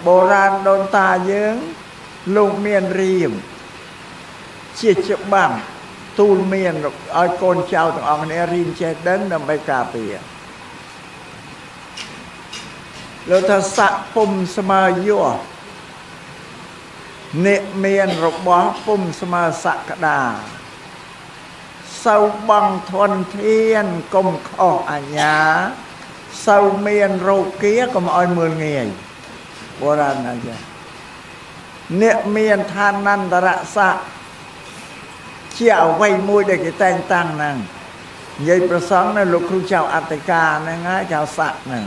โบราณโดนตาเยื้องลูกเมียนรีมเชี่ยจะบังตูลเมียนเอาโกนเจ้าต้องเอาในรีมเช็ดเดินนำไปกาเปียแล้วถ้าสะปุ่มสมายั่วเนเมียนรบบ่ปุ่มสมาสักดาเศร้าบังทนเทียนกลมคออัญญาเศร้าเมียนโรเกียก็มาอ้อยมือเงียโบราณนะจ๊ะเนเมียนทานนันตระสะเชี่ยวไว้มวยเด็กแต่งตั้งนั่งยัยประสงค์นั่นลูกครูเจ้าอัตกานั่งง่ายเจ้าสักนั่ง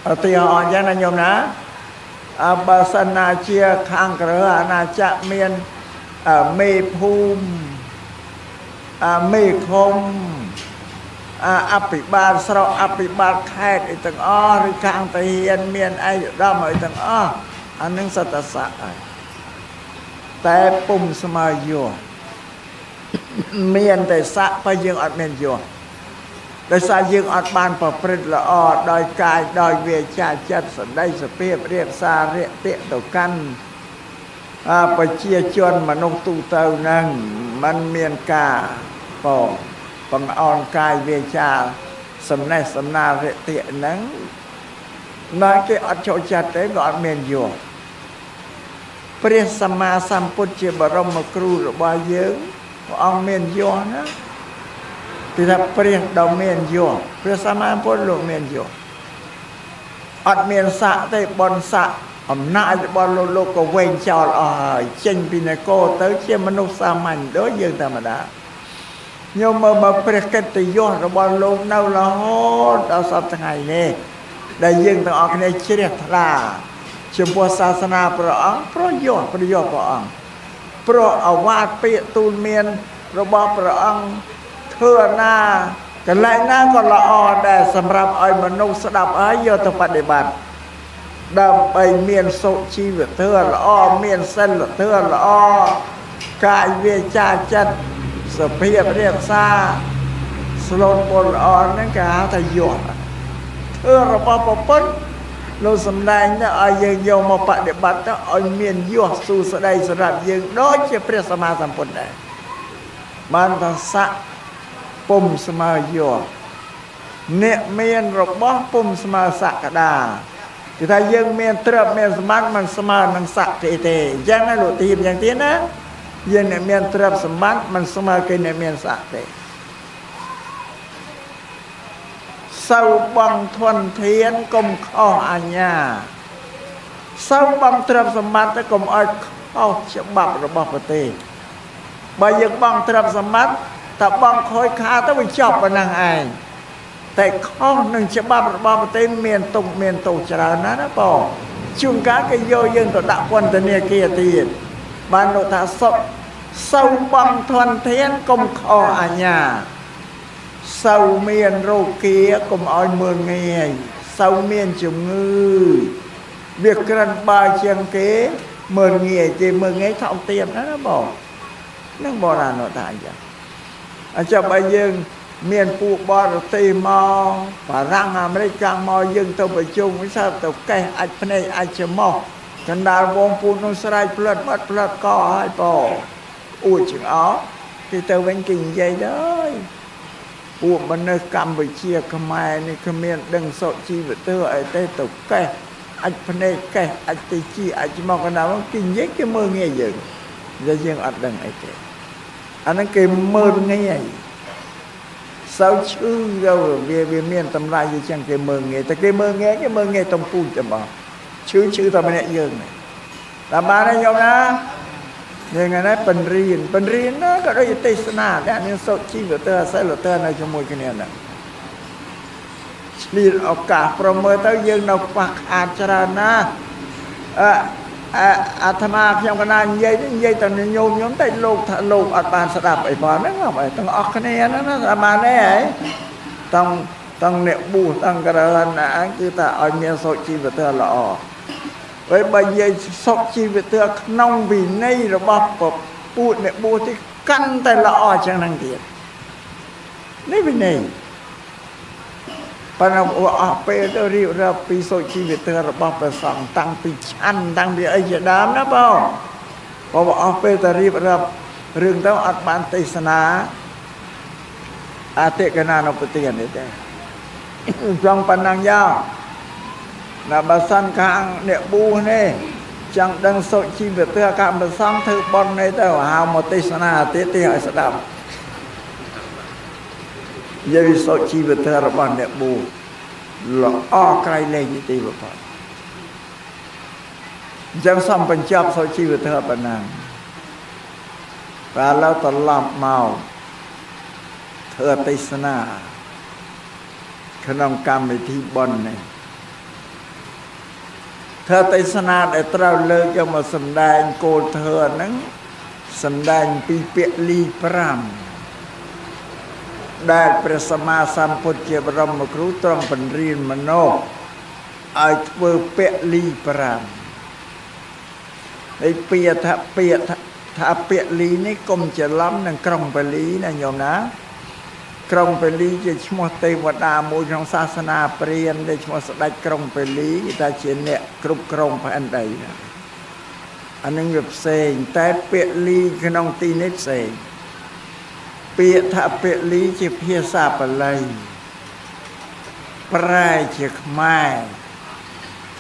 เอาตีอ่อนยังนั่นโยมนะบาสนาเชียข้างกระหนาจะเมียนเมภูมิเมคมอภิบาลสระอภิบาลแคดไอ้ตั้งอ้อหรือข้างตะเฮียนเมียนไอ้ดำไอ้ตั้งอ้ออันนึงสัตสะแต่ปุ่มสมัยโยเมียนแต่สะไปยังอัดเมียนโยโดยสายยึงอัดบานประพฤติละออโดยกายโดยเวชาจัดสได้สเปียบเรียกซาเรียเตะต่อกันไปเชียชวนมนุษย์ตูเตานั่งมันเมียนกาปองปังอ่อนกายเวชาสำนักสำนาเรียเตะนั่งน้อยแค่อัดโชจัดได้ก็อัดเมียนโยพระสัมมาสัมพุทธเจ้าบรมครูระบายเยิ้งอังเมียนโยนะที่ถ้าเปรียบดาวเมียนโยเพื่อสมาพุทธโลกเมียนโยอัดเมียนสะได้บอลสะอำนาจบอลโลกก็เวงจอลเจนปินโกเตอเชื่อมนุษย์สามัญโดยยังธรรมดาโยมมาเปรียบกันติโยระบอลโลกน่าละฮอดเอาสับทั้งไงเนี่ยได้ยังต้องออกในเชียร์ทราเชื่อมพัวศาสนาพระองค์พระโยพระองค์พระอาวาสเปียตูนเมียนระบอบพระองค์เทื่อหน้ากันไล่หน้าก็ละออได้สำหรับไอ้มนุษย์สดับไอ้โยธปฏิบัติดำไปเมียนโซชีวิตเทื่อละออเมียนเส้นละเทื่อละออกายเวชาจัดสเปียบเรียกซาสโลนบนละออนั่นก็หาทายดเทื่อระบอบปุ๊บเราสำแดงเนี่ยไอ้ยังโยมาปฏิบัติเนี่ยไอ้เมียนยั่วสู่สดายสดับยังโดยเฉพาะสมาสัมพุทธได้มันทัศะปุ่มสมาโยเนเมียนรบบ่ปุ่มสมาสักดาที่ถ้ายังเมียนเตรียมเมียนสมัครมันสมามันสักเตะยังไม่หลุดทีมอย่างที่นะยังเนเมียนเตรียมสมัครมันสมาเกณฑ์เนเมียนสักเตะเศร้าบังทวนเทียนกลมข้ออัญญาเศร้าบังเตรียมสมัครแต่กลมอ้อยข้อฉบับระบบประเทศใบยังบังเตรียมสมัครแต่บางคอยขาต้องไปชอบปนังไอแต่ข้อหนึ่งฉบับระบอบประเทศเมียนตกจรานะนะปอชุมการก็โยยังต่อดักวันตะเนียเกียรติบานโนทาศพเศร้าบังทวนเทียนกลมคออัญญาเศร้าเมียนโรเกียกลมอ้อยเมืองเงียเศร้าเมียนจุงงือเบียกกระบาเชียงเก๋เมืองเงียเจเมืองเงียท่องเตียมนะปอนั่งโบราณโนทาจ้ะอาจจะไปยังเมียนปูบอร์ตีมอฝรั่งอเมริกันมอยังตัวประชุมวิชาตัวแก่อัจฉริยะอัจฉมอกันดาร์วงปูนุสไรพลัดมัดพลัดก็ให้ปออุ้ยจึงอ๋อที่ตัวเป็นกิ่งใหญ่เลยปูมันในกัมพูชีขมายนี่ขมิ้นดังโซชีวิตเธอไอ้เต้ตัวแก่อัจฉริยะแก่อัจฉริยะอัจฉมอกันดาร์วงกิ่งใหญ่ก็มือเงี้ยยังจะยังอัดดังไอ้เต้อันนั้นคือมือไงสาวชื่อเราเวียเมียนตำรายอยู่เช่นคือมือไงแต่คือมือไงต้องพูดจะบอกชื่อทำไมเนี่ยยังไงแต่มาได้ยอมนะยังไงนะเป็นเรียนนะก็ได้ติสนาเนี่ยนี่สดชีวิตเตอร์ใส่หลุดเตอร์ในชั่วโมงกันเนี่ยนะลีดโอกาสโปรโมเตอร์ยังเราปักอาจารย์นะอาตมาเพียงกันนานยัยตอนนี้โยมแต่โลกอัตบานสดับไอ้บอลนั่นก็ไปต้องออกคะแนนนะอาตมาแน่ต้องเนบูต้องกระดานนะคือแต่เอาเมียโซชีวิตเตอร์ละอไว้ใบยัยโซชีวิตเตอร์น้องวินในระบบปูเนบูที่กันแต่ละอจังนังเดียดนี่เป็นไง ប៉ុន្តែអស់ពេលទៅរៀបរាប់ពីសុជីវិតរបស់ព្រះសង្ឃតាំងពីឆាន់តាំងពីអីជាដើមណាបងព្រោះអស់ពេលទៅរៀបរាប់រឿងទៅអត់បានទេសនាអតិកណានុពទាននេះទេចង់ប៉ុណ្ណឹងយ៉ាងណាបើសិនខាងអ្នកប៊ូនេះចង់ដឹងសុជីវិតកម្មព្រះសង្ឃធ្វើបន់នេះទៅហៅមកទេសនាទៀតទេឲ្យស្ដាប់និយាយសុជីវិតរបស់អ្នកប៊ូល្អក្រៃលែងនេះទេបងអញ្ចឹងសំបញ្ចប់សុជីវិតប៉ុណ្ណឹងតែឡើយត្រឡប់មកធ្វើទេសនាក្នុងកម្មវិធីបន់នេះធ្វើទេសនាដែលត្រូវលើកយកមកសម្ដែងគោលធ្វើហ្នឹងសម្ដែងពីពាក្យលី5ដែលព្រះសម្មាសម្ពុទ្ធជាបរមគ្រូទ្រង់បញ្រៀនមនុស្សឲ្យធ្វើពាក្យលី5ហើយពាក្យថាពាក្យលីនេះកុំច្រឡំនឹងក្រុងបាលីណាញោមណាក្រុងបាលីជាឈ្មោះទេវតាមួយក្នុងសាសនាព្រាហ្មណ៍ដែលឈ្មោះស្ដេចក្រុងបាលីគេថាជាអ្នកគ្រប់គ្រងផែនដីអានឹងវាផ្សេងតែពាក្យលីក្នុងទីនេះផ្សេងពាក្យថាពាក្យលីជាភាសាបាលីប្រែជាខ្មែរ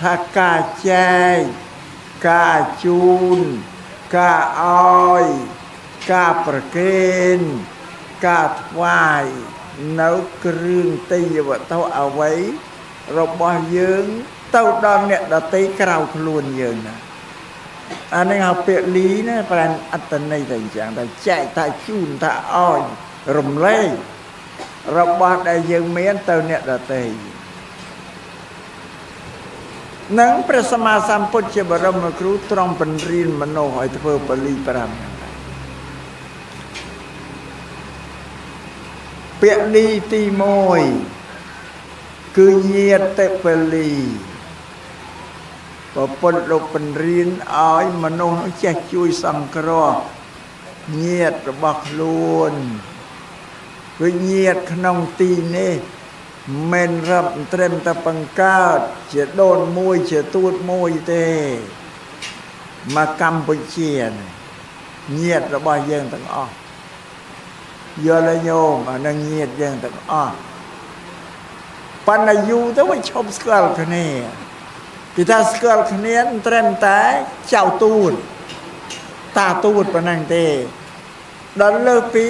ថាការចែកការជូនការឲ្យការប្រគេនការថ្វាយនៅគ្រឿងទេយ្យវត្ថុអ្វីរបស់យើងទៅដល់អ្នកដទៃក្រៅខ្លួនយើងណាអានេះហៅពាក្យលីណាប្រែអត្តន័យតែអញ្ចឹងតែចែកថាជូនថាឲ្យរំលែករបស់ដែលយើងមានទៅអ្នកដទៃនឹងព្រះសម្មាសម្ពុទ្ធជាបរមគ្រូទ្រង់បញ្រៀនមនុស្សឲ្យធ្វើបាលី5ពាក្យលីទី1គឺញាតិបាលីប្រពន្ធលោកបញ្រៀនឲ្យមនុស្សចេះជួយសង្គ្រោះញាតិរបស់ខ្លួនគឺញាតិក្នុងទីនេះមិនរាប់ត្រឹមតែបង្កើតជាដូនមួយជាទួតមួយទេមកកម្ពុជាញាតិរបស់យើងទាំងអស់យល់ហើយញោមអានឹងញាតិយើងទាំងអស់ប៉ុន្តែយូរទៅវាឈប់ស្គាល់គ្នាគេថាស្គាល់គ្នាត្រឹមតែចៅទួតតាទួតប៉ុណ្ណឹងទេដល់លើពី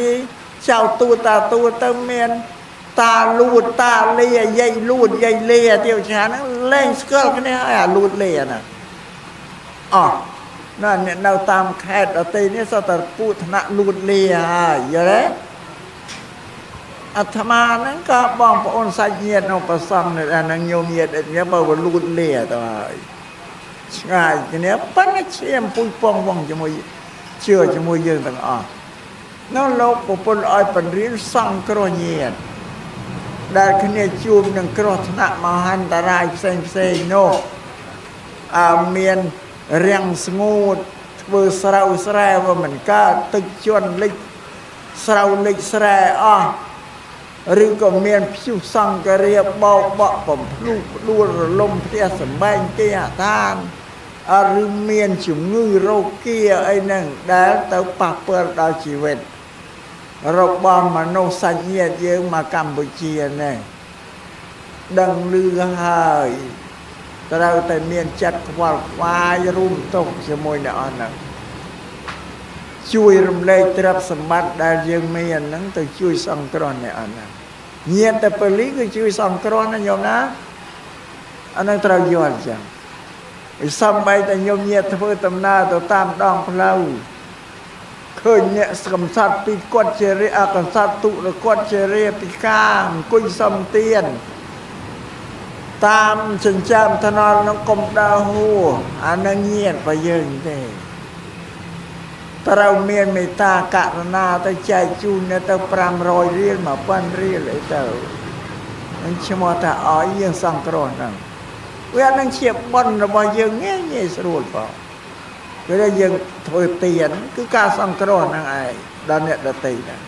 ចៅទួតតាទួតទៅមានតាលួតតាលាយាយលួតយាយលាទៀតចាហ្នឹងលែងស្គាល់គ្នាហើយអាលួតលាណាអោះណាអ្នកនៅតាមខេត្តដទៃនេះសតតែពូឋានៈលួតលាហើយយល់ទេអាត្មាហ្នឹងក៏បងប្អូនសាច់ញាតិនៅប្រសង់នេះអានឹងញោមញាតិនេះបើលួតលាទៅហើយឆ្ងាយគ្នាប៉ុន្តែឈាមពុយពងវងជាមួយជឿជាមួយយើងទាំងអស់នៅលោកប្រពន្ធឲ្យបញ្រៀនសង្គ្រោះញាតិដែលគ្នាជួបនឹងគ្រោះថ្នាក់មហន្តរាយផ្សេងនោះមានរាំងស្ងួតធ្វើស្រូវស្រែវាមិនកើតទឹកជន់លិចស្រូវលិចស្រែអស់ឬក៏មានព្យុះសង្ករាបោកបក់បំភ្លុះផ្ដួលរលំផ្ទះសម្បែងគេហដ្ឋានឬមានជំងឺរោគាអីហ្នឹងដែលទៅប៉ះពាល់ដល់ជីវិតរបស់មនុស្សសាច់ញាតិយើងមកកម្ពុជានេះដឹងឮហើយត្រូវតែមានចិត្តខ្វល់ខ្វាយរួមទុកជាមួយអ្នកអស់ហ្នឹងជួយរំលែកទ្រព្យសម្បត្តិដែលយើងមានហ្នឹងទៅជួយសង្គ្រោះអ្នកអស់ហ្នឹងញាតិពលីគឺជួយសង្គ្រោះណាញោមណាអាហ្នឹងត្រូវយល់ចឹងវាសំបីតែញោមញាតិធ្វើដំណើរទៅតាមដងផ្លូវឃើញអ្នកកំសត់ពីគាត់ជារាកំសត់ទុរគាត់ជារាពិការអង្គុយសំទៀនតាមចិញ្ចើមថ្នល់នឹងកុំដើរហួរអានឹងញាតិរបស់យើងទេត្រូវមានមេត្តាករុណាទៅចែកជូនទៅ500រៀល1000រៀលអីទៅនឹងឈ្មោះថាឲ្យយើងសង្គ្រោះហ្នឹងវានឹងជាបុណ្យរបស់យើងងាយស្រួលបងពេលយើងធ្វើទានគឺការសង្គ្រោះហ្នឹងឯងដល់អ្នកដទៃហ្នឹង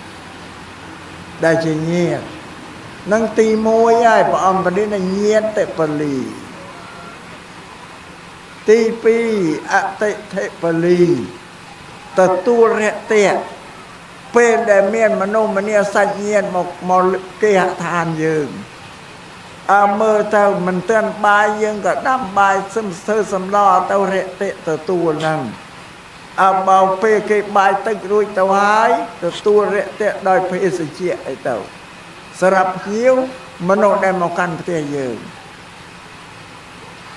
ដែលជាញាតិ នឹងទី1ហើយព្រះអង្គបរិញ្ញាញាតិពលីទី2អតិថិពលីទទួលរយៈពេលដែលមានមនុស្សម្នាសាច់ញាតិមកគេហដ្ឋានយើងមើលទៅមិនទាន់បាយយើងក៏ដាំបាយសឹមស្ទើសម្លទៅរយៈទទួលហ្នឹងបើពេលគេបាយទឹករួចទៅហើយទទួលរយៈដោយភេសជ្ជៈអីទៅសម្រាប់ភ្ញៀវមនុស្សដែលមកកាន់ផ្ទះយើង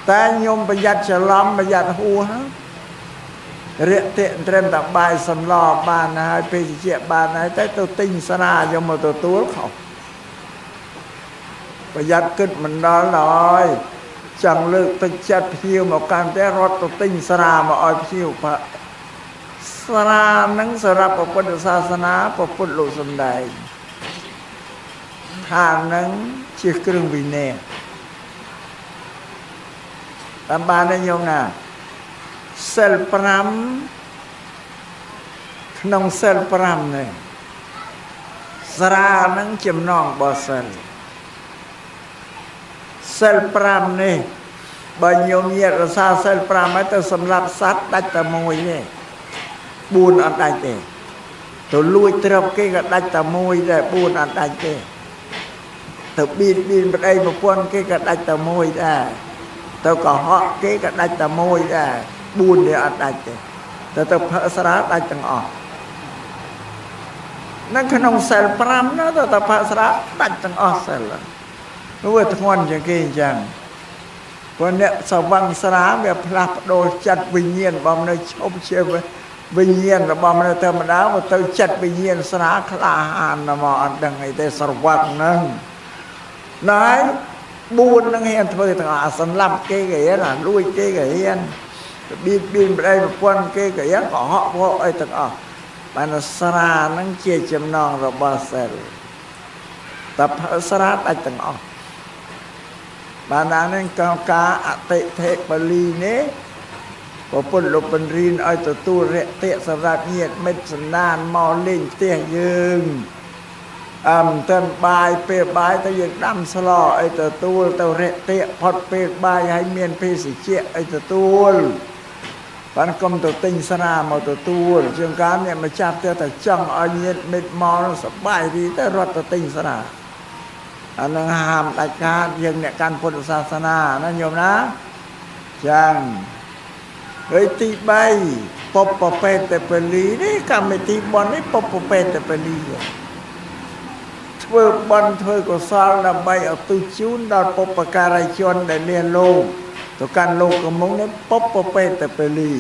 តែខ្ញុំប្រយ័ត្នច្រឡំប្រយ័ត្នហួសរយៈត្រឹមតែបាយសម្លបានហើយភេសជ្ជៈបានហើយតែទៅទិញស្រាយកមកទទួលខុសប្រយ័ត្នគិតមិនដល់ហើយចង់លើកទឹកចិត្តភ្ញៀវមកកាន់តែរត់ទៅទិញស្រាមកឲ្យភ្ញៀវស្រានឹងសម្រាប់ពុទ្ធសាសនាពុទ្ធលោកសំដែងថានឹងជាគ្រឿងវិន័យតាមបានទេញោមណាសិល5ក្នុងសិល5នេះស្រានឹងចំណងរបស់សិល5នេះបើញោមញាតិរសាសិល5ហើយទៅសម្រាប់សត្វដាច់តែមួយទេ4អត់ដាច់ទេទៅលួចទ្រព្យគេក៏ដាច់តែមួយដែរ4អត់ដាច់ទេទៅបៀតបៀនប្តីប្រពន្ធគេក៏ដាច់តែមួយដែរទៅកុហកគេក៏ដាច់តែមួយដែរ4នេះអត់ដាច់ទេទៅផឹកស្រាដាច់ទាំងអស់នៅក្នុងសិល5ណាទៅផឹកស្រាដាច់ទាំងអស់សិលនោះវាធ្ងន់ជាងគេអញ្ចឹងព្រោះអ្នកសវឹងស្រាវាផ្លាស់ប្ដូរចិត្តវិញ្ញាណរបស់មនុស្សឈប់ជាវិញ្ញាណរបស់មនុស្សធម្មតាមកទៅចិត្តវិញ្ញាណស្រាក្លាហានមកអត់ដឹងអីទេស្រវឹងហ្នឹងណែ4នឹងហ៊ានធ្វើទាំងអស់សម្លាប់គេក៏ហ៊ានអាលួចគេក៏ហ៊ានបៀតបៀនប្តីប្រពន្ធគេក៏ហ៊ានកុហកព្រោះអីទាំងអស់បានស្រានឹងជាចំណងរបស់សិលតែស្រាដាច់ទាំងអស់បានហ្នឹងការអតិថិពលីនេះពុទ្ធលោកបញ្រៀនឲ្យទទួលរយៈសម្រាប់ញាតិមិត្តសន្តានមកលេងផ្ទះយើងតែបាយពេលបាយទៅយើងដាំស្លអីទទួលទៅរយៈផុតពេលបាយឲ្យមានភេសជ្ជៈអីទទួលបានកុំទៅទិញស្រាមកទទួលជាងការអ្នកម្ចាស់ផ្ទះតែចង់ឲ្យញាតិមិត្តមកសប្បាយរីទៅរត់ទៅទិញស្រាអានឹងហាមដាច់ខាតយើងអ្នកកាន់ពុទ្ធសាសនាណាញោមណាចឹងហើយទី3ពុព្វបេតពលីនេះកម្មវិធីបុណ្យនេះពុព្វបេតពលីធ្វើបុណ្យធ្វើកុសលដើម្បីឧទ្ទិសជូនដល់បុព្វការីជនដែលលះលោកទៅកាន់លោកកំមុំនេះពុព្វបេតពលី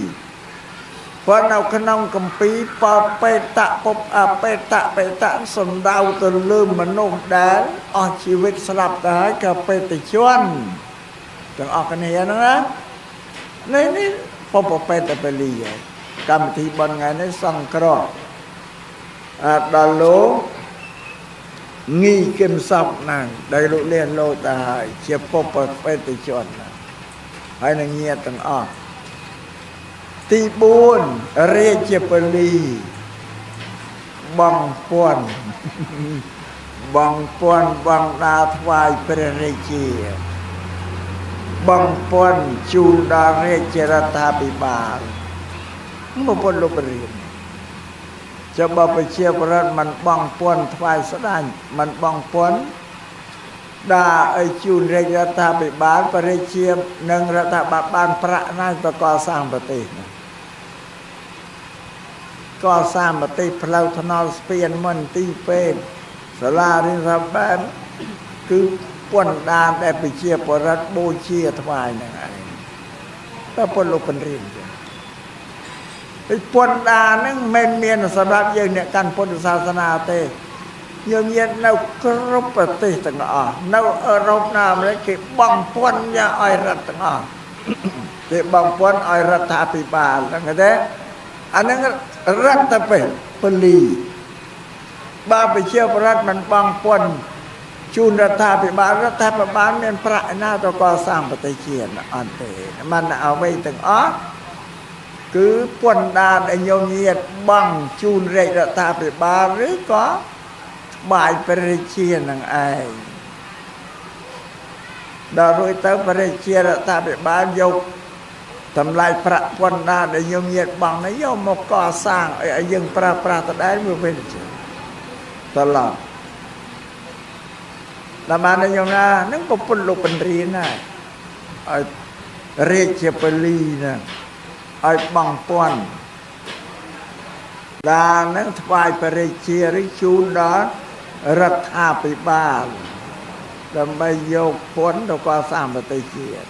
ព្រោះនៅក្នុងគម្ពីរបបេតពុព្វអបេតបេតសំដៅទៅលើមនុស្សដែលអស់ជីវិតស្លាប់ទៅហើយក៏បេតជនទាំងអស់គ្នាហ្នឹងណានេះពុព្វបេតពលីកម្មវិធីបុណ្យថ្ងៃនេះសង្គ្រោះដល់លោកងីគឹមសពណាស់ដែលលោកលះលោកទៅហើយជាពុព្វបេតជនហើយនឹងញាតិទាំងអស់ទី4រាជពលីបងពាន់បងដាថ្វាយព្រះរាជាបងពាន់ជូនដល់រាជរដ្ឋាភិបាលមកពុទ្ធលោករៀនចាំបើប្រជាប្រដ្ឋមិនបងពាន់ថ្វាយស្ដាញ់មិនបងពាន់ដាឲ្យជូនរាជរដ្ឋាភិបាលព្រះរាជានិងរដ្ឋាភិបាលបានប្រាក់ណាស់ទៅកសាងប្រទេសកសាងប្រទេសផ្លូវថ្នល់ស្ពានមន្ទីរពេទ្យសាលារៀនរដ្ឋបាលគឺពន្ធដានដែលប្រជាពលរដ្ឋបូជាថ្វាយហ្នឹងឯងតែពលលោកបញ្រៀនចឹងហើយពន្ធដានហ្នឹងមិនមានសម្រាប់យើងអ្នកកាន់ពុទ្ធសាសនាទេយើងមាននៅគ្រប់ប្រទេសទាំងអស់នៅអឺរ៉ុបនៅអាមេរិកគេបងពន្ធយ៉ាងឲ្យរដ្ឋទាំងអស់គេបងពន្ធឲ្យរដ្ឋាភិបាលហ្នឹងទេអាហ្នឹងរដ្ឋពលីបើប្រជាពលរដ្ឋមិនបងពន្ធជូនរដ្ឋាភិបាលមានប្រាក់ណាទៅកសាងប្រទេសជាតិអត់ទេมันអ្វីទាំងអស់គឺពន្ធដានឲ្យញោមញាតិបងជូនរាជរដ្ឋាភិបាលឬក៏បាយព្រះរាជានឹងឯង ដល់រួចទៅព្រះជារដ្ឋាភិបាលយកតម្លៃប្រាក់ពន្ធដារដែលខ្ញុំញាតបង់នេះយកមកកសាងឲ្យយើងប្រើប្រាស់ដដែលវាវិញត្រឡប់ដល់បានខ្ញុំណានឹងប្រពន្ធលោកបញ្រៀនណាឲ្យរាជពលីណាឲ្យបង់ពន្ធដារនឹងថ្វាយព្រះជាឬជូនដល់រដ្ឋាភិបាលដើម្បីយកពន្ធទៅកសាងប្រទេសជាតិ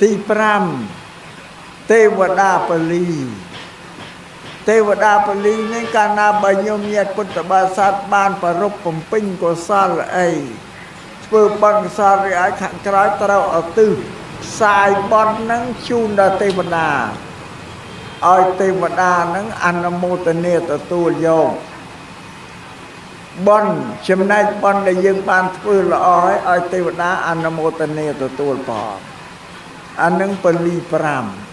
ទី5ទេវតាពលីទេវតាពលីនេះកាលណាបើខ្ញុំញាតិពុទ្ធបរិស័ទបានប្រពបំពេញកុសលអីធ្វើបុណ្យកុសលឲ្យខាងក្រោយត្រូវឧទ្ទិសផ្សាយបុណ្យនឹងជូនដល់ទេវតាឲ្យទេវតានឹងអនុមោទនាទទួលយកបុណ្យចំណែកបុណ្យដែលយើងបានធ្វើល្អឲ្យទេវតាអនុមោទនាទទួលផងអានឹងពលី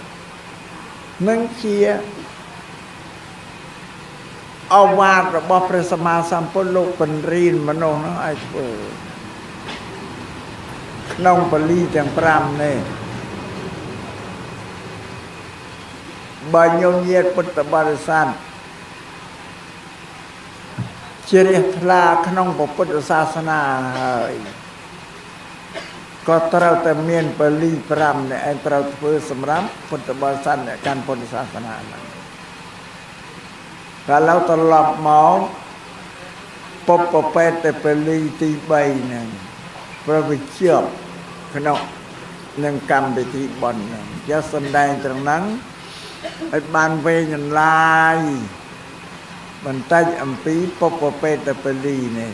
5នឹងជាអវាទរបស់ព្រះសម្មាសម្ពុទ្ធលោកបញ្រៀនមនុស្សនោះឲ្យធ្វើក្នុងពលីទាំង5នេះបើញញាតិពុទ្ធបរិស័ទជ្រះថ្លាក្នុងពុទ្ធសាសនាហើយក៏ត្រូវតែមានពលី5នេះឯងត្រូវធ្វើសម្រាប់ពុទ្ធបរិស័ទអ្នកកាន់ពុទ្ធសាសនាហ្នឹងកាលឡត្រឡប់មកពុបពេតតែពលីទី3ហ្នឹងប្រវិជាប់ក្នុងនឹងកម្មវិធីបុណ្យហ្នឹងយកសម្ដែងត្រង់ហ្នឹងឲ្យបានវែងអន្លាយបន្តិចអំពីពុបពេតតែពលីនេះ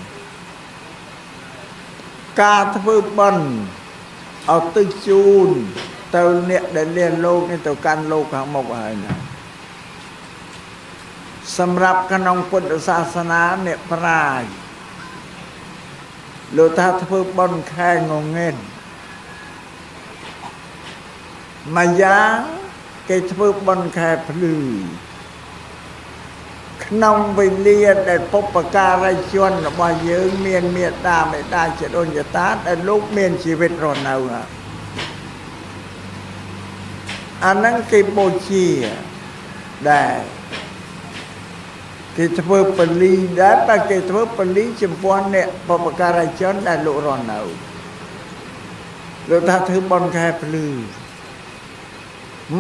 ការធ្វើបុណ្យឲ្យទៅជូនទៅអ្នកដែលលះលោកនេះទៅកាន់លោកខាងមុខហើយណាសម្រាប់ក្នុងពុទ្ធសាសនាអ្នកប្រាជ្ញលោកថាធ្វើបុណ្យខែងងឹតមួយយ៉ាងគេធ្វើបុណ្យខែភ្លឺក្នុងវេលាដែលពុព្វការីជនរបស់យើងមានមេត្តាមេដាជាដូនជាតាដែលលោកមានជីវិតរស់នៅអាហ្នឹងគេបូជាដែរគេធ្វើពលីដែរតែគេធ្វើពលីចំពោះអ្នកបុព្វការីជនដែលលោករស់នៅលោកថាធ្វើបុណ្យខែភ្លឺ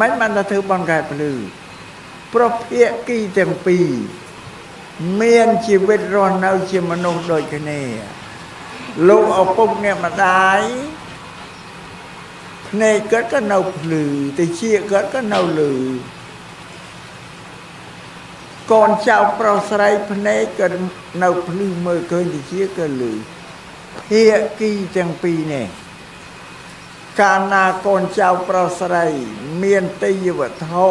មិនបានថាធ្វើបុណ្យខែភ្លឺប្រភាគីទាំងពីរមានជីវិតរស់នៅជាមនុស្សដូចគ្នាលោកឪពុកអ្នកម្ដាយភ្នែកគាត់ក៏នៅភ្លឺតិចគាត់ក៏នៅលឺកូនចៅប្រុសស្រីភ្នែកក៏នៅភ្លឺមើលឃើញតិចក៏លឺភាគីទាំងពីរនេះកាលណាកូនចៅប្រុសស្រីមានទេយ្យវត្ថុ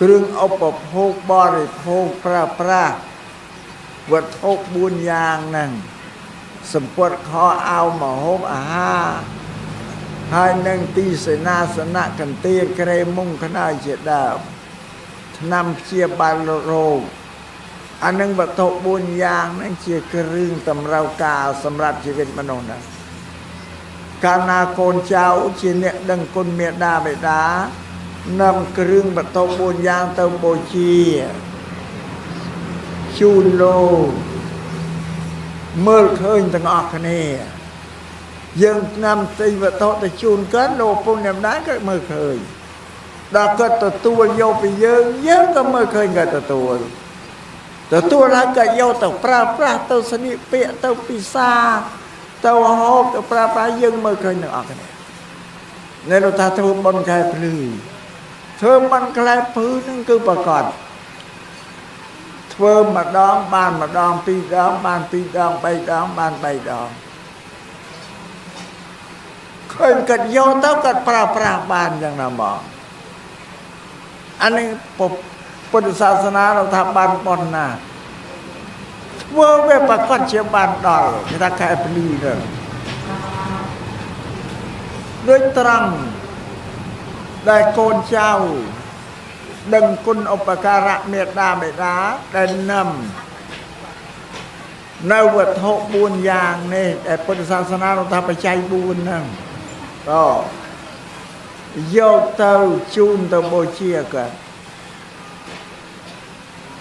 គ្រឿងឧបភោគបរិភោគប្រើប្រាស់វត្ថុ4យ៉ាងហ្នឹងសម្ពុតខោអាវមហូបអាហារហើយនឹងទីសេនាសនៈកន្ទាក្រែមុងខ្នើយជាដើមថ្នាំព្យាបាលរោគអានឹងវត្ថុ4យ៉ាងហ្នឹងជាគ្រឿងតម្រូវការសម្រាប់ជីវិតមនុស្សណាកាលណាកូនចៅជាអ្នកដឹងគុណមេត្តាបិតានាំគ្រឿងវត្ថុ4យ៉ាងទៅបូជាជូនលោកមើលឃើញទាំងអស់គ្នាយើងនាំទិញវត្ថុទៅជូនគាត់លោកពុទ្ធអ្នកម្ដាយគាត់មើលឃើញដល់គាត់ទទួលយកពីយើងក៏មើលឃើញគាត់ទទួលហើយគាត់យកទៅប្រើប្រាស់ទៅស្លៀកពាក់ទៅពិសាទៅហូបទៅប្រើប្រាស់យើងមើលឃើញទាំងអស់គ្នានៅលោកថាធ្វើបុណ្យខែភ្លឺធ្វើបុណ្យខែភ្លឺហ្នឹងគឺប្រកបធ្វើម្ដងបានម្ដងពីរដងបានពីរដងបីដងបានបីដងឃើញគាត់យកទៅគាត់ប្រើប្រាស់បានយ៉ាងណាមកអានេះពុទ្ធសាសនាเราថាបានបុណ្យណាធ្វើវាប្រកបជាបានដល់គេថាខែភ្លឺទៅដូចត្រង់ដែលកូនចៅដឹងគុណឧបការៈមេត្តាបិតាដែលនាំ នៅវត្ថុ4យ៉ាងនេះដែលពុទ្ធសាសនារកថាបច្ច័យ4ហ្នឹងក៏យកទៅជូនទៅបូជាគាត់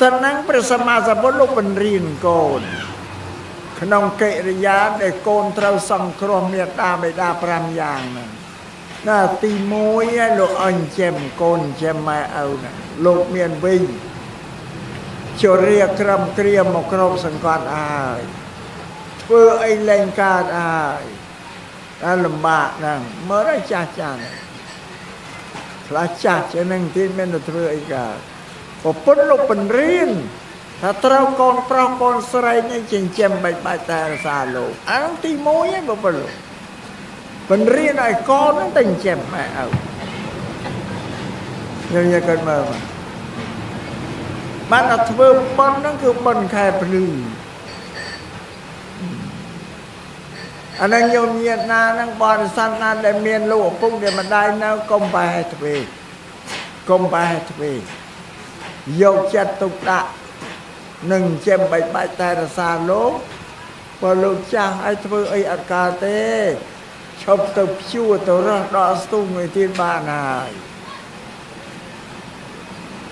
តែនឹងព្រះសម្មាសម្ពុទ្ធលោកបញ្រៀនកូនក្នុងកិរិយាដែលកូនត្រូវសង្គ្រោះមេត្តាបិតា5យ៉ាងហ្នឹងណាទី1ឲ្យលោកអញ្ចឹមកូនចិញ្ចឹមម៉ែឪណាលោកមានវិញជរាក្រំគ្រាមកគ្រប់សង្កត់ហើយធ្វើអីលែងកើតហើយតែលំបាកហ្នឹងមើលឲ្យចាស់ចាស់ខ្លះចាស់ជាងនឹងទីមានទៅធ្វើអីកើតពុទ្ធលោកបញ្រៀនថាត្រូវកូនប្រុសកូនស្រីនេះចិញ្ចឹមបែបបាច់តែរសាលោកអានោះទី1ឯងពុទ្ធលោកបញ្រៀនឲ្យកូនហ្នឹងទៅចិញ្ចឹមម៉ែឪយើងយកគាត់មើលបានតែធ្វើប៉ុនហ្នឹងគឺប៉ុនខែភ្លឺអានឹងញោមញាតណាហ្នឹងបរិស័ទណាដែលមានលោកឪពុកដែលម្ដាយនៅកុំបែរទ្វេកុំបែរទ្វេយកចិត្តទុកដាក់នឹងចិញ្ចឹមបែបបាច់តែរសាលោកបើលោកចាស់ឲ្យធ្វើអីអត់កើតទេឈប់ទៅព្យួរទៅរស់ដល់ស្ទុំមួយទៀតបានហើយ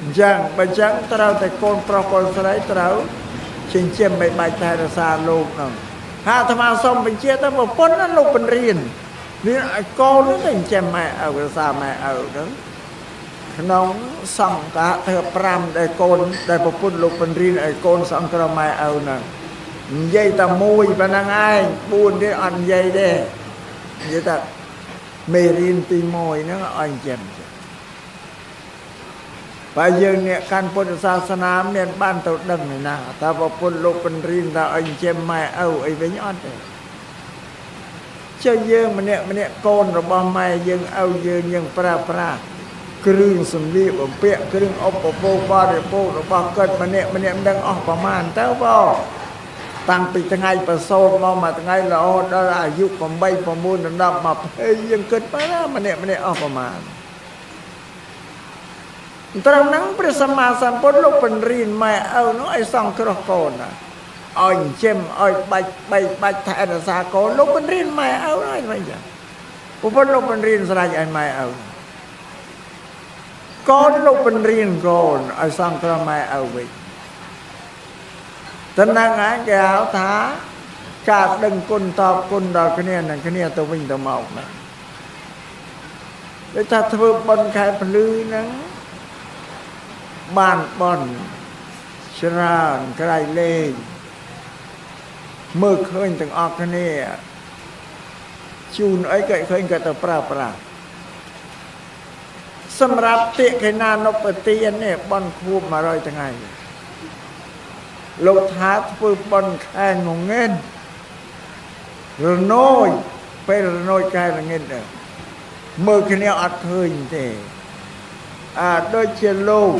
អញ្ចឹងបើអញ្ចឹងត្រូវតែកូនប្រុសកូនស្រីត្រូវចិញ្ចឹមបែបបាច់តែរសាលោកហ្នឹងអាត្មាសូមបញ្ជាក់ទៅប្រពន្ធណាលោកបញ្រៀននេះឲ្យកូននឹងចិញ្ចឹមម៉ែឪរសាម៉ែឪហ្នឹងក្នុងសង្ឃៈធ្វើ5ដែលកូនដែលប្រពន្ធលោកបញ្រៀនឲ្យកូនសង្គ្រោះម៉ែឪហ្នឹងនិយាយតែមួយប៉ុណ្ណឹងឯង4ទៀតអត់និយាយទេនិយាយតែមេរៀនទី1ហ្នឹងឲ្យចិញ្ចឹមបើយើងអ្នកកាន់ពុទ្ធសាសនាមានបានទៅដឹងណាតើប្រពន្ធលោកបញ្រៀនថាឲ្យចិញ្ចឹមម៉ែឪអីវិញអត់ទេចុះយើងម្នាក់កូនរបស់ម៉ែយើងឪយើងប្រើប្រាស់គ្រឿងសម្លៀកបំពាក់គ្រឿងឧបភោគបរិភោគរបស់គាត់ម្នាក់មិនដឹងអស់ប្រមាណទៅបងតាំងពីថ្ងៃប្រសូតមកមួយថ្ងៃរហូតដល់អាយុ8 9 10 20យើងគិតទៅម្នាក់អស់ប្រមាណត្រង់ហ្នឹងព្រះសម្មាសម្ពុទ្ធលោកបញ្រៀនម៉ែឪនោះឲ្យសង្គ្រោះកូនណាឲ្យចិញ្ចឹមឲ្យបាច់ថែរក្សាកូនលោកបញ្រៀនម៉ែឪហើយមិនចឹងពុទ្ធលោកបញ្រៀនស្រេចឲ្យម៉ែឪកូនលោកបញ្រៀនកូនឲ្យសង្គ្រោះម៉ែឪវិញតែហ្នឹងឯងគេហៅថាការដឹងគុណតបគុណដល់គ្នានឹងគ្នាទៅវិញទៅមកណាដូចថាធ្វើបុណ្យខែភ្លឺហ្នឹងបានបន់ច្រើនក្រៃលែងមើលឃើញទាំងអស់គ្នាជូនអីក៏ឃើញក៏ទៅប្រើប្រាស់សម្រាប់តិកេណានុបទាននេះបន់ខួប100ថ្ងៃលោកថាធ្វើបន់ខែងងឹតរនោចពេលរនោចខែងងឹតមើលគ្នាអត់ឃើញទេដូចជាលោក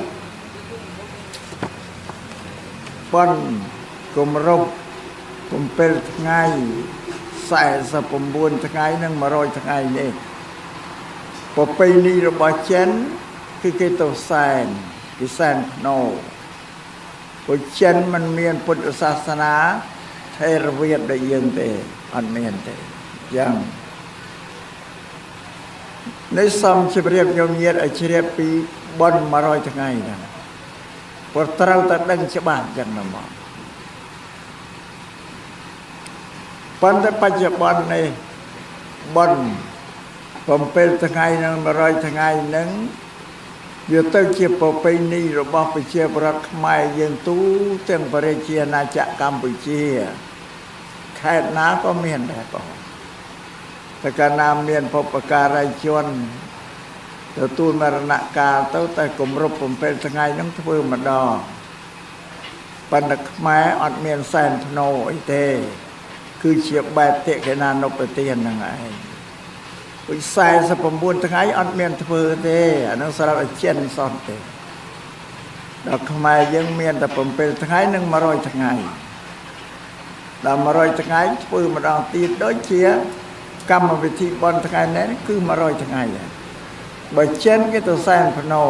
បន់គម្រប់7ថ្ងៃ49ថ្ងៃនិង100ថ្ងៃនេះប្រពៃណីរបស់ចិនគឺគេទៅសែនគេសែនភ្នោព្រោះចិនมันមានពុទ្ធសាសនាថេរវាទដូចយើងទេអត់មានទេយ៉ាងនេះសំជម្រាបញោមញាតិឲ្យជ្រាបពីបុណ្យ100ថ្ងៃហ្នឹងព្រោះត្រូវតែដឹងច្បាស់ចឹងណាមកប៉ុន្តែបច្ចុប្បន្ននេះបុណ្យ7ថ្ងៃនិង100ថ្ងៃហ្នឹងវាទៅជាប្រពៃណីរបស់ប្រជាប្រដ្ឋខ្មែរយើងទូទាំងប្រជាអាណាចក្រកម្ពុជាខេត្តណាក៏មានដែរបងតែកាលណាមានបុព្វការីជនទទួលមរណកាលទៅតែគម្រប់7ថ្ងៃហ្នឹងធ្វើម្ដងប៉ុន្តែខ្មែរអត់មានសែនភ្នោអីទេគឺជាបែបតិកេណានុបទានហ្នឹងឯងពី49ថ្ងៃអត់មានធ្វើទេអានោះសម្រាប់ឲ្យចិនសោះទេដល់ខ្មែរយើងមានតែ7ថ្ងៃនិង100ថ្ងៃដល់100ថ្ងៃធ្វើម្ដងទៀតដូចជាកម្មវិធីបុណ្យថ្ងៃនេះគឺ100ថ្ងៃដែរបើចិនគេទៅសែនភ្នោ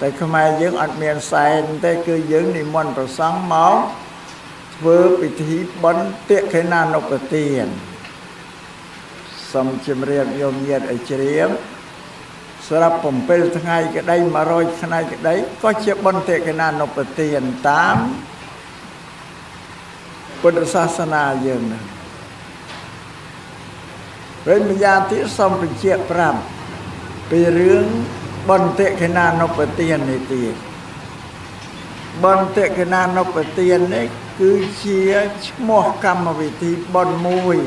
តែខ្មែរយើងអត់មានសែនទេគឺយើងនិមន្តព្រះសង្ឃមកធ្វើ ធ្វើពិធីបុណ្យទាក្ខេណានុប្បទានសូមជម្រាបញោមញាតិឲ្យជ្រាបសម្រាប់7ថ្ងៃក្តី100ថ្ងៃក្តីក៏ជាបុណ្យទាក្ខេណានុប្បទានតាមពុទ្ធសាសនាយើងណាហើយម្យ៉ាងទៀតសូមបញ្ជាក់ប្រាប់ពីរឿងបុណ្យទាក្ខេណានុប្បទាននេះទៀតបុណ្យទាក្ខេណានុប្បទាននេះគឺជាឈ្មោះកម្មវិធីបុណ្យមួយ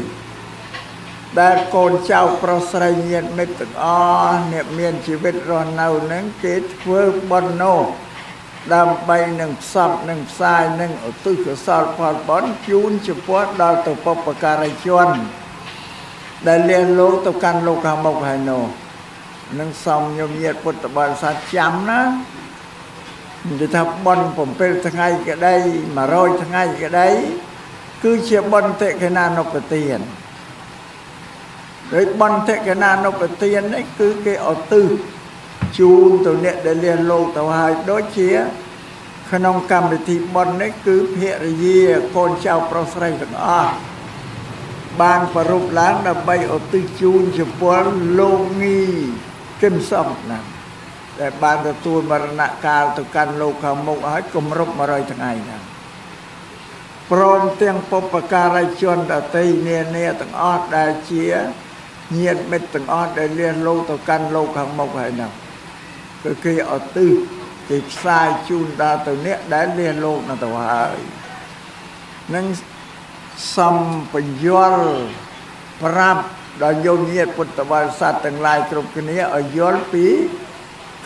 ដែលកូនចៅប្រុសស្រីញាតិមិត្តទាំងអស់អ្នកមានជីវិតរស់នៅនឹងគេធ្វើបុណ្យនោះដើម្បីនឹងផ្សព្វនឹងផ្សាយនឹងឧទ្ទិសកុសលផលបុណ្យជូនចំពោះដល់ទៅបុព្វការីជនដែលលះលោកទៅកាន់លោកខាងមុខហើយនោះនឹងសូមញោមញាតិពុទ្ធបរិស័ទចាំណានិយាយថាបុណ្យ7ថ្ងៃក្តី100ថ្ងៃក្តីគឺជាបុណ្យតិក្ខេណានុប្បទានដោយបុណ្យតិក្ខេណានុប្បទាននេះគឺគេឧទ្ទិសជូនទៅអ្នកដែលលះលោកទៅហើយដូចជាក្នុងកម្មវិធីបុណ្យនេះគឺភរិយាកូនចៅប្រុសស្រីទាំងអស់បានប្រពឡើងដើម្បីឧទ្ទិសជូនចំពោះលោកងីគឹមសំណាដែលបានទទួលមរណកាលទៅកាន់លោកខាងមុខហើយគម្រប់100ថ្ងៃណាព្រមទាំងបុព្វការីជនដទៃនានាទាំងអស់ដែលជាញាតិមិត្តទាំងអស់ដែលលះលោកទៅកាន់លោកខាងមុខហើយនោះគឺគេឧទ្ទិសគេផ្សាយជូនដល់ទៅអ្នកដែលលះលោកនៅទៅហើយនឹងសំបញ្យល់ប្រាប់ដល់ញោមញាតិពុទ្ធបរិស័ទទាំងឡាយគ្រប់គ្នាឲ្យយល់ពី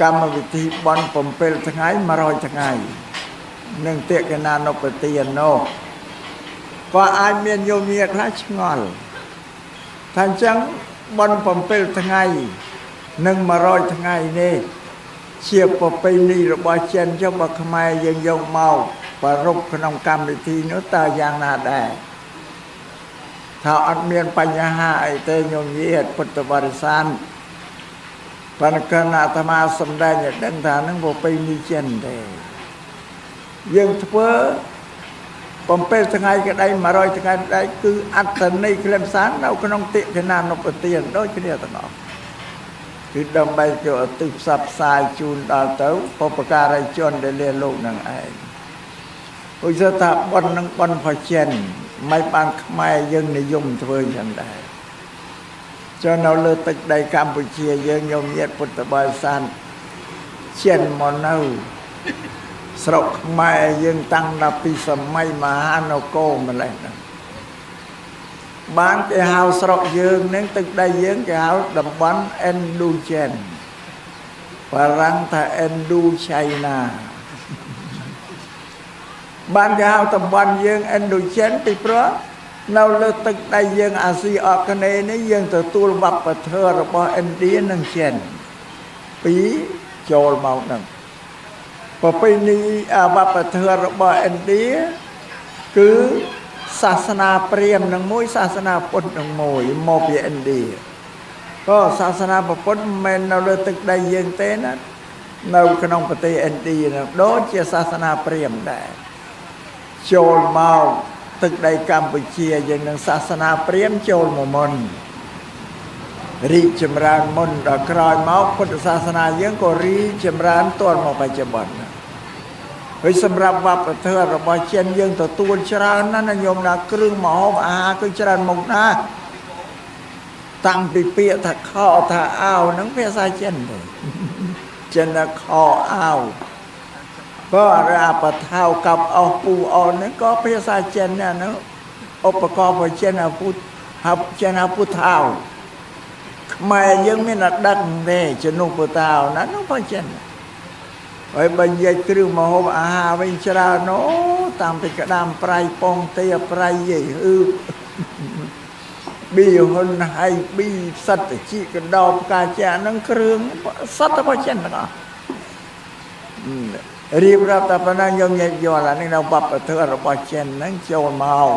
កម្មវិធីបុណ្យ7ថ្ងៃ100ថ្ងៃនឹងទាក្ខេណានុប្បទាននោះក៏អាចមានញោមញាតិខ្លះឆ្ងល់ថាអញ្ចឹងបុណ្យ7ថ្ងៃនិង100ថ្ងៃនេះជាប្រពៃណីរបស់ចិនចុះបើខ្មែរយើងយកមកប្រពក្នុងកម្មវិធីនោះតើយ៉ាងណាដែរថាអត់មានបញ្ហាអីទេញោមញាតិពុទ្ធបរិស័ទប៉ុន្តែអាត្មាសម្ដែងឲ្យដឹងថានឹងប្រពៃណីចិនទេយើងធ្វើ7ថ្ងៃក្តី100ថ្ងៃក្តីគឺអត្តន័យខ្លឹមសារនៅក្នុងតិក្ខេណានុប្បទានដូចគ្នាទាំងអស់គឺដើម្បីគេឧទ្ទិសផ្សព្វផ្សាយជូនដល់ទៅបុព្វការីជនដែលលះលោកនឹងឯងឧស្សាហ៍ថាបុណ្យនឹងបុណ្យផចិនមិនបានខ្មែរយើងនិយមធ្វើយ៉ាងដែរចុះនៅលើទឹកដីកម្ពុជាយើងញោមញាតិពុទ្ធបរិស័ទចិនមកនៅស្រុកខ្មែរយើងតាំងពីសម័យមហានគរម្លេះហ្នឹងបានគេហៅស្រុកយើងនឹងទឹកដីយើងគេហៅតំបន់អិនឌូចិនបារាំងថាអិនឌូឆៃណាបានគេហៅតំបន់យើងអិនឌូចិនពីព្រោះនៅលើទឹកដីយើងអាស៊ីអគ្គនេយ៍នេះយើងទទួលវប្បធម៌របស់ឥណ្ឌានិងចិនពីរចូលមកហ្នឹងប្រពៃណីវប្បធម៌របស់ឥណ្ឌាគឺសាសនាព្រាហ្មណ៍នឹងមួយសាសនាពុទ្ធនឹងមួយមកពីឥណ្ឌាក៏សាសនាពុទ្ធមិនមែននៅលើទឹកដីយើងទេណានៅក្នុងប្រទេសឥណ្ឌានោះដូចជាសាសនាព្រាហ្មណ៍ដែរចូលមកទឹកដីកម្ពុជាយើងនឹងសាសនាព្រាហ្មណ៍ចូលមកមុនរីកចម្រើនមុនដល់ក្រោយមកពុទ្ធសាសនាយើងក៏រីកចម្រើនទាល់មកបច្ចុប្បន្នហើយសម្រាប់វប្បធម៌របស់ចិនយើងទទួលច្រើនណាស់ញោមណាគ្រឿងម្ហូបអាហារគឺច្រើនមុខណាស់តាំងពីពាក្យថាខោថាអាវហ្នឹងភាសាចិនទេចិនថាខោអាវក៏អាបថៅកັບអស់ពូអស់ហ្នឹងក៏ភាសាចិនណានោះឧបករណ៍របស់ចិនអាពុទ្ធហៅចិនអាពុថៅខ្មែរយើងមានតែដឹកទេជំនួសពុទ្ធៅណានោះបើចិនហើយបើនិយាយគ្រឿងម្ហូបអាហារវិញច្រើនណូតាមពីក្តាមប្រៃពងទាប្រៃយីហឺប៊ីហ៊ុនហៃប៊ីផ្សិតជីកណ្ដោផ្កាចាហ្នឹងគ្រឿងសត្វរបស់ចិនទាំងអស់រៀបរាប់តែប៉ុណ្ណាញោមញាតិយល់អានេះនៅវប្បធម៌របស់ចិនហ្នឹងចូលមក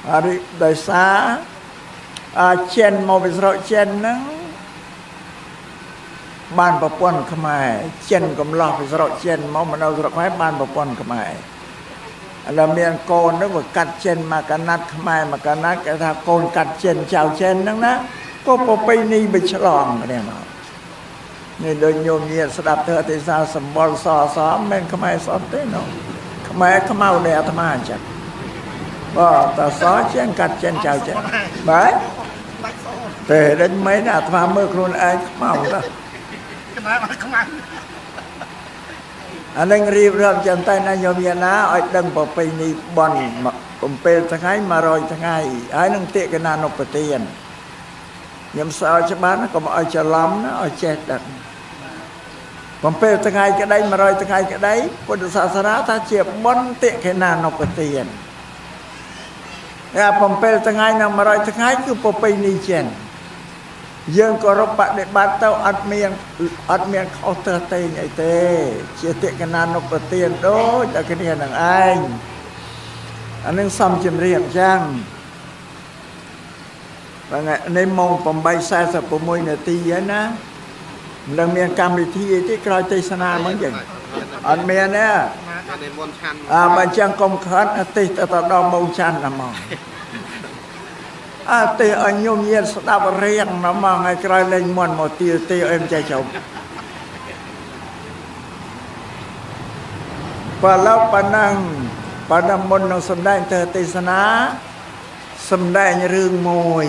ហើយដោយសារចិនមកពីស្រុកចិនហ្នឹងបានប្រពន្ធខ្មែរចិនកំឡោះពីស្រុកចិនមកនៅស្រុកខ្មែរបានប្រពន្ធខ្មែរ เราเมียนโกนนึกว่ากัดเจนมากนัดขมายมากนัดก็ถ้าโกนกัดเจนชาวเจนนั่นนะก็พอไปนี่ไปฉลองเนี่ยมานี่โดยโยมเยียสดับเธอติสาสมบอลสอสอมแม่นขมายสอนเต้นเอาขมายขมาเนี่ยอาตมาจักก็แต่สอเจนกัดเจนชาวเจนไปแต่ได้ไหมนะอาตมาเมื่อครูไอ้ขมาแล้วอันนั้นรีบเริ่มจันtay naโยมยานะไอ้ดังปไปนี่บอลผมเป็นทั้งไงมารอยทั้งไงไอ้นั่งเตะกันนานอปเตียนยมสาวชาวบ้านก็มาเอาจะล้ำนะเอาเจ็ดดังผมเป็นทั้งไงก็ได้มารอยทั้งไงก็ได้พุทธศาสนาถ้าเจียบบอลเตะกันนานอปเตียนผมเป็นทั้งไงนะมารอยทั้งไงคือปไปนี่เจนยังก็รบปะเด็ดบาดเต้าอัดเมียงเขาเตะเตยไอเตะเชี่ยเตะกันนานนกเตียนโดจากกันเนี่ยหนังไอ้อันนึงซ้ำจำเรียงจังว่าไงในมองผมใบแซ่สับปมวยเนี่ยตีเยอะนะเรื่องเมียงกรรมวิธีที่กลายใจสนาเหมือนอย่างอันเมียเนี่ยมันจังกรมขันติตตดอมมงชันนะมองเตะอันยมเย็นสดับเรียงน้ำมันไอ้กลายเล่นมวนหมดตีเตะเอ็มใจชมพอแล้วปนังมนต์สำได้เธอติสนาสำได้เรื่องมวย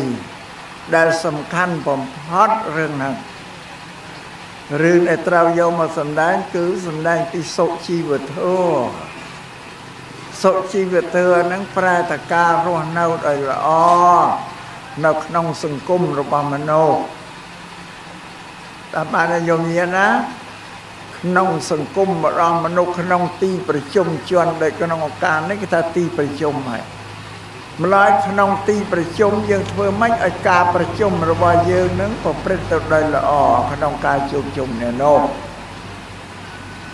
ได้สำคัญผมฮอตเรื่องนั้นเรื่องไอ้ตราโยมมาสำได้คือสำได้ที่โสชีวิตเธอโสชีวิตเธอนั้นแปลตะการัวเน่าโดยละอ้อนกนองสังคมระบามโนแต่มาในโยมเนี้ยนะนองสังคมระบามโนขนองตีประชุมชวนโดยขนองการนี่ก็ถ้าตีประชุมให้มาลายขนองตีประชุมยังเพื่อไม่อาการประชุมระบายยืนนั้นพอเปรตตัวใดละอ้อขนองการจุ่มเนี่ยโน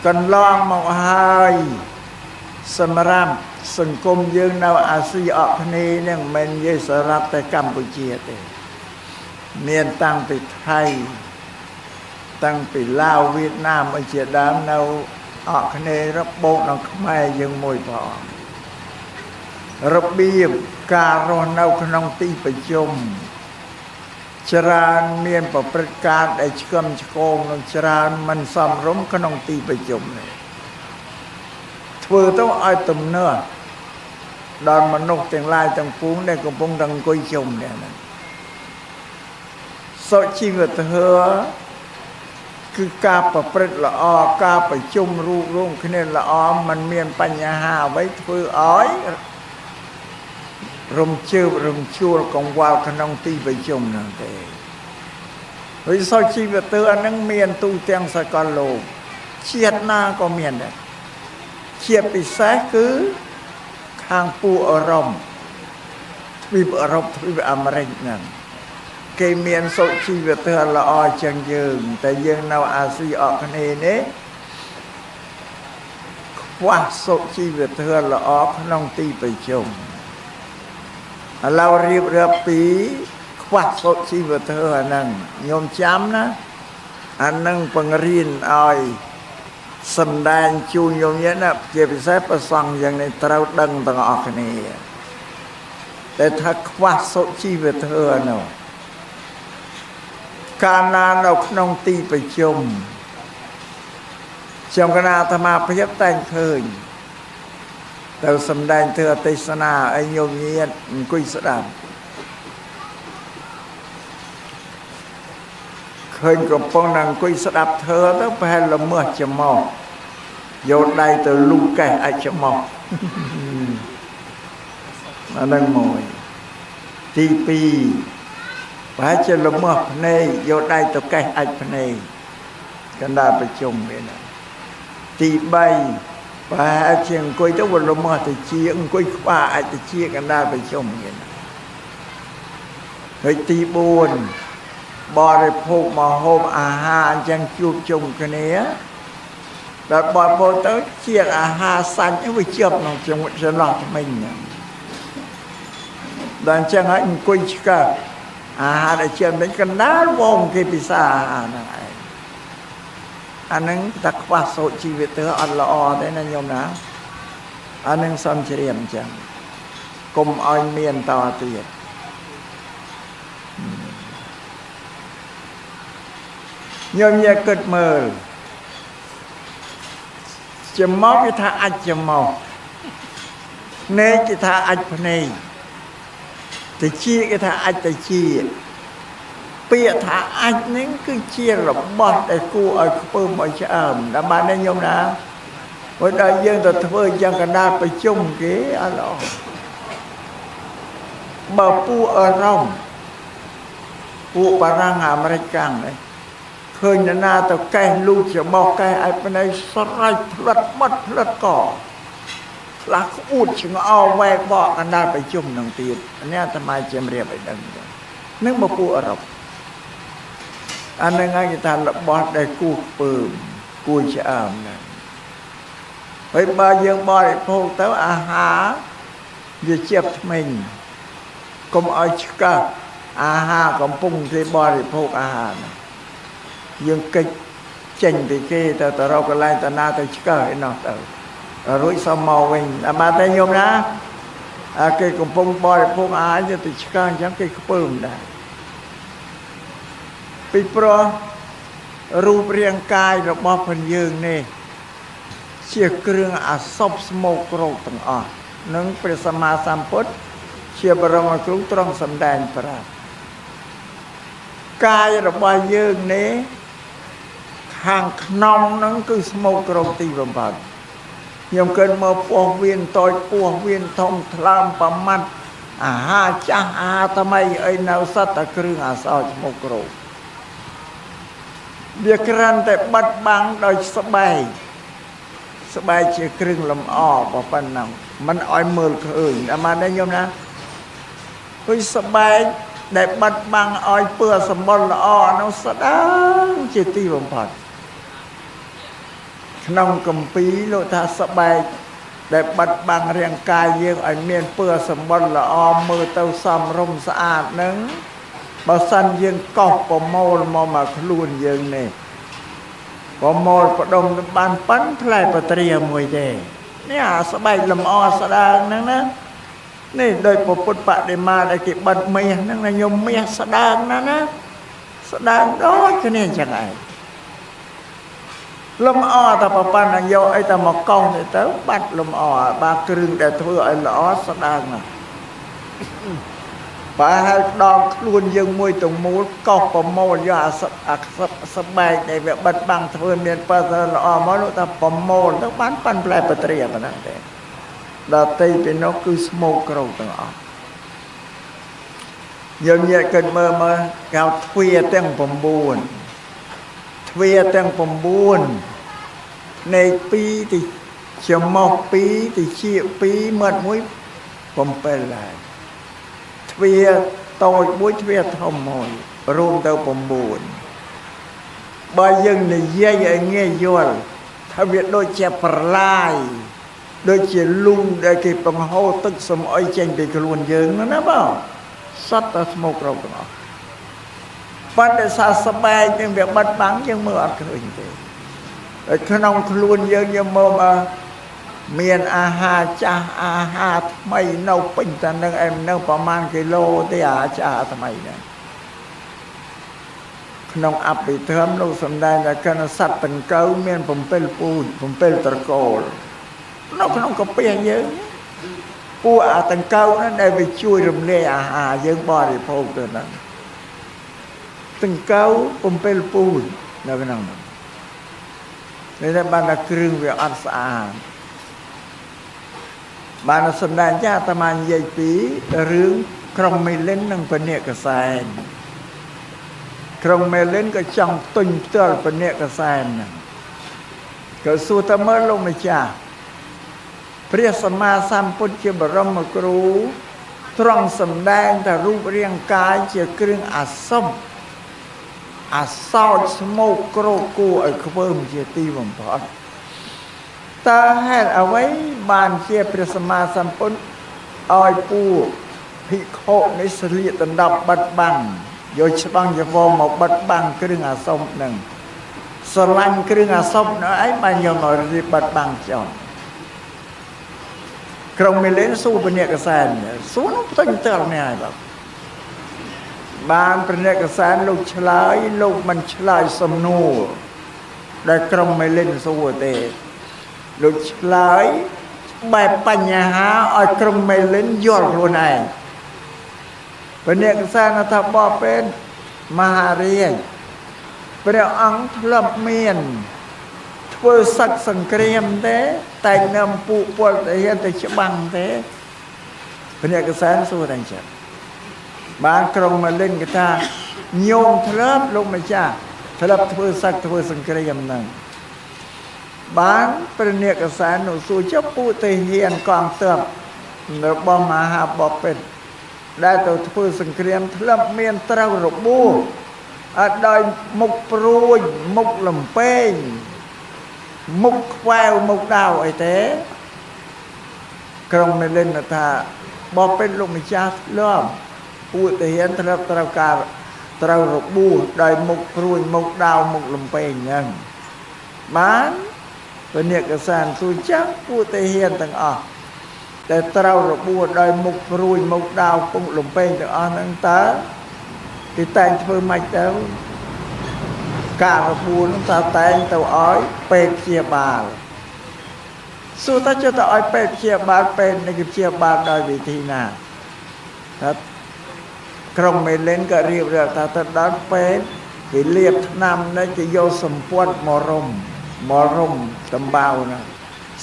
กันลองมองหายสมรามสังคมยืนในอาเซียนนี้เนี่ยมันยิ่งสลับแต่กัมพูชีเองเมียนตั้งไปไทยตั้งไปลาวเวียดนามเอเชียดามในออกในระบบนักไม่ยังมวยพอระเบียบการรนเอาขนมตีประชุมจรานเมียนประประกาศไอ้เชื่อมชโกงจรานมันซ้ำร้มขนมตีประชุมเลยเพื่อต้องเอาตุ่มเนื้อดอนมนุษย์แต่งลายแต่งฟุ้งได้กระพงดังกุยชมเนี่ยนะโซชีวิตเธอคือการประพฤติละออการประชุมรูปร่วมคะแนนละออมันเมียนปัญญาหาไว้เพื่ออ้อยรมเชื่อรมชั่วของวาวขนมตีประชุมนั่นเองวิโซชีวิตเธอนั่งเมียนตู้เตียงสกอลโลเชียดหน้าก็เมียนเนี่ยเชียบปีแสคือข้างปูอารมณ์วิบอารมณ์วิบอมริกนั่นเกมียนโซชีวิตเธอละออจังยืนแต่ยังนาวอาซีออกกันเองเนี่ยว่าโซชีวิตเธอละออกน้องตีไปชมเราเรียบเรียบปีควักโซชีวิตเธอนั่งโยมจำนะอันนั่งปังรีนอ้อยสำแดงจูนโยมเนี้ยนะเจ็บแสบประสังอย่างในเต้าดังต่างออกนี่แต่ถ้าควักโซชีวิตเธอเนาะการนานเราขนมตีไปชมจงกนาธรรมาพยับแต่งเคยแต่สำแดงเธอเทศนาไอโยมเนี้ยกุยสดามเคยกับปองนางกุยสดับเธอต้องไปละเมื่อจะมองโยนได้แต่ลูกแก่ไอจะมองมาดังมวยตีปีไปจะละเมื่อพเนยโยนได้แต่แก่ไอพเนยกันได้ไปชมเลยนะตีใบไปเชียงกุยต้องวันละเมื่อแต่เชียงกุยคว้าไอจะเชียกันได้ไปชมเลยนะเฮ้ยตีบุญบริโภคมาโฮมอาหารจังจูบจุ่มกันเนี้ยแต่บริโภคต้องเชียอาหารสั่นให้ไปเชื่อมน้องจังหวัดฉลาดไม่เนี่ยดังจังให้กุยก็อาหารไอเชื่อมเป็นกันน้าวงที่พิซซ่าอาหารอะไรอันนั้นตักว่าโซชีวิตเธออันละออได้นะโยมนะ អានឹងសំជ្រាបអញ្ចឹងកុំឲ្យមានតទៀតញោមយកគិតមើលចំមកគេថាអាចចំមកណែគេថាអាចភ្នែកតិជាគេថាអាចតិជាពាក្យថាអាចនឹងគឺជារបស់ដែលគួរឲ្យខ្ពើមឲ្យឆ្អើមដល់បានទេញោមណាព្រោះដល់យើងទៅធ្វើយ៉ាងកណ្ដាលប្រជុំគេអត់ល្អបើពួកអឺរ៉ុបពួកបារាំងអាមេរិកកាំងនេះឃើញនរណាទៅកេះលូចរបស់កេះឲ្យភ្នែកស្រេចផ្លិតមាត់ផ្លិតកខ្លះក្អួតឆ្ងអវែកបកកណ្ដាលប្រជុំនឹងទៀតនេះអាត្មាជំរាបឲ្យដឹងនឹងមកពួកអឺរ៉ុបអានឹងគេថារបស់ដែលគួរខ្ពើមគួរឆ្អើមណាស់ហើយបើយើងបរិភោគទៅអាហារវាជាប់ថ្មិញកុំឲ្យឆ្កឹះអាហារកំពុងគេបរិភោគអាហារណាយើងកិច្ចចេញពីគេទៅរកកន្លែងតាណាទៅឆ្កឹះឯនោះទៅរួចសមមកវិញអាបាទតែញោមណាគេកំពុងបរិភោគអាហារទៅឆ្កឹះអញ្ចឹងគេខ្ពើមដែរពីព្រោះរូបរាងកាយរបស់ផងយើងនេះជាគ្រឿងអាសព្វស្មោកគ្រោកទាំងអស់នឹងព្រះសម្មាសម្ពុទ្ធជាបរមគ្រូទ្រង់សម្ដែងប្រាប់កាយរបស់យើងនេះខាងក្នុងហ្នឹងគឺស្មោកគ្រោកទីបំផុតខ្ញុំគិតមកពោះវៀនតូចពោះវៀនធំថ្លើមប្រមាត់អាហារចាស់អាហារថ្មីអីនៅសត្វតែគ្រឿងអាសោចស្មោកគ្រោកវាក្រាន់តែបាត់បាំងដោយស្បែកជាគ្រឿងលម្អប៉ុណ្ណឹងមិនឲ្យមើលឃើញអាម៉ាននេះញោមណាគឺស្បែកដែលបាត់បាំងឲ្យពើសម្បុរល្អនោះស្ដាងជាទីបំផុតក្នុងគម្ពីរលោកថាស្បែកដែលបាត់បាំងរាងកាយយើងឲ្យមានពើសម្បុរល្អមើលទៅសមរម្យស្អាតនឹងបើសិនយើងកោសប្រមូលមកខ្លួនយើងនេះប្រមូលបដុំបានប៉ាន់ផ្លែបត្រាមួយទេនេះអាស្បែកលម្អស្ដាងហ្នឹងណានេះដោយពុទ្ធបដិមាដែលគេបិទមាសហ្នឹងណាញោមមាសស្ដាងណាស់ណាស្ដាងដូចគ្នាអញ្ចឹងឯងលម្អតែប៉ុណ្ណាយកអីតែមកកោសទៅបាត់លម្អបាគ្រឿងដែលធ្វើឲ្យល្អស្ដាងណាស់បើឲ្យដល់ខ្លួនយើងមួយទៅមូលកោសប្រមូលយកអាស្បែកដែលវាបិទបាំងធ្វើមានបើល្អមកលោកថាប្រមូលទៅបានប៉ាន់ផ្លែបត្រាប៉ុណ្ណឹងទេដល់ទីពីនោះគឺស្មោកគ្រោកទាំងអស់យើងនិយាយគិតមើលកៅទ្វាទាំង9ទ្វាទាំង9នៃ2ទីចំមក2ទីជា2មាត់មួយ7ហើយទ្វាតូចមួយទ្វាធំមួយរួមទៅ9បើយើងនិយាយឲ្យងាយយល់ថាវាដូចជាប្រឡាយដូចជាលុងដែលគេបង្ហូរទឹកសំអុយចេញពីខ្លួនយើងណាបងសត្វតែស្មោករោគទាំងអស់ប៉ុន្តែសារស្បែកនឹងវាបិទបាំងយើងមើលអត់ឃើញទេហើយក្នុងខ្លួនយើងមកមានអាហារចាស់អាហារថ្មីនៅពេញតែនឹងនៅប្រមាណគីឡូទេអាចាស់ថ្មីហ្នឹងក្នុងអភិធម្មលោកសម្ដែងថាកណ្ដសត្វតង្កូវមាន7ពូជ7ត្រកូលនៅក្នុងកាពះយើងពួកអាតង្កូវហ្នឹងដែលវាជួយរំលាយអាហារយើងបរិភោគទៅហ្នឹងតង្កូវ7ពូជនៅក្នុងហ្នឹងនេះតែបានតែគ្រឿងវាអត់ស្អាតបានសម្ដែងចាអាត្មានិយាយពីរឿងក្រុងមេលិននិងពនិកសែនក្រុងមេលិនក៏ចង់ទុញផ្ទាល់ពនិកសែនហ្នឹងក៏សួរតើមើលលោកម្ចាស់ព្រះសម្មាសម្ពុទ្ធជាបរមគ្រូទ្រង់សម្ដែងថារូបរាងកាយជាគ្រឿងអាសព្វអាសោចស្មោកគ្រោកគួរឲ្យខ្វើមជាទីបំផុតតើហេតុអ្វីបានជាព្រះសម្មាសម្ពុទ្ធឲ្យពួកភិក្ខុនេះស្លៀកដណ្ដប់បិទបាំងយកច្បាំងចវរមកបិទបាំងគ្រឿងអាសព្វហ្នឹងស្រឡាញ់គ្រឿងអាសព្វនោះឯងបានយកមករៀបបិទបាំងចោល ក្រុងមេលេនស៊ូព្រះនិកសែនស៊ូនោះផ្ទៃតើនេះហើយបាទបានព្រះនិកសែនលោកឆ្លើយលោកមិនឆ្លើយសំណួរដែលក្រុងមេលេនស៊ូទេលោកឆ្លើយបែបបញ្ហាឲ្យក្រុងមេលេនយល់ខ្លួនឯងព្រះនិកសែនថាបបពេនមហារាជព្រះអង្គធ្លាប់មានធ្វើសឹកសង្គ្រាមទេតែនាំពួកពលទាហានទៅច្បាំងទេព្រះនិកសែនសួរតែអញ្ចឹងបានក្រុងមេលិនគេថាញោមធ្លាប់លោកម្ចាស់ធ្លាប់ធ្វើសឹកធ្វើសង្គ្រាមហ្នឹងបានព្រះនិកសែននោះសួរចុះពួកទាហានកងទ័ពរបស់មហាបពិតដែលទៅធ្វើសង្គ្រាមធ្លាប់មានត្រូវរបួសអត់ដោយមុខព្រួយមុខលំពេងមុខខ្វែវមុខដៅអីទេក្រុងមេលិនថាបបពេញលោកម្ចាស់ធ្លាប់ពួកទាហានធ្លាប់ត្រូវការត្រូវរបួសដោយមុខព្រួយមុខដៅមុខលំពេងហ្នឹងបានព្រះនិកសែនសួរចាំពួកទាហានទាំងអស់តែត្រូវរបួសដោយមុខព្រួយមុខដៅពុកលំពេងទាំងអស់ហ្នឹងតើគេតែងធ្វើម៉េចទៅការរបួសហ្នឹងតើតែងទៅឲ្យពេទ្យព្យាបាលសួរថាចុះទៅឲ្យពេទ្យព្យាបាលពេទ្យនេះព្យាបាលដោយវិធីណាថាក្រុងមេលិនក៏រៀបរាប់ថាទៅដល់ពេទ្យគេលាបថ្នាំនេះគេយកសម្ពាត់មករុំដំបៅណា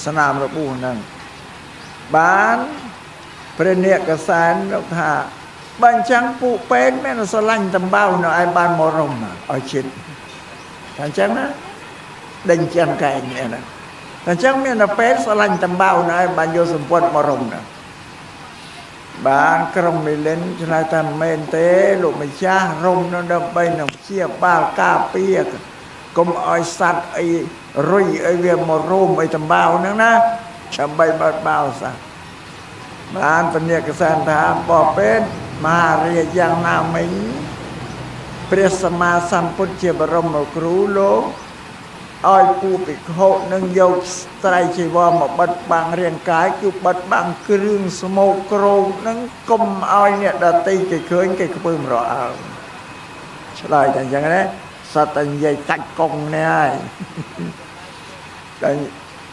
ស្នាមរបួសហ្នឹងបានព្រះនិកសែនថាបើអញ្ចឹងពួកពេទ្យមានស្រឡាញ់ដំបៅនៅឯបានមករុំឲ្យចិត្តតែអញ្ចឹងណាដេញចាំកែងនេះណាតែអញ្ចឹងមានតែពេទ្យស្រឡាញ់ដំបៅនៅឯបានយកសម្ពាត់មករុំណាបានក្រុងមេលិនឆ្លើយថាមិនមែនទេលោកម្ចាស់រុំនៅដើម្បីនឹងព្យាបាលការពារកុំឲ្យសត្វអីរុយអីវាមករុំអីដំបៅហ្នឹងណាដើម្បីបើកបោសោះបានពនិកសែនថាបបពេនមហារាជយ៉ាងណាមិញព្រះសម្មាសម្ពុទ្ធជាបរមគ្រូលោកឲ្យពួកភិក្ខុនឹងយកត្រៃជីវរមកបិទបាំងរាងកាយគឺបិទបាំងគ្រឿងស្មោកគ្រោកនឹងកុំឲ្យអ្នកដទៃគេឃើញគេខ្ពើមរអើឆ្លើយតែអញ្ចឹងណាសត្វតែនិយាយកាច់កង់នេះហើយតែ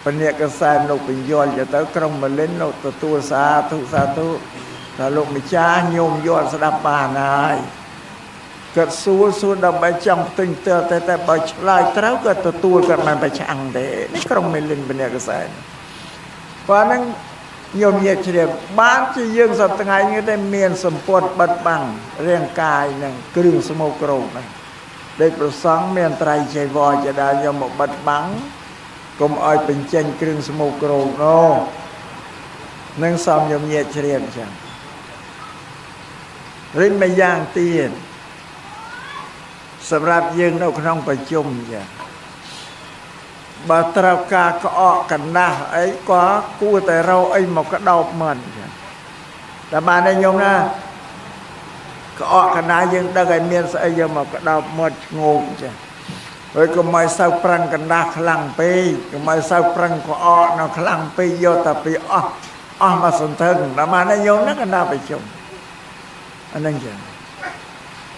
ពនិកសែនលោកបញ្យល់ទៅក្រុងមេលិនលោកទទួលសាធុថាលោកម្ចាស់ញោមយល់ស្ដាប់បានហើយគាត់សួរដើម្បីចង់ទិញទៅតែបើឆ្លើយត្រូវគាត់ទទួលគាត់មិនប្រឆាំងទេនេះក្រុងមេលិនពនិកសែនប៉ុណ្ណឹងញោមញាតិជ្រាបបានជាយើងសប្តាហ៍ថ្ងៃនេះតែមានសម្ពុតបិទបាំងរាងកាយនឹងគ្រឿងស្មោកគ្រោកហ្នឹងដែលប្រសង់មានត្រៃចីវរជាដើមយកមកបិទបាំងកុំឲ្យបញ្ចេញគ្រឿងស្មោកគ្រោកនោះនឹងសំញោមញាតិជ្រាបអញ្ចឹងរិញមួយយ៉ាងទៀតសម្រាប់យើងនៅក្នុងប្រជុំចាបើត្រូវការក្អកកណ្ដាស់អីក៏គួរតែរកអីមកក្តោបមិនចាតែបានទេញោមណាក្អកកណ្ដាស់យើងដឹងឲ្យមានស្អីយកមកក្តោបមាត់ឈ្ងោកចាហើយកុំឲ្យសូវប្រឹងកណ្ដាស់ខ្លាំងពេកកុំឲ្យសូវប្រឹងក្អកនៅខ្លាំងពេកយកតែពីអស់មកសន្ធឹងតែបានទេញោមណាកណ្ដាស់ប្រជុំអាហ្នឹងចា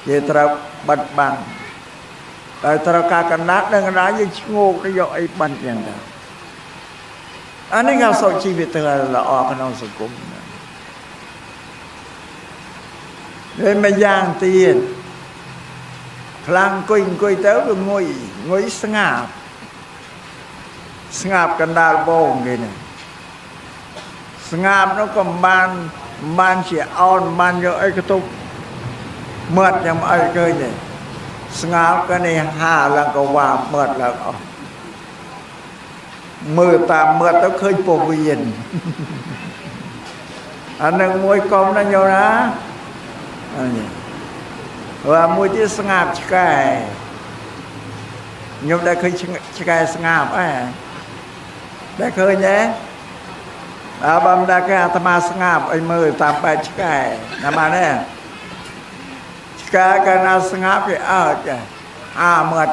យើងត្រូវបិទបាំងតែត្រូវការកណ្ដាស់ដឹងកណ្ដាស់យើងឈ្ងោកទៅយកអីបាត់យ៉ាងដែរអានេះក៏សុខជីវិតទៅល្អក្នុងសង្គមហើយមួយយ៉ាងទៀតខ្លាំងអង្គុយទៅវាងុយស្ងាប់កណ្ដាលបងគេណាស្ងាប់នោះក៏បានជាអោនបានយកអីកតុកមាត់យ៉ាងអីឃើញទេស្ងាប់ក៏នេះហាឡើងក៏វាមាត់ឡើងអស់មើលតាមមាត់ទៅឃើញពោះវៀនអានឹងមួយកុំណាញោមណាអញ្ចឹងហើយមួយទៀតស្ងាប់ឆ្កែញោមដែលឃើញឆ្កែស្ងាប់ដែលឃើញទេបើមិនដែលគេអាត្មាស្ងាប់អីមើលតាមបែបឆ្កែណាបានទេឆ្កែកាលណាស្ងាប់វាអើចាមើល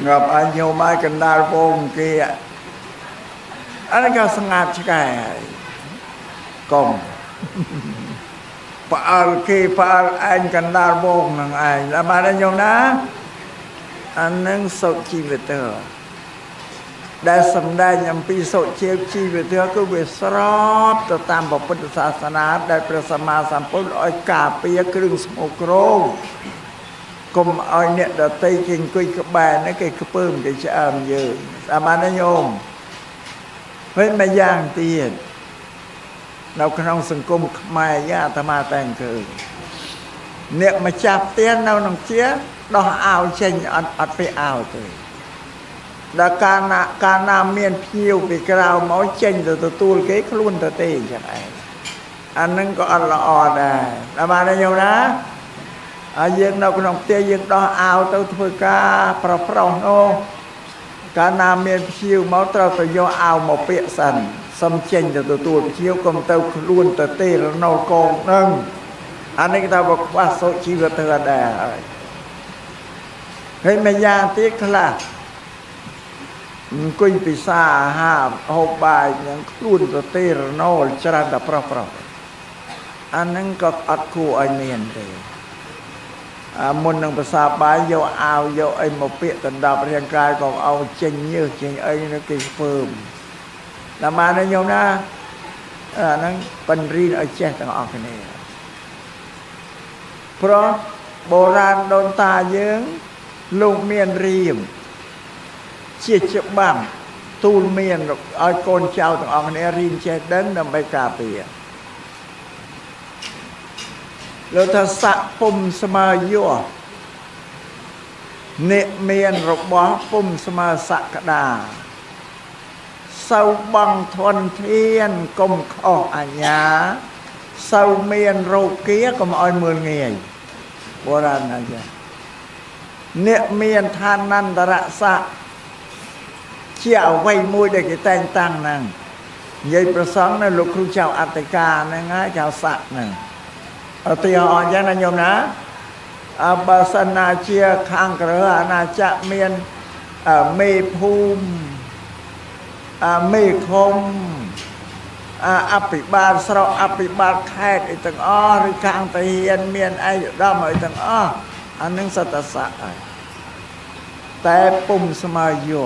ង ngập anh nhiều mai cần đa vô kia anh có sang ngạt chứ cái cùng Paal khi Paal anh cần đa vô năng anh là bà đây nhiều ná anh nâng sốt chi về tờ đã xâm đai nhằm pi sốt chi về tờ cứ về srop tờ tam bảo Phật xã sản đạiประสัมมาสัมพุทธอ้อยกาเปียครึ่งสมโกรกุมอ้อยเนี่ยดตีกินกุยกระแบนนั่นก็คือเพิ่มก็จะอ่านเยอะสามัญโยมเฮ้ยมาย่างเตียนเราขนมสังคมขมายญาติมาแต่งคือเนี่ยมาจับเตียนเราหนังเชี่ยเราเอาเช่นอัดไปเอาตัวแต่การนำเมียนพิวไปกล่าวหมอเช่นตัวตัวเก๋ขลุ่นตัวเตยใช่ไหมอันนั้นก็อันละอ่อนได้สามัญโยมนะយើងនៅក្នុងផ្ទះយើងដោះអាវទៅធ្វើការប្រប្រោសនោះកាលណាមានភ្ញៀវមកត្រូវទៅយកអាវមកពាក់សិនសុំចេញទៅទទួលភ្ញៀវកុំទៅខ្លួនទៅទេរណោកងនឹងអានេះគេថាបខ្វះសុជីវធម៌ដែរហើយម្យ៉ាងទៀតខ្លះអង្គុយពិសាអាហារហូបបាយនឹងខ្លួនទៅទេរណោច្រើនតែប្រប្រោសអាហ្នឹងក៏អត់គួរឲ្យមានទេមុននឹងប្រសាបាយយកអាវយកអីមកពាក់ដណ្ដប់រាងកាយក៏เอาចេញញើសចេញអីនៅគេស្ពើមតាមបានញោមណាអាហ្នឹងបញ្រៀនឲ្យចេះទាំងអស់គ្នាព្រោះបុរាណដូនតាយើងលោកមានរៀមជាច្បាប់ទូលមានឲ្យកូនចៅទាំងអស់គ្នារៀនចេះដឹងដើម្បីការពារលោកថាស័កពុំស្មើយោអ្នកមានរបស់ពុំស្មើសក្តាសូវបងធនធានកុំខុសអញ្ញាសូវមានរោគាកុំឲ្យមើលងាយបុរាណណាចាអ្នកមានឋានន្តរស័ក្តិជាអ្វីមួយដែលគេតែងតាំងហ្នឹងនិយាយប្រសងនៅលោកគ្រូចៅអត្តកាហ្នឹងហើយចៅស័ក្តិហ្នឹងឧទាហរណ៍យ៉ាងណាញោមណាបើសិនណាជាខាងក្រៅអាណាចក្រមានមេភូមិមេឃុំអភិបាលស្រុកអភិបាលខេត្តអីទាំងអស់ឬខាងតាហ៊ានមានឯកឧត្តមអីទាំងអស់អានឹងសតស័ក្តិហើយតែពុំស្មើយោ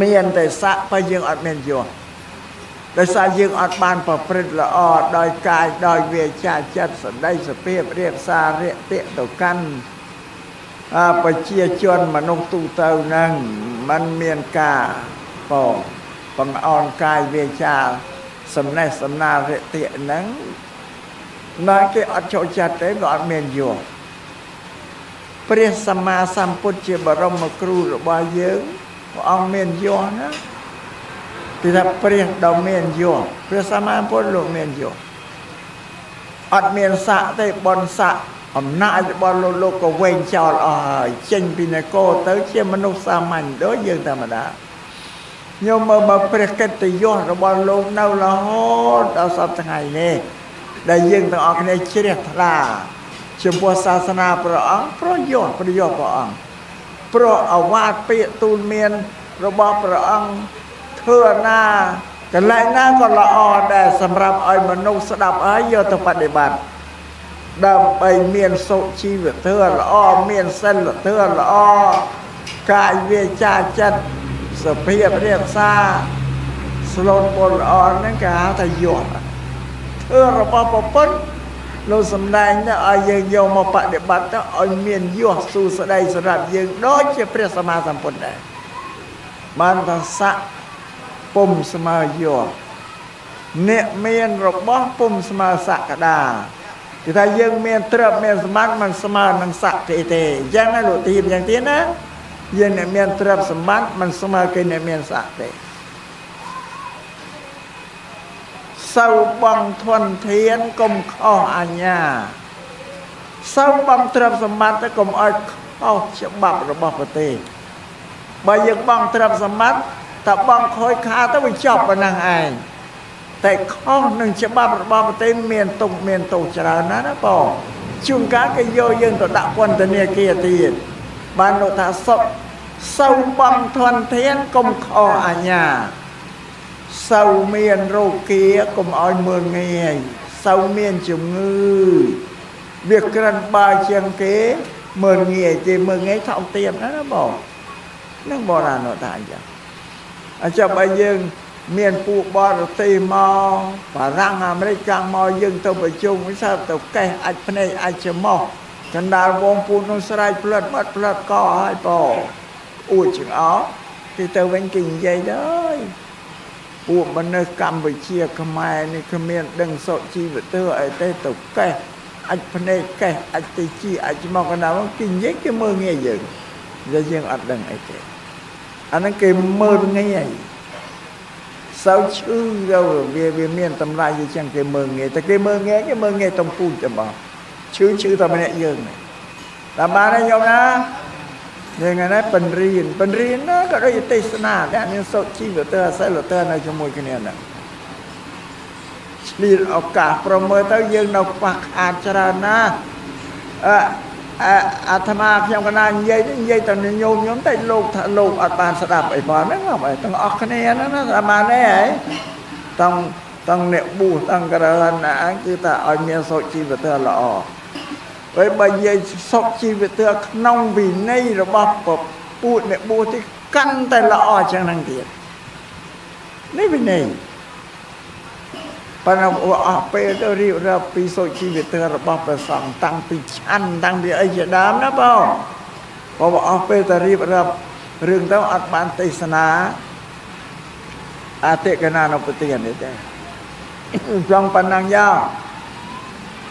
មានតែស័ក្តិបើយើងអត់មានយោដោយសារយើងអត់បានប្រព្រឹត្តល្អដោយកាយដោយវាចាចិត្តសន្តិសភាពរៀបសាររយៈទៅកាន់ប្រជាជនមនុស្សទូទៅហ្នឹងมันមានការបង្អន់កាយវាចាសំណេះសំណាលរយៈហ្នឹងនៅគេអត់ចូលចិត្តទេក៏អត់មានយោព្រះសម្មាសម្ពុទ្ធជាបរមគ្រូរបស់យើងព្រះអង្គមានយោណាគឺថាព្រះដ៏មានយោព្រះសម្មាសម្ពុទ្ធលោកមានយោអត់មានស័ក្តិទេបនស័ក្តិអំណាចរបស់លោកក៏វែងចោលអស់ហើយចេញពីនគរទៅជាមនុស្សសាមញ្ញដូចយើងធម្មតាញោមមើលព្រះកិត្តិយសរបស់លោកនៅរហូតដល់សប្តាហ៍ថ្ងៃនេះដែលយើងទាំងអស់គ្នាជ្រះថ្លាចំពោះសាសនាព្រះអង្គប្រយោជន៍ព្រះអង្គព្រោះអវាទពាក្យទូលមានរបស់ព្រះអង្គធ្វើណាកន្លែងណាក៏ល្អដែរសម្រាប់ឲ្យមនុស្សស្ដាប់ហើយយកទៅបដិបត្តិដើម្បីមានសុជីវធម៌ល្អមានសិលធម៌ល្អកាយវាចាចិត្តសភាពរៀបសារស្លូតបុលល្អហ្នឹងគេហៅថាយោធ្វើរបស់ប្រពន្ធលោកសំដែងទៅឲ្យយើងយកមកបដិបត្តិទៅឲ្យមានយោសួស្ដីសម្រាប់យើងដូចជាព្រះសម្មាសម្ពុទ្ធដែរបានថាស័ក្តិពុំស្មើយោអ្នកមានរបស់ពុំស្មើសក្តាគឺថាយើងមានទ្រព្យមានសម្បត្តិមិនស្មើនឹងសក្តិទេអញ្ចឹងណាលោកទីអញ្ចឹងទៀតណាយើងអ្នកមានទ្រព្យសម្បត្តិមិនស្មើគេអ្នកមានសក្តិសូវបងធនធានកុំខុសអញ្ញាសូវបងទ្រព្យសម្បត្តិទៅកុំឲ្យខុសច្បាប់របស់ប្រទេសបើយើងបងទ្រព្យសម្បត្តិតែបងខូចខាតទៅវាចប់ប៉ុណ្ណឹងឯងតែខុសនឹងច្បាប់របស់ប្រទេសមានទុកច្រើនណាស់ណាបងជួនកាលគេយកយើងទៅដាក់ពន្ធនាគារទៀត បានលោកថាសូវបងធនធានកុំខកអាញាសូវមានរោគាកុំឲ្យមើលងាយសូវមានជំងឺវាក្រិនបើជាងគេមើលងាយគេមើលងាយថោកទាបណាបងនឹងបរាណនោះថាអញ្ចឹងអញ្ចឹងបើយើងមានពួកបរទេសមកបារាំងអាមេរិកកាំងមកយើងទៅប្រជុំវិសាទៅកេះអាចភ្នែកអាចច្រមុះកណ្ដាលវងពូននោះស្រែកផ្លិតបាត់ផ្លិតកឲ្យបងអួតជាងអោគេទៅវិញគេនិយាយដែរពួកមនុស្សកម្ពុជាខ្មែរនេះគ្មានដឹងសុជីវធម៌អីទេទៅកេះអាចភ្នែកកេះអាចទៅជាអាចច្រមុះកណ្ដាលគេនិយាយគេមើលងាយយើងអត់ដឹងអីទេអាហ្នឹងគេមើលងាយសូវឈឺទៅវាមានតម្លៃជាងគេមើលងាយតែគេមើលងាយតំពូជតែបងឈឺតែម្នាក់យើងតែបានហើយញោមណាយើងហ្នឹងបញ្រៀនណាក៏ដូចទេសនាដែរមានសុជីវធម៌សិលធម៌នៅជាមួយគ្នាហ្នឹងឆ្លៀតឱកាសប្រមើទៅយើងនៅខ្វះខាតច្រើនណាអាត្មាខ្ញុំកណានិយាយទៅញោមតែលោកថាលោកអត់បានស្ដាប់អីផងហ្នឹងអត់ទាំងអស់គ្នាហ្នឹងណាអាម៉ានេះហ៎ទាំងអ្នកបួសទាំងក្រហមណាគឺថាឲ្យមានសុជីវធម៌ល្អហើយបើនិយាយសុជីវធម៌ក្នុងវិន័យរបស់ពួកអ្នកបួសទីកាន់តែល្អជាងហ្នឹងទៀតនេះវិន័យប៉ុន្តែអស់ពេលទៅរៀបរាប់ពីសុជីវធម៌របស់ព្រះសង្ឃតាំងពីឆាន់តាំងពីអីជាដើមណាបងបើអស់ពេលទៅរៀបរាប់រឿងទៅអត់បានទេសនាអតិកណានុពទាននេះទេចង់ប៉ុណ្ណឹងយ៉ាង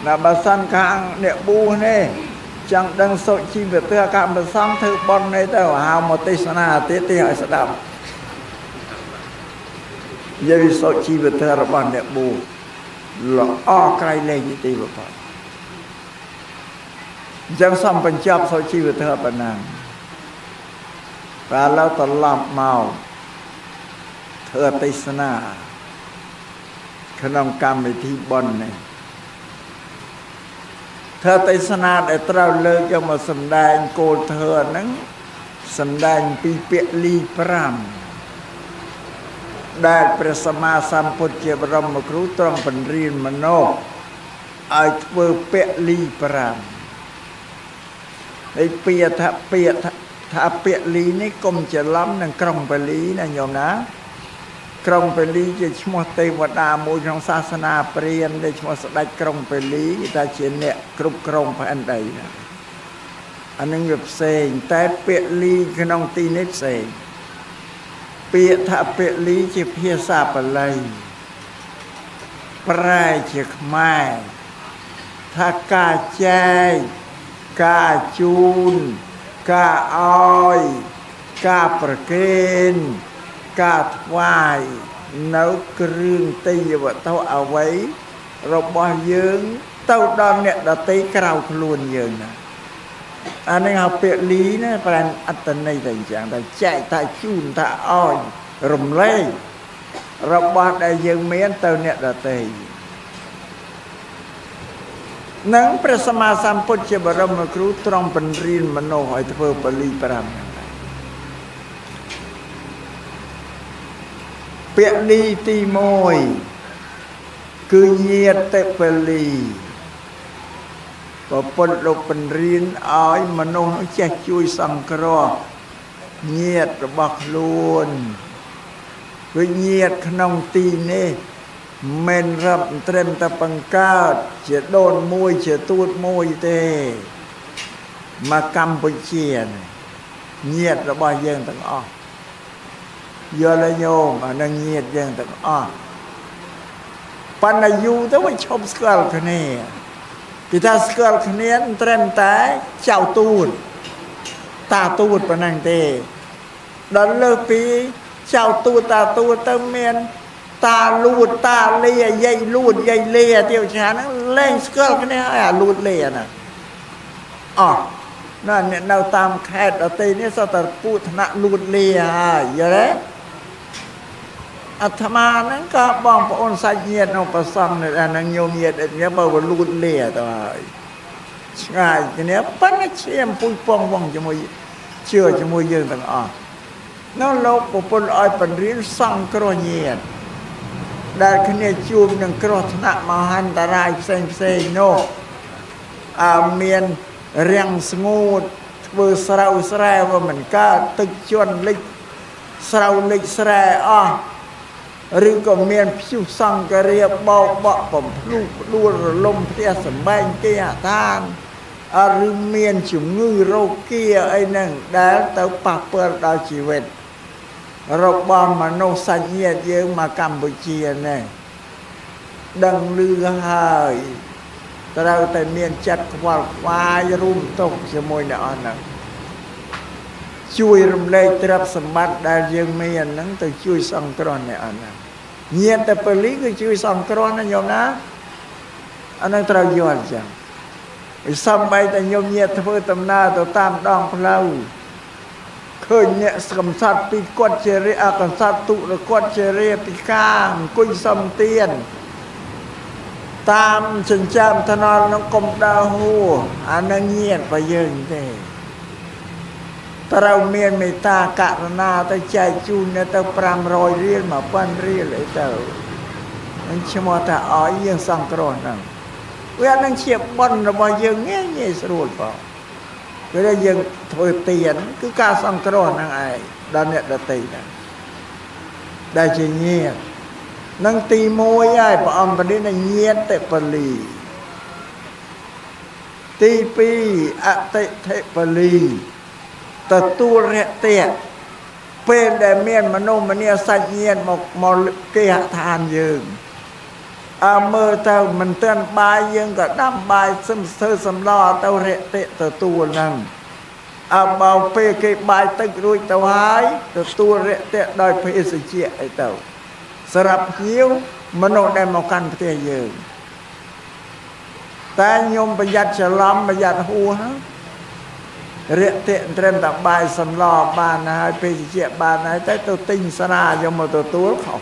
ណាបើសិនខាងអ្នកបួសនេះចង់ដឹងសុជីវធម៌កម្មព្រះសង្ឃធ្វើបន់នេះទៅហៅមកទេសនាទៀតទេឲ្យស្ដាប់និយាយសុជីវធម៌របស់អ្នកបួសល្អក្រៃលែងទីបំផុតអញ្ចឹងសំបញ្ចប់សុជីវធម៌ប៉ុណ្ណាបាទឡើយត្រឡប់មកធ្វើទេសនាក្នុងកម្មវិធីបុណ្យនេះធ្វើទេសនាដែលត្រូវលើកយកមកសម្ដែងគោលធម៌ហ្នឹងសម្ដែងពីពាក្យលី5ដែលព្រះសម្មាសម្ពុទ្ធជាបរមគ្រូទ្រង់បញ្រៀនមនុស្សឲ្យធ្វើពាក្យលី5ហើយពាក្យលីនេះកុំច្រឡំនឹងក្រុងបាលីណាញោមណាក្រុងបាលីជាឈ្មោះទេវតាមួយក្នុងសាសនាព្រាហ្មណ៍ដែលឈ្មោះស្ដេចក្រុងបាលីគេថាជាអ្នកគ្រប់គ្រងផែនដីណាអានឹងវាផ្សេងតែពាក្យលីក្នុងទីនេះផ្សេងពាក្យថាពាក្យលីជាភាសាបាលីប្រែជាខ្មែរថាការចែកការជូនការឲ្យការប្រគេនការថ្វាយនៅគ្រឿងទេយ្យវត្ថុអ្វីរបស់យើងទៅដល់អ្នកដទៃក្រៅខ្លួនយើងណាអានេះហៅពាក្យលីណាប្រែអត្តន័យតែអញ្ចឹងតែចែកតែជូនតែឲ្យរំលែករបស់ដែលយើងមានទៅអ្នកដទៃនឹងព្រះសម្មាសម្ពុទ្ធជាបរមគ្រូទ្រង់បញ្រៀនមនុស្សឲ្យធ្វើបាលី5ពាក្យលីទី1គឺញាតិបាលីប្រពន្ធលោកបញ្រៀនឲ្យមនុស្សចេះជួយសង្គ្រោះញាតិរបស់ខ្លួនគឺញាតិក្នុងទីនេះមិនរាប់ត្រឹមតែបង្កើតជាដូនមួយជាទូតមួយទេមកកម្ពុជាញាតិរបស់យើងទាំងអស់យល់ញោមអានឹងញាតិយើងទាំងអស់ប៉ុន្តែយូរទៅវាឈប់ស្គាល់គ្នាគេថាស្គាល់គ្នាត្រឹមតែចៅទូតតាទូតប៉ុណ្ណឹងទេដល់លើពីចៅទូតតាទូតទៅមានតាលួតតាលាយាយលួតយាយលាទៀតចាហ្នឹងលែងស្គាល់គ្នាហើយអាលួតលាហ្នឹងអោះណាអ្នកនៅតាមខេត្តដទៃនេះសតើពូឋានៈលួតលាហើយយល់ទេអាត្មាហ្នឹងក៏បងប្អូនសាច់ញាតិនៅប្រសង់នៅអាហ្នឹងញោមញាតិនេះបើលួតលាទៅហើយឆ្ងាយគ្នាប៉ុន្តែឈាមពុយពងវងជាមួយ เชื่อจะมวยยืนต่างออกนั่นโลกปุปนอ้อยเป็นเรียนสั่งกระเนียดได้คะแนนจูมหนึ่งกระธนะมหันตรายเซงโนเมียนเรียงสงูดเบอร์สระอุสระว่ามันก็ตึกชวนลิกสระลิกสระหรือก็เมียนผิวสังกะเรียบเบาเบาผมลูกดูลมเทียสมบัยเกียทานหรือเมียนจุงงือโรคเกียไอ้นั่งได้เต่าปากเปิดดาวชีวิตเราบอมมโนสัญญาเยอะมากัมพูชีเนี่ยดังลือหายแต่เราแต่เมียนจัดควาควายรุ่มตกสมุยเนี่ยอันนั้นช่วยรำเลยตรับสมบัติได้ยังเมียนนั้นแต่ช่วยสังกรอนเนี่ยอันนั้นเงียบแต่เปรีก็ช่วยสังกรอนนะโยมนะอันนั้นเราย้อนจังสมัยแต่โยมเงียบเพื่อตำนาตัวตามดองพลาวเคยเนี่ยกำสัตปีกอดเจริอากำสัตตุระกอดเจริปีก้างกุยสมเตียนตามฉันจำถนนน้องกรมดาวหัวอันนั้นเงียบไปเยอะเด้แต่เราเมียนไม่ตากะนาแต่ใจจูนเนี่ยแต่ปรามรอยเรียนมาปั้นเรียนเลยเต่ามันชมแต่อ๋อยังสังกรอนนั่งเวลานั่งเชียบบอลเราบอกยังเงี้ยสรุปเปล่าเวลายังถอยเตียนคือการสังกรอนนั่งไอ้ด้านเนี่ยด้านตีนั่งได้เชียเงี้ยนั่งตีมวยไอ้ปอมปนินั่งเงี้ยแต่ปลีตีปีอะเตเทปลีแต่ตัวเตะเป็นแต่เมียนมโนมเนียสัญญาณมอเกียทานยืงเมื่อเท่ามันเตือนบายยังก็ดำบายซึมเธอสำล้อเต่าเระเตะตัวนั่งเบาเปเกบายตึกรุ่ยเต่าหายตัวเระเตะโดยเพศเจียไอเต่าสลับหิวมโนได้มากันเพียยืงแต่ยมประหยัดฉลามประหยัดหัวเรียเตะเตรียมตับบายสำล้อบานนะให้เพศเจียบานนะแต่ตัวติงสนายมมาตัวเขา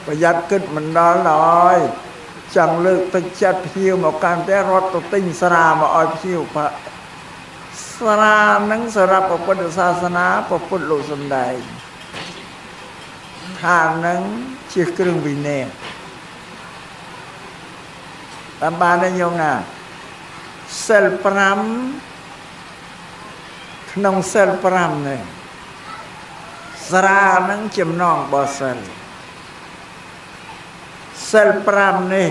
ประหยัดขึ้นมันน้อยเลยจังเลิกตึกจัดพิวมาการแต่รถตัวติงสนามาอ้อยพิวพระสนานังสรับพระพุทธศาสนาพระพุทธโลกสมได้ทางนั้นเชื่อเครื่องวินเนตามบานได้ยงนะเซลปรามขนมเซลปรามเนี่ยสรานังจำนองบ่เซลเซลปรามนี่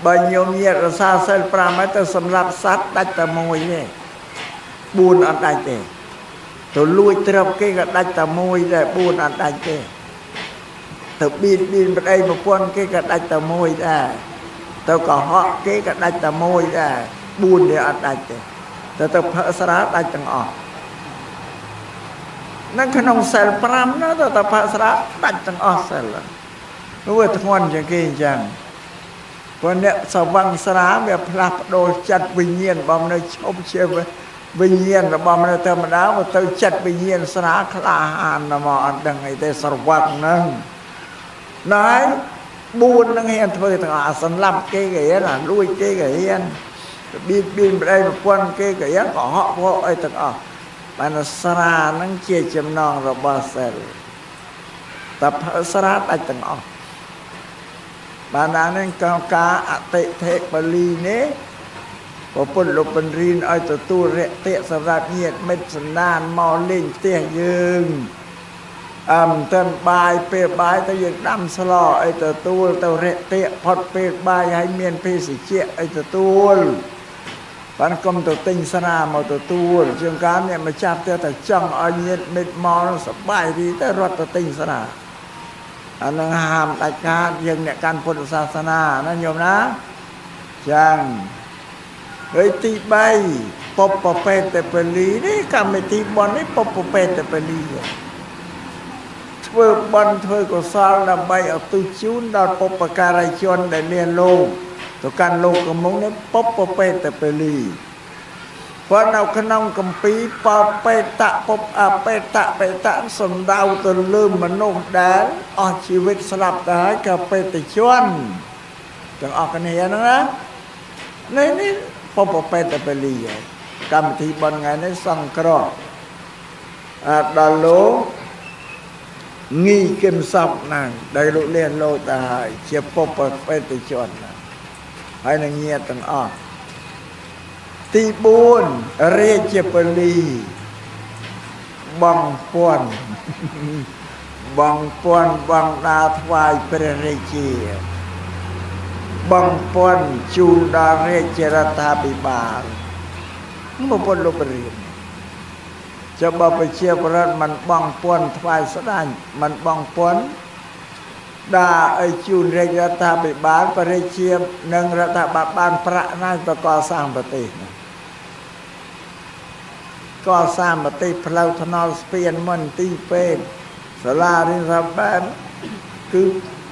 บรรยมเยรสาเซลปรามไม่ต้องสำหรับสัตว์ได้แต่มวยเนี่ยบูนอันใดเตะตัวลุยเติบเกี่ยกับได้แต่มวยได้บูนอันใดเตะตัวบินไปได้มาพ่นเกี่ยกับได้แต่มวยได้ตัวก็เหาะเกี่ยกับได้แต่มวยได้บูนเดียวอันใดเตะแต่ตัวพระสระได้จังออกนั่นขนมเซลปรามนะตัวพระสระได้จังออกเซลรู้ว่าทุกคนจะกินจังวันนี้สว่างสระแบบพลับโดยจัดวิญญาณบอมในชมเชื่อวิญญาณบอมในธรรมดาว่าตัวจัดวิญญาณสระคลาหานนะมออันดังไอแต่สว่างนั่งนายบูนนั่งเห็นเพื่อต่างสันลับเก๋ๆน่ะลุยเก๋ๆบินไปได้ควันเก๋ๆก็เหาะเพราะไอ้ต่างมันสระนั่งเจี๊ยจำนองระบาเซลแต่สระไอ้ต่างบานานั้นกาอติเทปลีนี้พอปุ่นลบเป็นรีนไอ้ตัวเระเตะสำหรับเงียดเม็ดสนานมอเล่งเตี้ยยืงเต้นบายเปรบายแต่ยังดำสลอไอ้ตัวเระเตะพอดเปรบายให้เมียนเพศเจี๊ยไอ้ตัวปันกรมตัวติงสนามาตัวเชิงการเนี่ยมาจับแต่จังไอ้เงียดเม็ดมอสบายดีแต่รถตัวติงสนาอันนั้นห้ามรายการยังเนี่ยการพุทธศาสนานั่นโยมนะจังเฮ้ยตีใบปปเปแต่เปรีนี่กรรมตีบอลนี่ปปเปแต่เปรีช่วยบอลช่วยก็สอนละใบเอาตุจุนดอดปปการชนได้เรียนโลกตัวการโลกกมงนี่ปปเปแต่เปรีเพราะเราขนมกัมปีปอเปตะปบเปตะสมดาวตัวลืมมนุษย์แดนออกชีวิตสลับได้กับเปตชวนจังออกกันเห็นนะนี่ปบเปตะเปรี កម្មវិធីបន់ថ្ងៃនេះសង្គ្រោះដល់លោកងីគឹមសពណាស់ដែលលោកលះលោកតាជាពុបបេតិជនហើយនឹងញាតិទាំងអស់ទី4រាជពលីបងពាន់បងដាថ្វាយព្រះរាជាបងពាន់ជូនដល់រាជរដ្ឋាភិបាលមកពុនលោករៀនចាំបើប្រជាប្រដ្ឋមិនបងពាន់ថ្វាយស្ដាញ់មិនបងពាន់ដាឲ្យជូនរាជរដ្ឋាភិបាលព្រះរាជានិងរដ្ឋាភិបាលបានប្រាក់ណាស់ទៅកសាងប្រទេសកសាងប្រទេសផ្លូវថ្នល់ស្ពានមន្ទីរពេទ្យសាលារៀនរដ្ឋបាលគឺ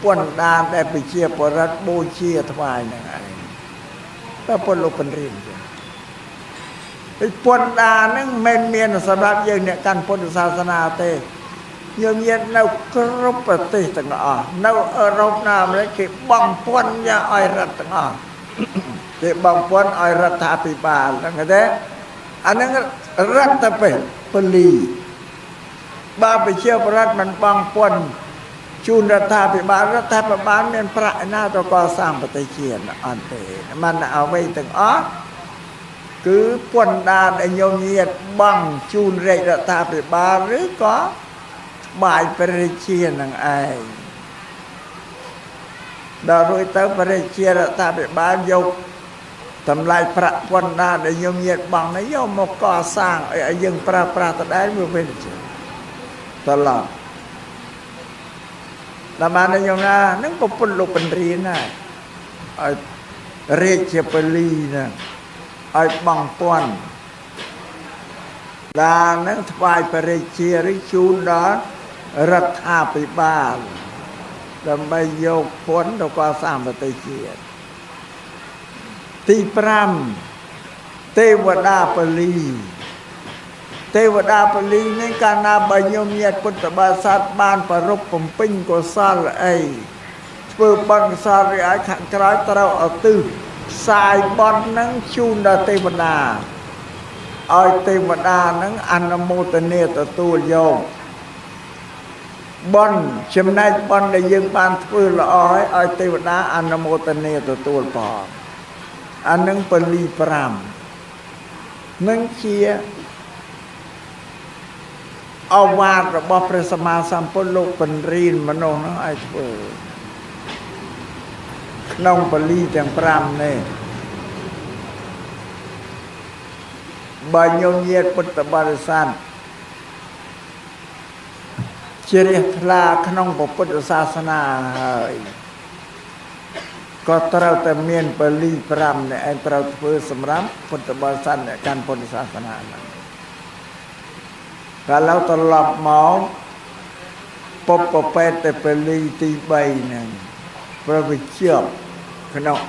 ពន្ធដានដែលប្រជាពលរដ្ឋបូជាថ្វាយហ្នឹងឯងតែពលលោកបញ្រៀនចឹងពីពន្ធដានហ្នឹងមិនមានសម្រាប់យើងអ្នកកាន់ពុទ្ធសាសនាទេយើងមាននៅគ្រប់ប្រទេសទាំងអស់នៅអឺរ៉ុបនៅអាមេរិកគេបងពន្ធយកឲ្យរដ្ឋទាំងអស់គេបងពន្ធឲ្យរដ្ឋាភិបាលហ្នឹងទេអាហ្នឹងរដ្ឋពលីបើប្រជាពលរដ្ឋមិនបងពន្ធជូនរដ្ឋាភិបាលមានប្រាក់ណាទៅកសាងប្រទេសជាតិអត់ទេมันអ្វីទាំងអស់គឺពន្ធដានឲ្យញោមញាតបងជូនរាជរដ្ឋាភិបាលឬក៏បាយព្រះរាជានឹងឯងដល់រួចទៅព្រះរាជារដ្ឋាភិបាលយកតម្លៃប្រាក់ពន្ធដានដែលញោមញាតបងនេះយកមកកសាងឲ្យយើងប្រើប្រាស់ដដែលវាវិញតឡប់ដល់បានញោមណានឹងប្រពន្ធលោកបញ្រៀនណាឲ្យរាជពលីណាឲ្យបងពន្ធដាននឹងថ្វាយព្រះរាជាឬជូនដល់រដ្ឋាភិបាលដើម្បីយកពន្ធទៅកសាងប្រទេសជាតិទី5ទេវតាពលីនេះកាលណាបើញោមញាតពុទ្ធបរិស័ទបានប្ររពបំពេញកុសលអីធ្វើបុណ្យកុសលរីឯខាងក្រោយត្រូវឧទ្ទិសផ្សាយបុណ្យនឹងជូនដល់ទេវតាឲ្យទេវតានឹងអនុមោទនាទទួលយកបុណ្យចំណែកបុណ្យដែលយើងបានធ្វើល្អឲ្យទេវតាអនុមោទនាទទួលផងអានឹងពលី5នឹងជាអវាទរបស់ព្រះសម្មាសម្ពុទ្ធលោកបញ្រៀនមនុស្សនោះឲ្យធ្វើក្នុងពលីទាំង5នេះបើញោមញាតពុទ្ធបរិស័ទជ្រះថ្លាក្នុងពុទ្ធសាសនាហើយក៏ត្រូវតែមានពលី5នេះឯងត្រូវធ្វើសម្រាប់ពុទ្ធបរិស័ទអ្នកកាន់ពុទ្ធសាសនាហ្នឹងកាលឡៅត្រឡប់មកពុបបេតតែពលីទី3ហ្នឹងប្រវិជ្ជាក្នុង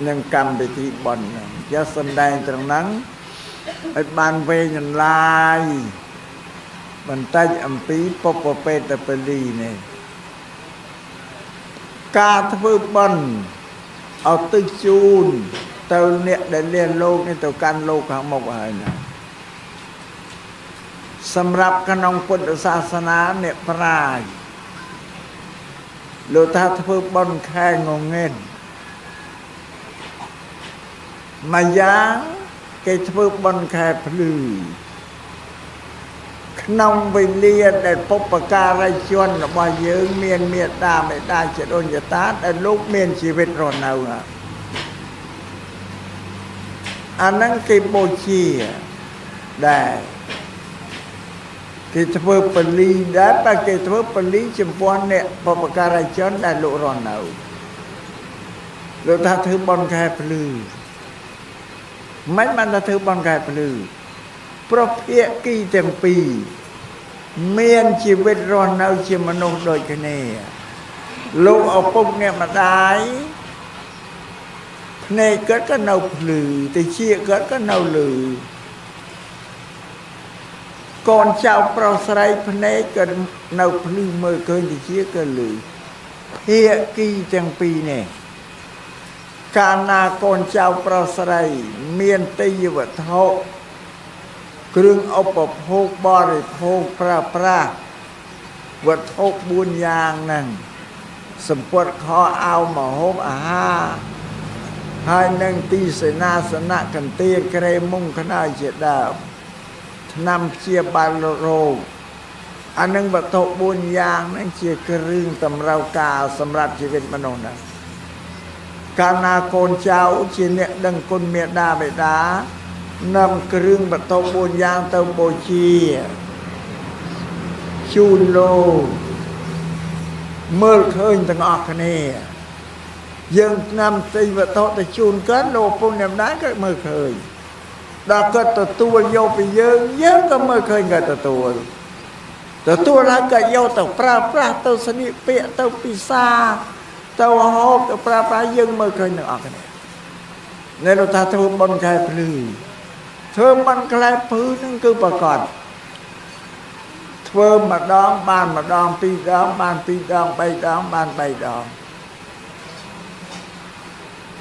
នឹងកម្មវិធីបុណ្យហ្នឹងយកសំដែងត្រង់ហ្នឹងឲ្យបានវែងអន្លាយបន្តិចអំពីពុបបេតតែពលីនេះការធ្វើបុណ្យឲ្យទៅជូនទៅអ្នកដែលលះលោកនេះទៅកាន់លោកខាងមុខហើយណាសម្រាប់ក្នុងពុទ្ធសាសនាអ្នកប្រាជ្ញលោកថាធ្វើបុណ្យខែងងឹតមួយយ៉ាងគេធ្វើបុណ្យខែភ្លឺក្នុងវេលាដែលពុព្វការីជនរបស់យើងមានមេត្តាមេដាជាដូនជាតាដែលលោកមានជីវិតរស់នៅអាហ្នឹងគេបូជាដែរគេធ្វើពលីដែរតែគេធ្វើពលីចំពោះអ្នកបុព្វការីជនដែលលោករស់នៅលោកថាធ្វើបុណ្យខែភ្លឺមិនបានថាធ្វើបុណ្យខែភ្លឺប្រភាគីទាំងពីរមានជីវិតរស់នៅជាមនុស្សដូចគ្នាលោកឪពុកអ្នកម្ដាយភ្នែកគាត់ក៏នៅភ្លឺតិចគាត់ក៏នៅលឺកូនចៅប្រុសស្រីភ្នែកក៏នៅភ្លឺមើលឃើញតិចក៏លឺភាគីទាំងពីរនេះកាលណាកូនចៅប្រុសស្រីមានទេយ្យវត្ថុ គ្រឿងឧបភោគបរិភោគប្រើប្រាស់វត្ថុ4យ៉ាងហ្នឹងសម្ពត់ខោអាវម្ហូបអាហារហើយនឹងទីសេនាសនៈកន្ទាលក្រែមុងខ្នើយជាដើមថ្នាំព្យាបាលរោគអានឹងវត្ថុ4យ៉ាងហ្នឹងជាគ្រឿងតម្រូវការសម្រាប់ជីវិតមនុស្សណាកាលណាកូនចៅជាអ្នកដឹងគុណមេដាបិតានាំគ្រឿងវត្ថុ4យ៉ាងទៅបូជាជូនលោកមើលឃើញទាំងអស់គ្នាយើងនាំទិញវត្ថុទៅជូនគាត់លោកពុទ្ធអ្នកម្ដាយក៏មើលឃើញដល់គាត់ទទួលយកពីយើងក៏មើលឃើញគាត់ទទួលហើយក៏យកទៅប្រើប្រាស់ទៅស្លៀកពាក់ទៅពិសាទៅហូបទៅប្រើប្រាស់យើងមើលឃើញទាំងអស់គ្នានៅលោកថាធ្វើបុណ្យខែភ្លឺធ្វើបុណ្យខែភ្លឺហ្នឹងគឺប្រកបធ្វើម្ដងបានម្ដងពីរដងបានពីរដង3ដងបាន3ដង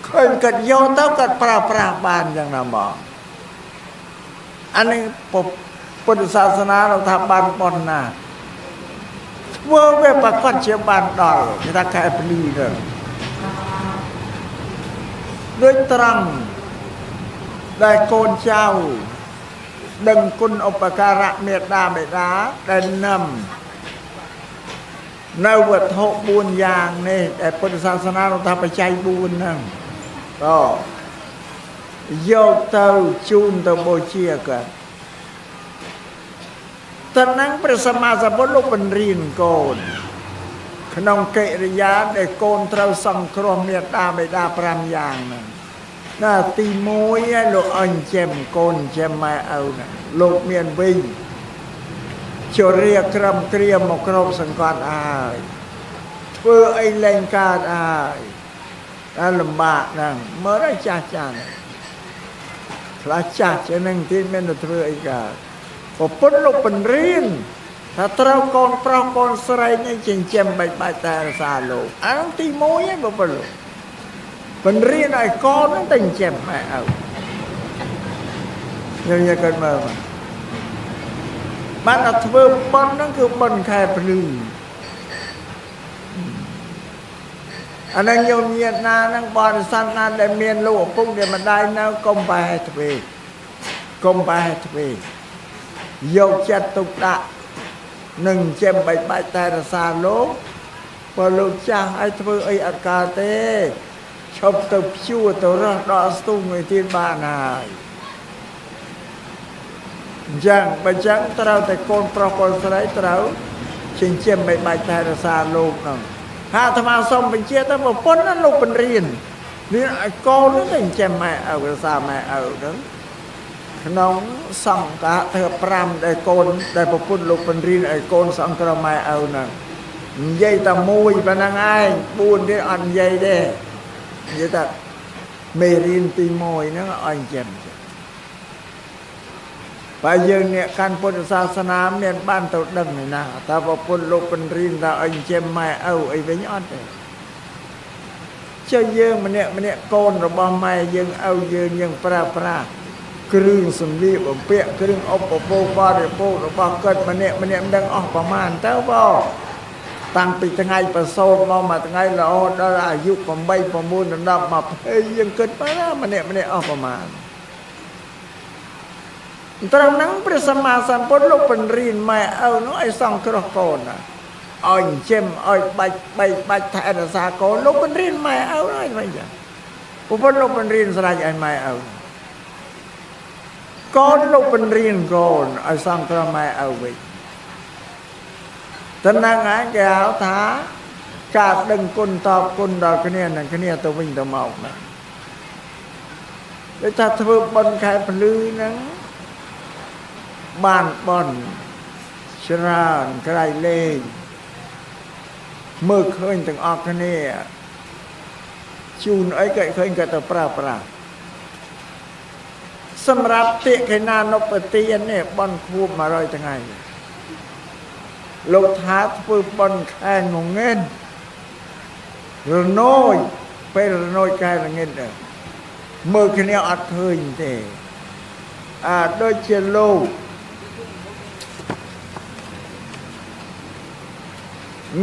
ឃើញគាត់យកទៅគាត់ប្រើប្រាស់បានយ៉ាងណាមកអានេះពុទ្ធសាសនាเราថាបានប៉ុណ្ណាធ្វើវាប្រកបជាបានដល់គេថាខែភ្លឺទៅដូចត្រង់ដែលកូនចៅដឹងគុណឧបការៈមេត្តាបិតាដែលនាំនៅវត្ថុ4យ៉ាងនេះដែលពុទ្ធសាសនាเราថាបច្ច័យ4ហ្នឹងក៏យកទៅជូនទៅបូជាគាត់តើនឹងព្រះសម្មាសម្ពុទ្ធលោកបញ្រៀនកូនក្នុងកិរិយាដែលកូនត្រូវសង្គ្រោះមេត្តាបិតា5យ៉ាងហ្នឹងណាទី1ឲ្យលោកអញ្ចឹមកូនចិញ្ចឹមម៉ែឪណាលោកមានវិញជរាក្រំគ្រាមកគ្រប់សង្កត់ហើយធ្វើអីលែងកើតហើយតែលំបាកហ្នឹងមើលឲ្យចាស់ខ្លះចាស់ជាងនឹងទៀតមានតែធ្វើអីកើតពុទ្ធលោកបញ្រៀនថាត្រូវកូនប្រុសកូនស្រីនេះចិញ្ចឹមបាច់តែរក្សាលោកអានោះទី1ឯងពុទ្ធលោកបញ្រៀនឲ្យកូនហ្នឹងតែចិញ្ចឹមម៉ែឪយើងយកគាត់មើលបានតែធ្វើបុណ្យហ្នឹងគឺបុណ្យខែភ្លឺអានឹងញោមញាតណាហ្នឹងបរិស័ទណាដែលមានលោកឪពុកដែលម្ដាយនៅកុំបែរទ្វេយកចិត្តទុកដាក់នឹងចិញ្ចឹមបាច់តែរក្សាលោកបើលោកចាស់ឲ្យធ្វើអីអត់កើតទេឈប់ទៅព្យួរទៅរស់ដល់ស្ទុំមួយទៀតបានហើយអញ្ចឹងបើចឹងត្រូវតែកូនប្រុសកូនស្រីត្រូវចិញ្ចឹមបាច់តែរក្សាលោកហ្នឹងអាត្មាសូមបញ្ជាក់ទៅប្រពន្ធណាលោកបញ្រៀននេះឲ្យកូនទៅចិញ្ចឹមម៉ែឪរក្សាម៉ែឪហ្នឹងក្នុងសង្ឃៈធ្វើ5ដែលកូនដែលប្រពន្ធលោកបញ្រៀនឲ្យកូនសង្គ្រោះម៉ែឪហ្នឹងនិយាយតែមួយប៉ុណ្ណឹងឯង4ទៀតអត់និយាយទេនិយាយតែមេរៀនទី1ហ្នឹងឲ្យចិញ្ចឹមបើយើងអ្នកកាន់ពុទ្ធសាសនាមានបានទៅដឹងណាថាប្រពន្ធលោកបញ្រៀនថាឲ្យចិញ្ចឹមម៉ែឪអីវិញអត់ទេចុះយើងម្នាក់កូនរបស់ម៉ែយើងឪយើងប្រើប្រាស់គ្រឿងសម្លៀកបំពាក់គ្រឿងឧបភោគបរិភោគរបស់គាត់ម្នាក់មិនដឹងអស់ប្រមាណទៅបងតាំងពីថ្ងៃប្រសូតមកមួយថ្ងៃរហូតដល់អាយុ8 9 10 20យើងគិតទៅម្នាក់អស់ប្រមាណត្រង់ហ្នឹងព្រះសម្មាសម្ពុទ្ធលោកបញ្រៀនម៉ែឪនោះឲ្យសង្គ្រោះកូនណាឲ្យចិញ្ចឹមឲ្យបាច់ថែរក្សាកូនលោកបញ្រៀនម៉ែឪហើយមិនចឹងពុទ្ធលោកបញ្រៀនស្រេចឲ្យម៉ែឪកូនលោកបញ្រៀនកូនឲ្យសង្គ្រោះម៉ែឪវិញតែហ្នឹងឯងគេហៅថាការដឹងគុណតបគុណដល់គ្នានឹងគ្នាទៅវិញទៅមកណាដូចថាធ្វើបុណ្យខែភ្លឺហ្នឹងបានបន់ច្រើនក្រៃលែងមើលឃើញទាំងអស់គ្នាជូនអីក៏ឃើញក៏ទៅប្រើប្រាស់សម្រាប់តិខេណានុបទាននេះបន់ខួប100ថ្ងៃលោកថាធ្វើបន់ខែងងឹតរណូចពេលរណូចខែងងឹតមើលគ្នាអត់ឃើញទេ ដូចជាលោក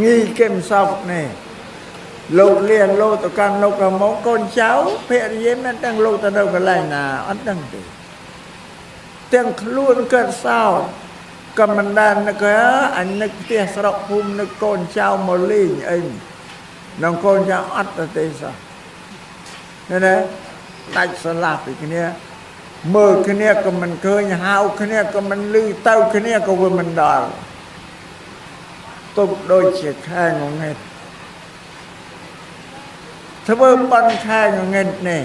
ងីគឹមសពនេះលោកលៀនលោកទៅកាន់លោកកមកកូនចៅភរិយាមិនដឹងលោកទៅនៅកន្លែងណាអត់ដឹងទេទាំងខ្លួនកើតសោតក៏មិនដែលនឹកអញនឹកផ្ទះស្រុកភូមិនឹកកូនចៅមកលេងអីនងកូនចៅអត់ទៅទេសោះណាដាច់ស្លាប់ពីគ្នាមើលគ្នាក៏មិនឃើញហៅគ្នាក៏មិនឮទៅគ្នាក៏វាមិនដល់ទុកដូចជាខែងងឹតធ្វើបន់ខែងងឹតនេះ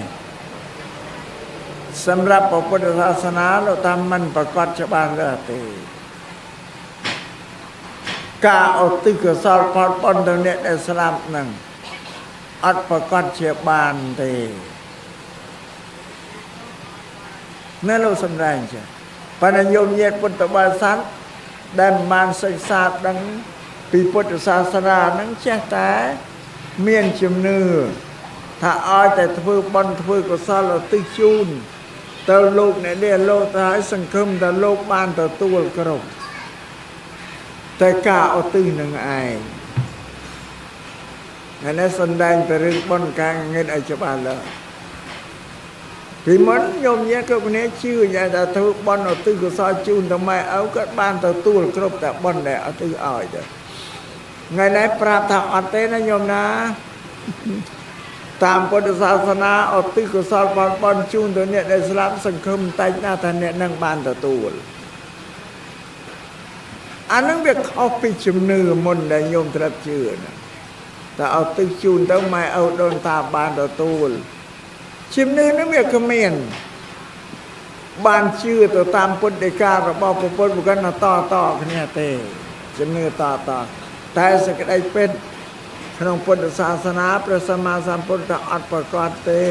សម្រាប់ពុទ្ធសាសនាលោកតាមមិនប្រកាសច្បាស់លើទេការឧទ្ទិសកុសលផលបុណ្យទៅអ្នកដែលស្លាប់នឹងអត់ប្រកាសជាបានទេនៅលោកសំដែងចាបណ្ឌយោមញាតិពុទ្ធបរិស័ទដែលបានសិក្សាដឹងពីពុទ្ធសាសនានឹងចេះតែមានជំនឿថាឲ្យតែធ្វើបុណ្យធ្វើកុសលឧទ្ទិសជូនទៅលោកអ្នកនេះលោកទៅឲ្យសង្ឃឹមថាលោកបានទទួលគ្រប់តែការឧទ្ទិសនឹងឯងនេះសំដែងទៅរឿងបុណ្យការងឹតឲ្យច្បាស់លើពីមុនញោមញាតិគ្រប់គ្នាជឿថាធ្វើបុណ្យឧទ្ទិសកុសលជូនទៅម៉ែឪគាត់បានទទួលគ្រប់តែបុណ្យដែលឧទ្ទិសឲ្យទៅថ្ងៃនេះប្រាប់ថាអត់ទេណាញោមណាតាមពុទ្ធសាសនាឧទ្ទិសកុសលផលបុណ្យជូនទៅអ្នកដែលស្លាប់សង្ឃឹមតែងណាថាអ្នកនឹងបានទទួលអានឹងវាខុសពីជំនឿមុនដែលញោមត្រាប់ជឿណាតែឧទ្ទិសជូនទៅម៉ែឪដូនតាបានទទួលជំនឿនឹងវាគ្មានបានជឿទៅតាមពុទ្ធដីការបស់ព្រះពុទ្ធបុគ្គលតគ្នាទេជំនឿតតែសេចក្តីពិតក្នុងពុទ្ធសាសនាព្រះសម្មាសម្ពុទ្ធអត់ប្រកាសទេ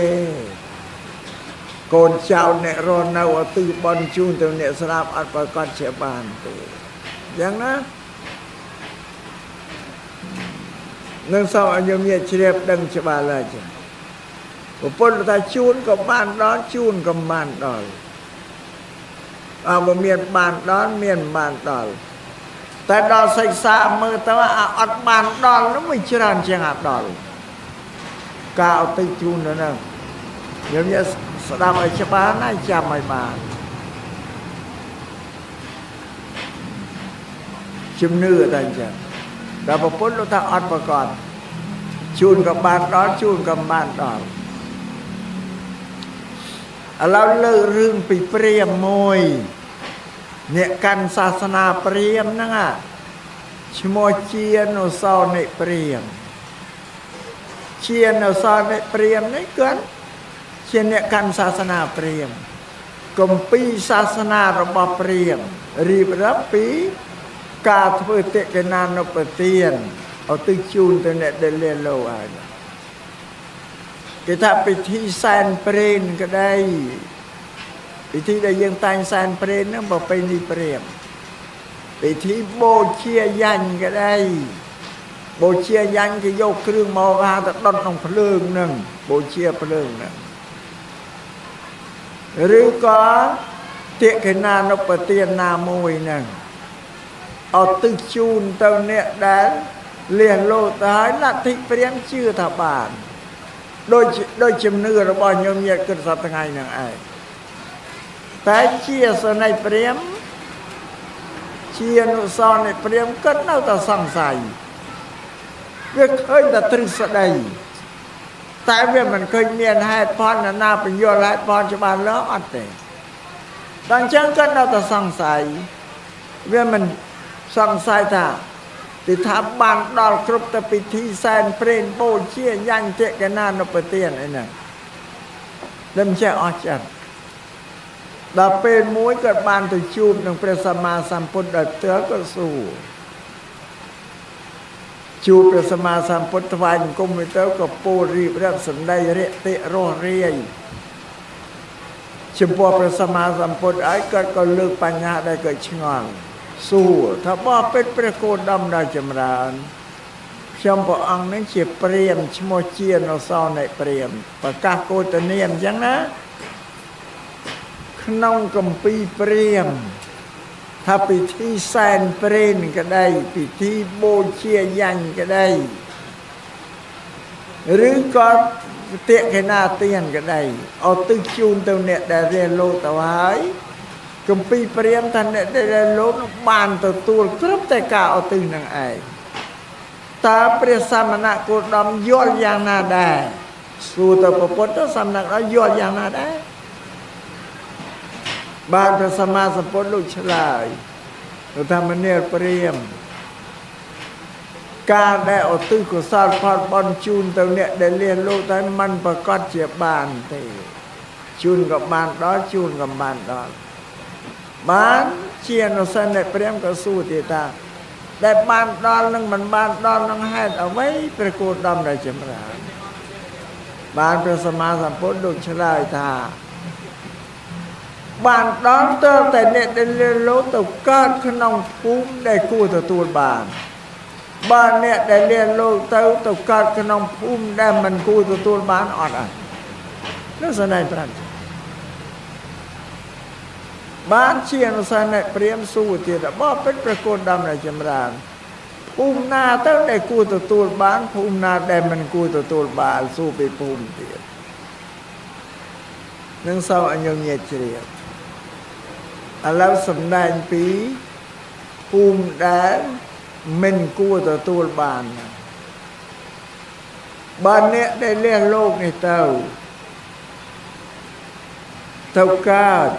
កូនចៅអ្នករស់នៅឧទ្ទិសបុណ្យជូនទៅអ្នកស្លាប់អត់ប្រកាសជាបានទេយ៉ាងណានឹងសូមឲ្យញោមញាតិជ្រាបដឹងច្បាស់ឡើយចាព្រះពុទ្ធថាជូនក៏បានដល់ជូនក៏បានដល់បើមានបានដល់មានបានដល់តែដល់សិក្សាមើលទៅអត់បានដល់នោះវាច្រើនជាងអត់ដល់ការឧទ្ទិសជូនទៅហ្នឹងញោមញាតិស្ដាប់ឲ្យច្បាស់ណាស់ចាំឲ្យបានជំនឿតែអញ្ចឹងតែព្រះពុទ្ធលោកថាអត់ប្រកបជូនក៏បានដល់ជូនក៏បានដល់ឥឡូវលើករឿងពីព្រាហ្មណ៍មួយអ្នកកាន់សាសនាព្រាហ្មណ៍ហ្នឹងឈ្មោះជានុសោនិព្រាហ្មណ៍ជានុសោនិព្រាហ្មណ៍នេះគាត់ជាអ្នកកាន់សាសនាព្រាហ្មណ៍គម្ពីរសាសនារបស់ព្រាហ្មណ៍រៀបរាប់ពីការធ្វើតិកណានុបទានឧទ្ទិសជូនទៅអ្នកដែលលាលោកហើយគេថាពិធីសែនព្រេនក្តីពិធីដែលយើងតែងសែនព្រេនហ្នឹងប្រពៃណីព្រាហ្មណ៍ពិធីបូជាយ៉ាញ់ក្តីបូជាយ៉ាញ់គេយកគ្រឿងមកហាទៅដុតក្នុងភ្លើងហ្នឹងបូជាភ្លើងហ្នឹងឬក៏តិកណានុបទានណាមួយហ្នឹងឧទ្ទិសជូនទៅអ្នកដែលលះលោកទៅហើយលទ្ធិព្រាហ្មណ៍ជឿថាបានដោយជំនឿរបស់ញោមញាតិគិតសប្តាហ៍ថ្ងៃហ្នឹងឯងតែជាសន័យព្រាហ្មណ៍ជាអនុសរនៃព្រាហ្មណ៍គិតនៅតែសង្ស័យវាឃើញតែទ្រឹស្ដីតែវាមិនឃើញមានហេតុផលណាបញ្យល់ហេតុផលច្បាស់លាស់អត់ទេតែអញ្ចឹងគិតនៅតែសង្ស័យវាមិនសង្ស័យថាទីថាបានដល់គ្រប់ទៅពិធីសែនព្រេនបូជាយ៉ាញ់តិកណានុបទានអីហ្នឹងមិនចេះអស់ចិត្តដល់ពេលមួយគាត់បានទៅជួបនឹងព្រះសម្មាសម្ពុទ្ធដោយផ្ទាល់ក៏សួរជួបព្រះសម្មាសម្ពុទ្ធថ្វាយបង្គំទៅក៏ពោលរៀបរាប់សម្ដីរតិរស់រាយចំពោះព្រះសម្មាសម្ពុទ្ធហើយគាត់ក៏លើកបញ្ហាដែលគាត់ឆ្ងល់សួរថាបបិទ្ធព្រះគោតមដល់ចម្រើនខ្ញុំព្រះអង្គនឹងជាព្រាហ្មណ៍ឈ្មោះជានុសរនៃព្រាហ្មណ៍ប្រកាសកោតនាមអញ្ចឹងណាខ ក្នុងកម្ពីព្រាហ្មណ៍ថាពិធីសែនព្រេនក៏ដីពិធីបូជាយញ្ញក៏ដីឬក៏ទក្កិណាទានក៏ដីឧទ្ទិសជូនទៅអ្នកដែលរៀនលោកទៅហើយកម្ពីព្រាហ្មណ៍ថាអ្នកដែលរៀនលោកបានទទួលគ្រប់តែការឧទ្ទិសនឹងឯងតើព្រះសមណគោតមយល់យ៉ាងណាដែរសួរទៅព្រះពុទ្ធសមណគោតមយល់យ៉ាងណាដែរបានព្រះសម្មាសម្ពុទ្ធលោកឆ្លើយទៅថាមនាលព្រាហ្មណ៍ការដែលឧទ្ទិសកុសលផលបុណ្យជូនទៅអ្នកដែលលះលោកតែมันប្រកាសជាបានទេជូនក៏បានដល់ជូនក៏បានដល់បានជាអនុសិនអ្នកព្រាហ្មណ៍ក៏សួរទៀតថាដែលបានដល់នឹងមិនបានដល់នឹងហេតុអ្វីព្រះគោតមដែលចម្រើនបានព្រះសម្មាសម្ពុទ្ធលោកឆ្លើយថាបានដល់ទៅតែអ្នកដែលលះលោកទៅកើតក្នុងភូមិដែលគួរទទួលបានបើអ្នកដែលលះលោកទៅកើតក្នុងភូមិដែលមិនគួរទទួលបានអត់អាចនោះសណៃប្រាំបានជាអនុសាសន៍ព្រាហ្មណ៍សួរទៀតបបិទ្ធព្រះគោតមដែលចម្រើនភូមិណាទៅដែលគួរទទួលបានភូមិណាដែលមិនគួរទទួលបានសួរពីភូមិទៀតនឹងសូមអញ្ញញាជ្រាបឥឡូវសំដែងពីភូមិដែលមិនគួរទទួលបានបើអ្នកដែលលះលោកនេះទៅកើត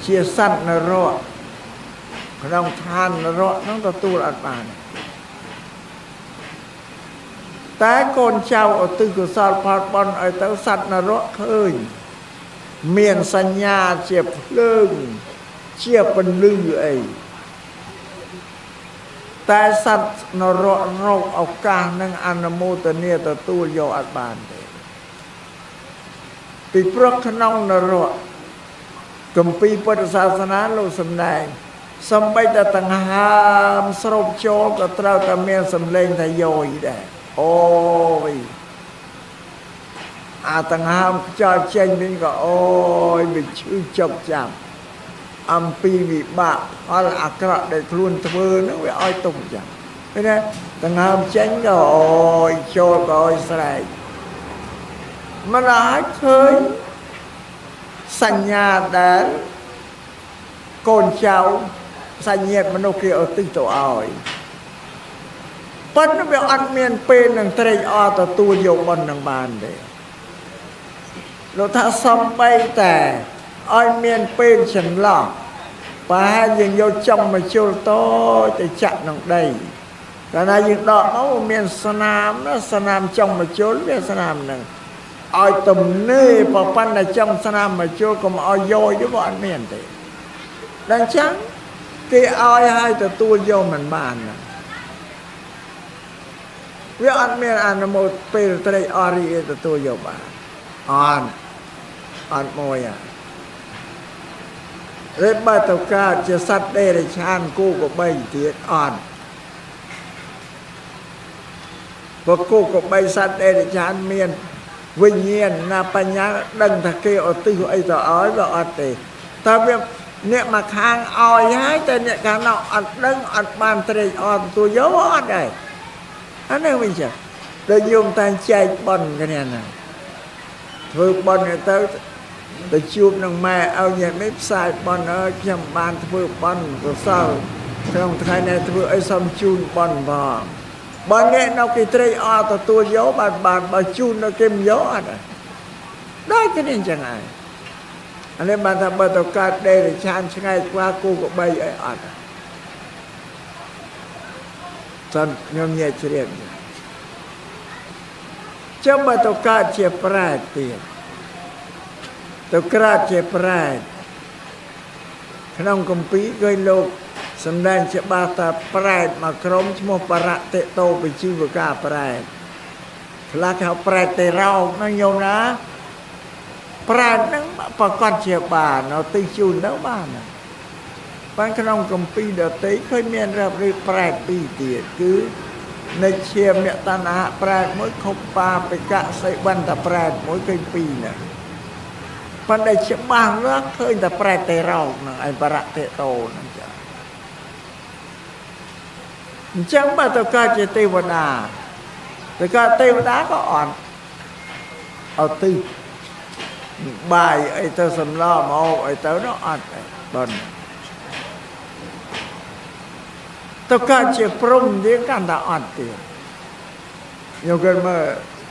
ជាសត្វនរកក្នុងឋាននរកនឹងទទួលអត់បានតែកូនចៅឧទ្ទិសកុសលផលបុណ្យឲ្យទៅសត្វនរកឃើញមានសញ្ញាជាភ្លើងជាពន្លឺអីតែសត្វនរករកឱកាសនឹងអនុមោទនាទទួលយកអត់បានទេពីព្រោះក្នុងនរកកម្ពីពុទ្ធសាសនាលោកសម្ដែងសំបីតែដង្ហើមស្រូបចូលក៏ត្រូវតែមានសំឡេងថាយោយដែរអូយអាដង្ហើមខ្យល់ចេញវិញក៏អូយវាឈឺចុកចាំអំពីវិបាកផលអាក្រក់ដែលខ្លួនធ្វើនោះវាឲ្យទុកចាំឃើញទេដង្ហើមចេញក៏អូយចូលក៏អូយស្រែកមិនអាចឃើញសញ្ញាដែលកូនចៅសញ្ញាមនុស្សគេឧទ្ទិសទៅឲ្យប៉ុន្តែវាអត់មានពេលនឹងត្រេកអរទទួលយកបុណ្យនឹងបានទេលោកថាសំបីតែឲ្យមានពេលចន្លោះប្រហែលយើងយកចំមកជុលតទៅចាក់ក្នុងដីកាលណាយើងដកមកមានស្នាមណាស្នាមចំមកជុលវាស្នាមហ្នឹងឲ្យទំនេរប្រព័ន្ធតែចំស្នាមមកជុលកុំឲ្យយោយទៅវាអត់មានទេដល់ចឹងគេឲ្យទទួលយកមិនបានណាវាអត់មានអនុមោទពេលត្រេកអររីកទទួលយកបានអត់មួយឬបើទៅកើតជាសត្វដេរឆានគូក៏បីទៀតអត់ព្រោះគូក៏បីសត្វដេរឆានមានវិញ្ញាណណាបញ្ញាដឹងថាគេឧទ្ទិសអីទៅឲ្យវាអត់ទេតើវាអ្នកមកខាងឲ្យហើយតែអ្នកខាងនោះអត់ដឹងអត់បានត្រេកអរទទួលយកអត់ដែរអានេះវិញចាដូចយំតែចែកបន់គ្នាណាធ្វើបន់ទៅជួបនឹងម៉ែឲ្យញ៉ែមិនផ្សាយបន់អើយខ្ញុំបានធ្វើបន់កុសលក្នុងថ្ងៃនេះធ្វើអីសំជូនបន់ផងបើអ្នកនៅគេត្រេកអរទទួលយកបានបើជូននៅគេមិនយកអត់ដែរគ្នាអញ្ចឹងឯងអានេះបានថាបើទៅកើតដេរឆានឆ្ងាយខ្វះគូក៏បីអីអត់សិនខ្ញុំញែកជ្រាបចាំបើទៅកើតជាប្រែតទៀតទៅក្រាតជាប្រែតក្នុងគម្ពីរគេលោកសម្ដែងច្បាស់ថាប្រែតមកក្រុមឈ្មោះបរតិតោបជីវកាប្រែតខ្លះគេហៅប្រែតទេរោគណាញោមណាប្រែតហ្នឹងប្រកាសជាបាននៅទីជូនទៅបានបានក្នុងគម្ពីរដតីឃើញមានរាប់ឬប្រែតពីរទៀតគឺនិច្ឆាមតណ្ហាប្រែតមួយខុបបាបិកៈសិបន្តប្រែតមួយឃើញពីរណា ប៉ុន្តែច្បាស់រកឃើញតែប្រែតេរោគនឹងឯបរៈតេតោនឹងចាអញ្ចឹងបើទៅកើតជាទេវតាទៅកើតទេវតាក៏អត់អត់ទីបាយអីទៅសម្លមកអីទៅនោះអត់បងទៅកើតជាព្រំទៀតកាន់តែអត់ទៀតយកគេមើល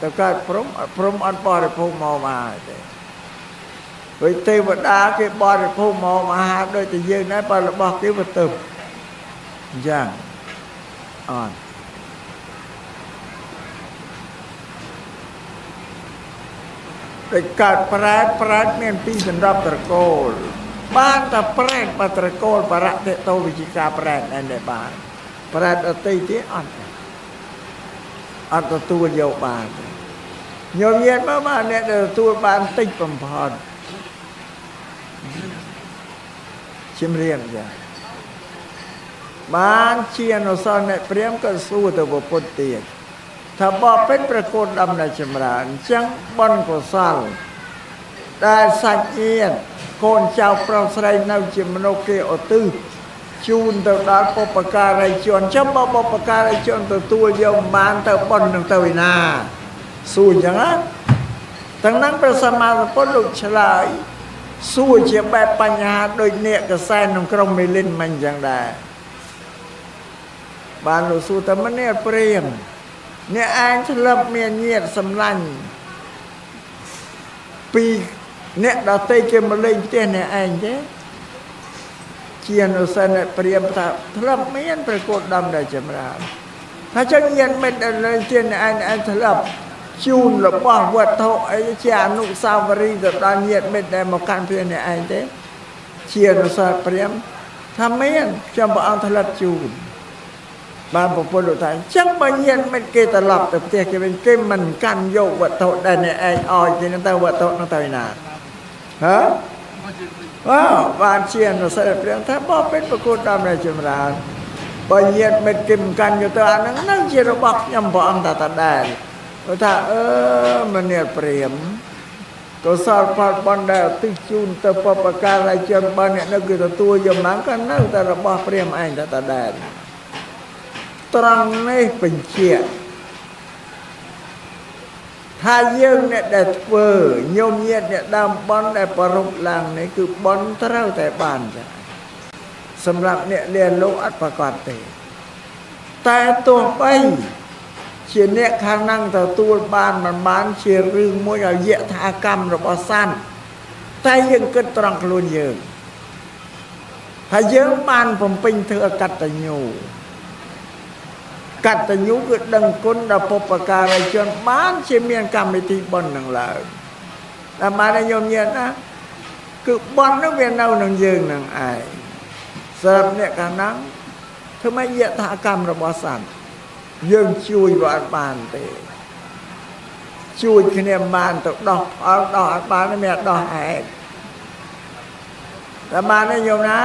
ទៅកើតព្រំអត់បរិភោគមកមកទេដោយទេវតាគេបរិភោគមកអាហារដូចតែយើងដែរបើរបស់គេវាទៅអញ្ចឹងអត់តែកើតប្រែតមានពីរសម្រាប់ត្រកូលបានតែប្រែតបើត្រកូលបរៈតេតោវិជ្ជាការប្រែតឯនេះបានប្រែតអតីតទៀតអត់ទទួលយកបានញោមញាតមកបានអ្នកទទួលបានតិចបំផុតជំរាបចាបានជាអនុសរអ្នកព្រាហ្មណ៍ក៏សួរទៅពុទ្ធទៀតថាបបពេញប្រកូលដំណើរចម្រើនអញ្ចឹងបុណ្យកុសលដែលសាច់ញាតិកូនចៅប្រុសស្រីនៅជាមនុស្សគេឧទ្ទិសជូនទៅដល់បុព្វការីជនចាំបើបុព្វការីជនទទួលយកបានទៅបុណ្យនឹងទៅឯណាសួរអញ្ចឹងណាទាំងนั้นព្រះសម្មាសម្ពុទ្ធលោកឆ្លើយសួរជាបែបបញ្ហាដូចអ្នកកសែនក្នុងក្រុងមេលិនមិនអញ្ចឹងដែរបានលោកសួរតែម្នាក់ព្រាហ្មណ៍អ្នកឯងធ្លាប់មានញាតិសម្លាញ់ពីអ្នកដទៃគេមកលេងផ្ទះអ្នកឯងទេជាអនុសិនព្រាហ្មណ៍ថាធ្លាប់មានប្រកួតដំដែលចម្រើនថាចឹងញាតិមិត្តដែលលេងផ្ទះអ្នកឯងធ្លាប់ជូនរបស់វត្ថុអីជាអនុស្សាវរីយ៍ទៅដល់ញាតិមិត្តដែលមកកាន់ផ្ទះអ្នកឯងទេជាអនុសិនព្រាហ្មណ៍ថាមានចាំព្រះអង្គធ្លាប់ជូនបានប្រពន្ធលោកថាអញ្ចឹងបើញាតិមិត្តគេត្រឡប់ទៅផ្ទះគេវិញគេមិនកាន់យកវត្ថុដែលអ្នកឯងឲ្យគេនឹងទៅវត្ថុនោះទៅណាហ៎បានជាអនុសិទ្ធព្រាហ្មណ៍ថាបបពេញប្រកួតដំណើរចម្រើនបើញាតិមិត្តគេមិនកាន់យកទៅអាហ្នឹងនឹងជារបស់ខ្ញុំព្រះអង្គតាដែរគាត់ថាមនាលព្រាហ្មណ៍កុសលផលបុណ្យដែលឧទ្ទិសជូនទៅបុព្វការីជនបើអ្នកនៅគឺទទួលយកមកក៏នៅតែរបស់ព្រាហ្មណ៍ឯងតាដែរត្រង់នេះបញ្ជាក់ថាយើងអ្នកដែលធ្វើញោមញាតអ្នកដើមបន់ដែលប្រពឡើងនេះគឺបន់ត្រូវតែបានចាសម្រាប់អ្នកលៀនលោកអត់ប្រកបទេតែទោះបីជាអ្នកខាងហ្នឹងទទួលបានមិនបានជារឿងមួយឲ្យយថាកម្មរបស់សត្វតែយើងគិតត្រង់ខ្លួនយើងថាយើងបានបំពេញធ្វើអកតញ្ញូកតញ្ញូគឺដឹងគុណដល់បុព្វការីជនបានជាមានកម្មវិធីបុណ្យនឹងឡើងតែបានឲ្យញោមញាតណាគឺបុណ្យនោះវានៅនឹងយើងនឹងឯងសម្រាប់អ្នកខាងហ្នឹងធ្វើម៉េចយថាកម្មរបស់សត្វយើងជួយវាអត់បានទេជួយគ្នាបានទៅដោះផលដោះអត់បានមិនដោះឯងតែបានឲ្យញោមណា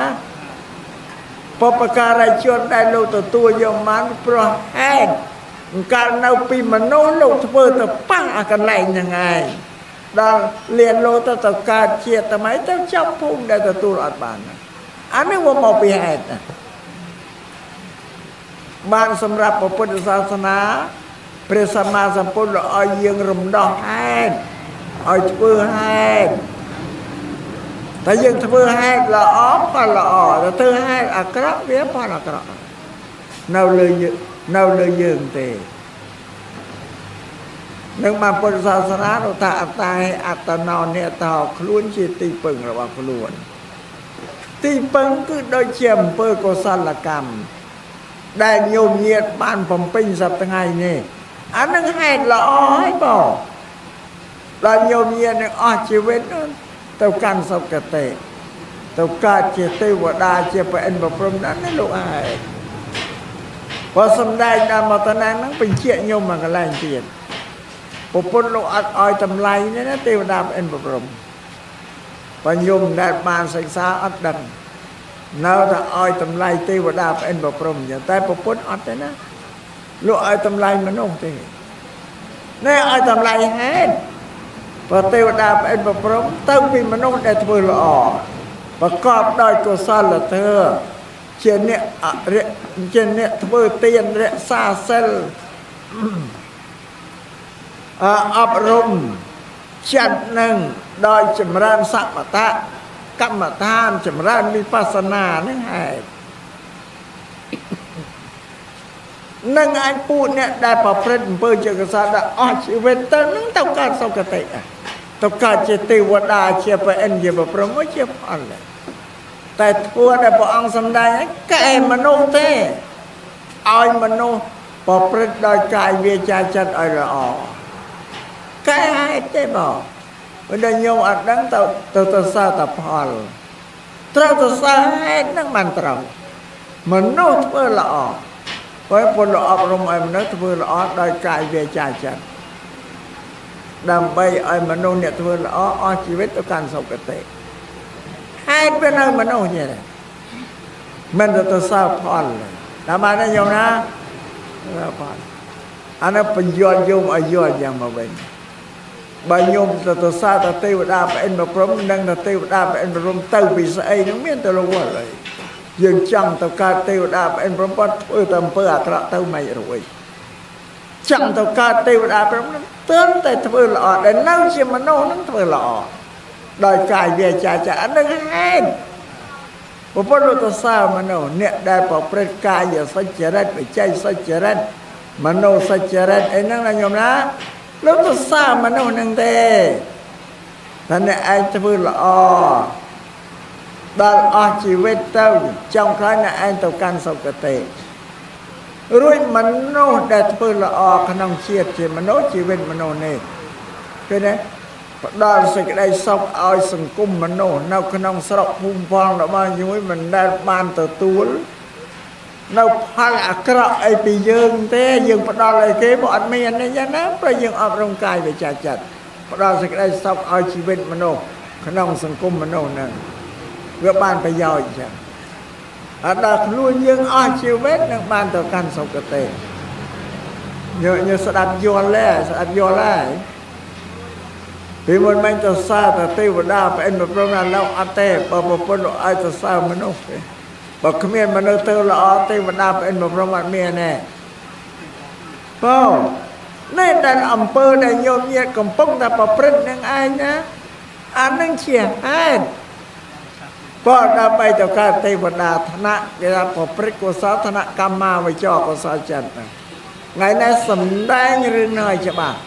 បុព្វការីជនដែលលោកទទួលយកបានព្រោះហេតុកាលនៅពីមនុស្សលោកធ្វើទៅប៉ះអាកន្លែងហ្នឹងឯងដល់លៀនលោកទៅកើតជាតិថ្មីទៅចាប់ភូមិដែលទទួលអត់បានអានេះវាមកពីហេតុណាបានសម្រាប់ពុទ្ធសាសនាព្រះសម្មាសម្ពុទ្ធឲ្យយើងរំដោះហេតុឲ្យធ្វើហេតុតែយើងធ្វើហេតុល្អផលល្អតែធ្វើហេតុអាក្រក់វាផលអាក្រក់នៅលើយើងទេនឹងបានពុទ្ធសាសនាថាអត្តាអត្តណោអ្នកតោខ្លួនជាទីពឹងរបស់ខ្លួនទីពឹងគឺដូចជាអំពើកុសលកម្មដែលញោមញាតបានបំពេញសប្តាហ៍ថ្ងៃនេះអានឹងហេតុល្អហើយបងដល់ញោមញាតនឹងអស់ជីវិតទៅកាន់សុគតិទៅកើតជាទេវតាជាព្រះឥន្ទប្រព្រំដល់នេះលោកឯងបើសំដែងដល់មកតណាហ្នឹងបញ្ជាក់ញោមមកកន្លែងទៀតពុទ្ធលោកអត់ឲ្យតម្លៃនេះណាទេវតាព្រះឥន្ទប្រព្រំបើញោមដែលបានសិក្សាអត់ដឹងនៅតែឲ្យតម្លៃទេវតាព្រះឥន្ទប្រព្រំចឹងតែពុទ្ធអត់ទេណាលោកឲ្យតម្លៃមនុស្សទេនេះឲ្យតម្លៃហេតុ បើទេវតាផ្អិនប្រព្រំទៅពីមនុស្សដែលធ្វើល្អប្រកបដោយកុសលធម៌ជាអ្នកធ្វើទានរក្សាសិលអប់រំចិត្តនឹងដោយចម្រើនសមថកម្មដ្ឋានចម្រើនវិបស្សនានឹងហេតុនឹងអាចពូជអ្នកដែលប្រព្រឹត្តអំពើជាកុសលដល់អស់ជីវិតទៅនឹងទៅកើតសុគតិទៅកើតជាទេវតាជាព្រះឥន្ទជាព្រះព្រហ្មជាផលតែធ្វើដែលព្រះអង្គសម្ដែងកែមនុស្សទេឲ្យមនុស្សប្រព្រឹត្តដោយកាយវាចាចិត្តឲ្យល្អកែហេតុទេបងបើញោមអត់ដឹងទៅសើតផលត្រូវទៅសើហេតុនឹងបានត្រូវមនុស្សធ្វើល្អបើពលអប់រំឲ្យមនុស្សធ្វើល្អដោយកាយវាចាចិត្តដើម្បីឲ្យមនុស្សអ្នកធ្វើល្អអស់ជីវិតទៅកាន់សុគតិហេតុវានៅមនុស្សនេះមិនទៅសើផលតាមបានញោមណាផលអានេះបញ្យល់យំឲ្យយល់យ៉ាងមកវិញបើញោមទៅសើទៅទេវតាព្រះឥន្ទប្រព្រំនិងទៅទេវតាព្រះឥន្ទប្រព្រំទៅពីស្អីនឹងមានទៅរវល់ហើយយើងចង់ទៅកើតទេវតាព្រះឥន្ទប្រព្រំធ្វើតែអំពើអាក្រក់ទៅមិនរួចចង់ទៅកើតទេវតាព្រះព្រំទើបតែធ្វើល្អដែលនៅជាមនុស្សនឹងធ្វើល្អដោយកាយវាចាចាអានឹងហេតុពុទ្ធលោកទៅសើមនុស្សអ្នកដែលប្រព្រឹត្តកាយសច្ចរិតវិច័យសច្ចរិតមនោសច្ចរិតអីហ្នឹងណាញោមណាលោកទៅសើមនុស្សនឹងទេតែអ្នកឯងធ្វើល្អដល់អស់ជីវិតទៅចង់ក្រោយអ្នកឯងទៅកាន់សុគតិរួចមនុស្សដែលធ្វើល្អក្នុងជាតិជាមនុស្សជីវិតមនុស្សនេះឃើញទេផ្ដល់សេចក្តីសុខឲ្យសង្គមមនុស្សនៅក្នុងស្រុកភូមិផងរបស់យើងមិនដែលបានទទួលនៅផលអាក្រក់អីពីយើងទេយើងផ្ដល់ឲ្យគេព្រោះអត់មានទេយ៉ាងណាព្រោះយើងអប់រំកាយវិជ្ជាចិត្តផ្ដល់សេចក្តីសុខឲ្យជីវិតមនុស្សក្នុងសង្គមមនុស្សហ្នឹងវាបានប្រយោជន៍ចឹងអត់ដល់ខ្លួនយើងអស់ជីវិតនឹងបានទៅកាន់សុគតិយើងស្ដាប់យល់ទេស្ដាប់យល់ហើយពីមុនមិនទៅសើតែទេវតាព្រះឥន្ទប្រព្រំណាលោកអត់ទេបើប្រពន្ធឲ្យទៅសើមនុស្សទេបើគ្មានមនុស្សទៅល្អទេវតាព្រះឥន្ទប្រព្រំអត់មានទេបងនេះដែលអំពើដែលញោមញាតកំពុងតែប្រព្រឹត្តនឹងឯងណាអានឹងជាហេតុបើដើម្បីទៅកើតទេវតាឋានៈគេថាប្រព្រឹត្តកុសលឋានៈកម្មាវិជ្ជាកុសលចិត្តថ្ងៃនេះសំដែងរឿងនេះឲ្យច្បាស់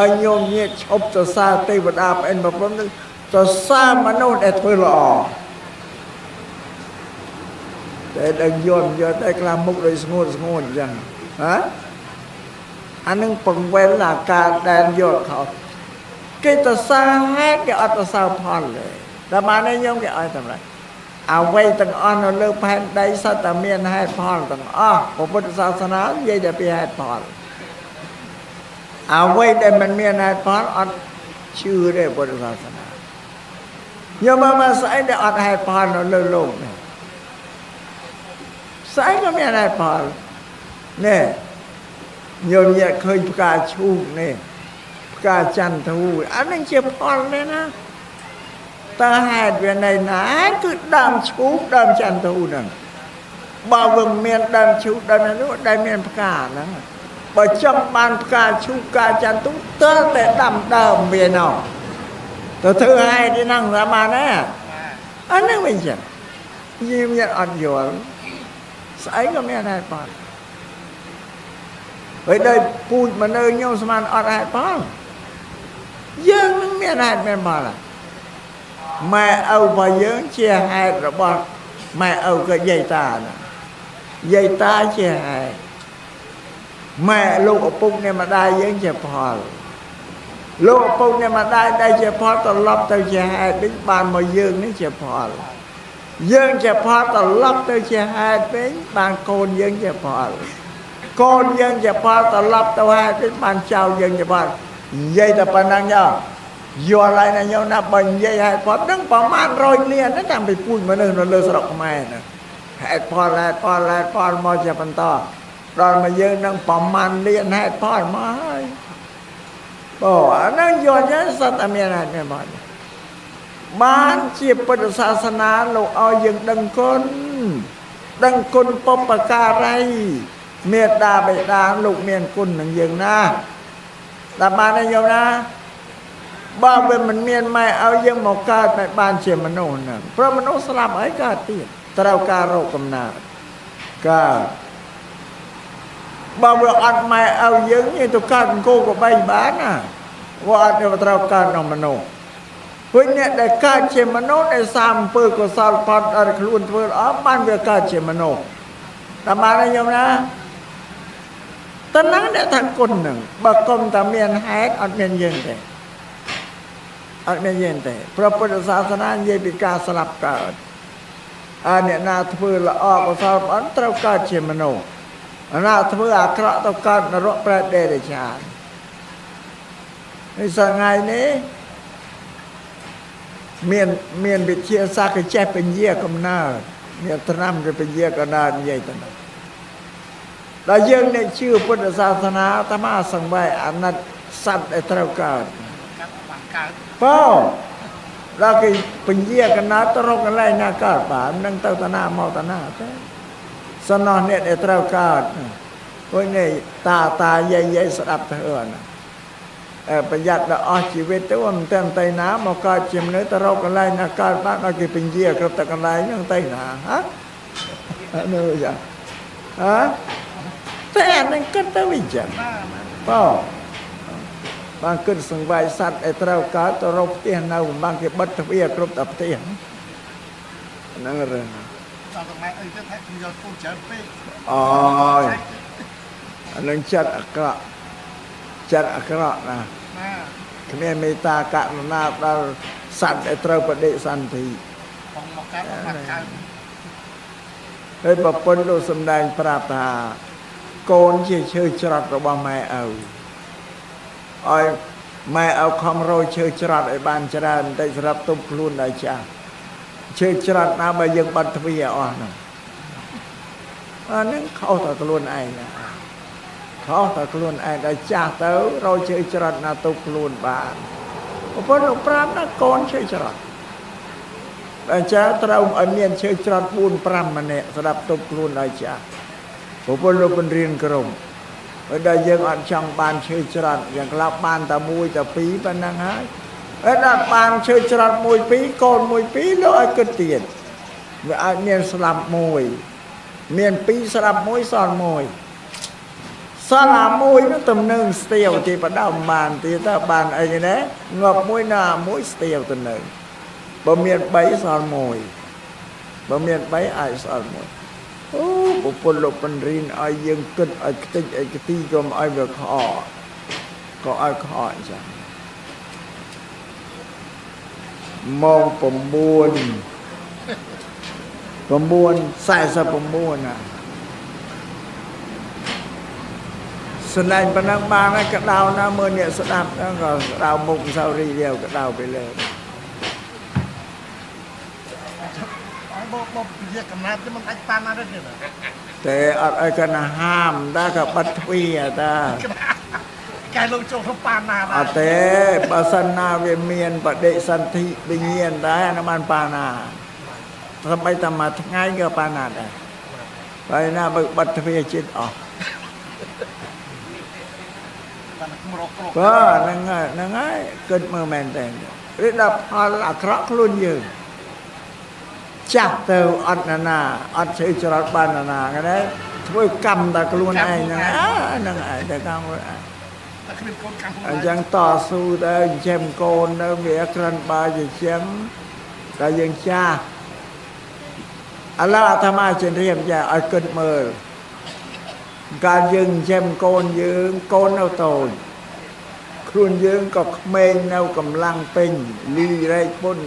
ឲ្យញោមញាតឈប់ទៅសើទេវតាព្រះឥន្ទប្រព្រំទៅសើមនុស្សដែលធ្វើល្អតែដឹងយល់តែខ្លះមុខដូចស្ងួតអញ្ចឹងហ៎អានឹងពង្វេលអាការដែលយល់ខុសគេទៅសើហេតុគេអត់ទៅសើផលទេតែបាននេះញោមគេឲ្យតម្លៃអ្វីទាំងអស់នៅលើផែនដីសុទ្ធតែមានហេតុផលទាំងអស់ពុទ្ធសាសនានិយាយតែពីហេតុផលអ្វីដែលមិនមានហេតុផលអត់ជឿទេពុទ្ធសាសនាញោមមកស្អីដែលអត់ហេតុផលនៅលើលោកនេះស្អីក៏មានហេតុផលនេះញោមញាក់ឃើញផ្កាឈូកនេះផ្កាចន្ទូអានឹងជាផលទេណាតើហេតុវានៅណាគឺដើមឈូកដើមចន្ទូហ្នឹងបើវាមានដើមឈូកដើមនោះដែលមានផ្កាហ្នឹងបើចង់បានផ្កាឈូកផ្កាចន្ទូតើតែដាំដើមវាណោះទៅធ្វើហេតុនេះហ្នឹងស្មានណាអាហ្នឹងវិញចឹងយើងមានអត់យល់ស្អីក៏មានហេតុផលហើយដោយពូជមនុស្សញោមស្មានអត់ហេតុផលយើងនឹងមានហេតុមានផលម៉ែឪរបស់យើងជាហេតុរបស់ម៉ែឪក៏យាយតាយាយតាជាហេតុម៉ែលោកឪពុកអ្នកម្ដាយយើងជាផលលោកឪពុកអ្នកម្ដាយដែលជាផលត្រឡប់ទៅជាហេតុវិញបានមកយើងនេះជាផលយើងជាផលត្រឡប់ទៅជាហេតុវិញបានកូនយើងជាផលកូនយើងជាផលត្រឡប់ទៅហេតុវិញបានចៅយើងជាផលនិយាយតែប៉ុណ្ណឹងយោយល់ហើយណាញោមណាបើនិយាយហេតុផលហ្នឹងប្រហែល100លានណាតាមពីពូជមនុស្សនៅលើស្រុកខ្មែរណាហេតុផលមកជាបន្តដល់មកយើងនឹងប្រហែលលានហេតុផលមកហើយ Bỏ nó do nhớ sát à miền này miền bỏ bán chia bật sa sana lộ ao dừng đằng côn bọc cà ray miền đà bệ đà lục miền côn đằng dừng na đà bán đây nhau na bao về mình miền mai ao dừng một ca tại ban chia mình nôn nèเพราะมันสลับไอ้กาตีตราการโรกำนากาbao giờ ăn mai ao dừng như tụi con cô của bay bán àว่าเดี๋ยวเราการนำมโนเพื่อนเนี่ยได้การเชมโนได้สามเปิดก็สารพัดอะไรคลุนเพื่อบ้านเวการเชมโนแต่มาได้ยังนะตอนนั้นเนี่ยทางคนหนึ่งบักกมตะเมียนแฮกอัดเมียนเย็นแต่อัดเมียนเย็นแต่พระพุทธศาสนาเยบิกาสลับกันอันเนี่ยนาเพื่อละออกก็สารพัดเราการเชมโนนาเพื่ออัคระต้องการนรกประเดชาในสังไงนี้เมียนไปเชียร์ซากแช่เป็นเยี่ยกำนาเมียนตน้ำจะเป็นเยี่ยกำนาใหญ่ตนะแต่ยังในชื่อพุทธศาสนาธรรมะสังไว้อนัตสัตว์ไอ้เท่ากันเปล่าเราคือเป็นเยี่ยกำนาตรกันไล่หน้ากาดป่านั่งเต้าตนาเมาตนาแต่สนอนเนี่ยไอ้เท่ากันเพราะนี่ตาใหญ่ๆสลับเถื่อนประหยัดละอชีวิตแต่ว่ามันเต็มไตน้ำมาการเชื่อมเนื้อตะเรากันไล่นาการบ้านเราคือเป็นเยี่ยครับแต่กันไล่ยังไตหนาฮะนี่จ้ะฮะแต่นั่นก็ต้องวิจารณ์เปล่าบางคนสังเวยสัตว์ไอ้ตะเราการตะเราเตี้ยนเอาบางทีบัดทวีครับแต่เตี้ยนั่นเรื่องอ๋อนั่นจัดอักระจัดอักระนะขณะเมตตากะนาเราสัตว์ไอ้เตาประเดสันทีเฮ้ยปะปนดูสำแดงปราบตาโกนเชื่อจรัดระบำไม่เอาไอ้ไม่เอาคำโรยเชื่อจรัดไอ้บานจรันได้สำหรับตุ้มพลุนไอ้จ้าเชื่อจรัดน้ำใบยังบันทวีอ่อนอันนั้นเขาต่อตะลุนไอ้นะเขาตะกลุนไอ้ได้จ้าเต้าเราเชื่อจรัดนาตุกลุนบานเพราะเราปราบนักกรเชื่อจรัดแต่จ้าเราไอเมียนเชื่อจรัดบุญปรามมันเนี่ยสำหรับตุกลุนไอ้จ้าเพราะเราเป็นเรียนกรมได้ยังอันช่างบานเชื่อจรัดอย่างลับบานตะมุยตะปีเป็นนางหายดับบานเชื่อจรัดมุยปีกรมุยปีแล้วไอ้กระเตียนไอ้เมียนสลับมุยเมียนปีสลับมุยสอนมุยสลามมวยnó tầm nương steel thì bắt đầu bàn thì ta bàn ấy như thế ngọc môi nà môi steel tầm nương bờ miền bấy son mồi bờ miền bấy ai son mồi bộ phận lục phần riêng ai dương kinh ai tinh ai cái ti gồm ai việc họ có ai họ chẳng mong phẩm buồn sai sa phẩm buồn àสนายปนังบางกระดาวน้ำมือเนี่ยสนับแล้วก็ดาวมุกเสารีเดียวกระดาวไปเลยแต่อะไรกันห้ามได้กับบัตรวีอ่ะตาแกลงโจทย์ปานาแต่ปัสนาเวเมียนปเดสันติเบียนได้น้ำมันปานาทำไมทำมาง่ายกับปานาได้ไปหน้าบัตรวีจิตออกก็นั่งไงเกิดมือแมนแต่งเรียกว่าพอละครคลุนยืนจับเตออัดนาอัดเชื่อจรัดบานนาก็ได้ช่วยกำตะกลุนไอ้นั่งไอ้แต่กำไอ้ยังต่อสู้ได้เชมโกนได้เวียกรันบาจะเชียงแต่ยังช้าอะไรธรรมะเช่นเรียมจะไอ้เกิดมือการยืนเชมโกนยืนโกนเอาโตนครุนยืนก็เมงเอากำลังเป็นลีไรปุ่น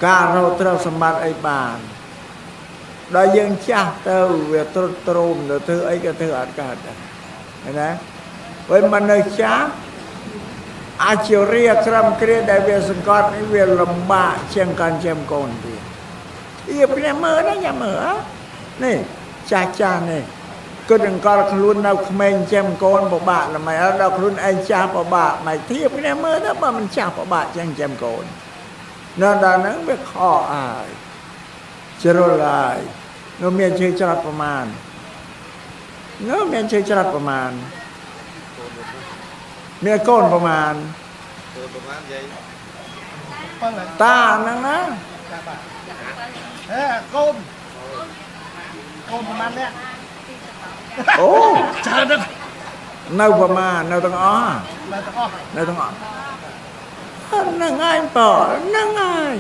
การเราเท่าสมบัติไอ้บานได้ยังช้าเต้าเวทตรุมเดี๋ยวเธอไอ้ก็เธออากาศเห็นไหมเว้ยมันเลยช้าอาเชียเรียคร่ำเครียดได้เวสกอตนี่เวลำบากเชียงการเชียงโกนดีอีเป็นเมื่อนะอย่าเมื่อนี่จ้านี่ cứ đừng coi luôn đâu mình xem con của bạn là mày ở đâu luôn anh cha của bạn mày thiệp cái này mới đó mà mình cha của bạn chẳng xem con nên là nó biết khó ai chưa rồi lại nó miền chơi chặtประมาณnó miền chơi chặtประมาณเมียก้นประมาณตานั่งนะก้นประมาณเนี้ย โอ้ เจอนะ เน่าประมาณเน่าต้องอ้อ มาตะก้อ เน่าต้องอ้อนั่งง่ายป่อนั่งง่าย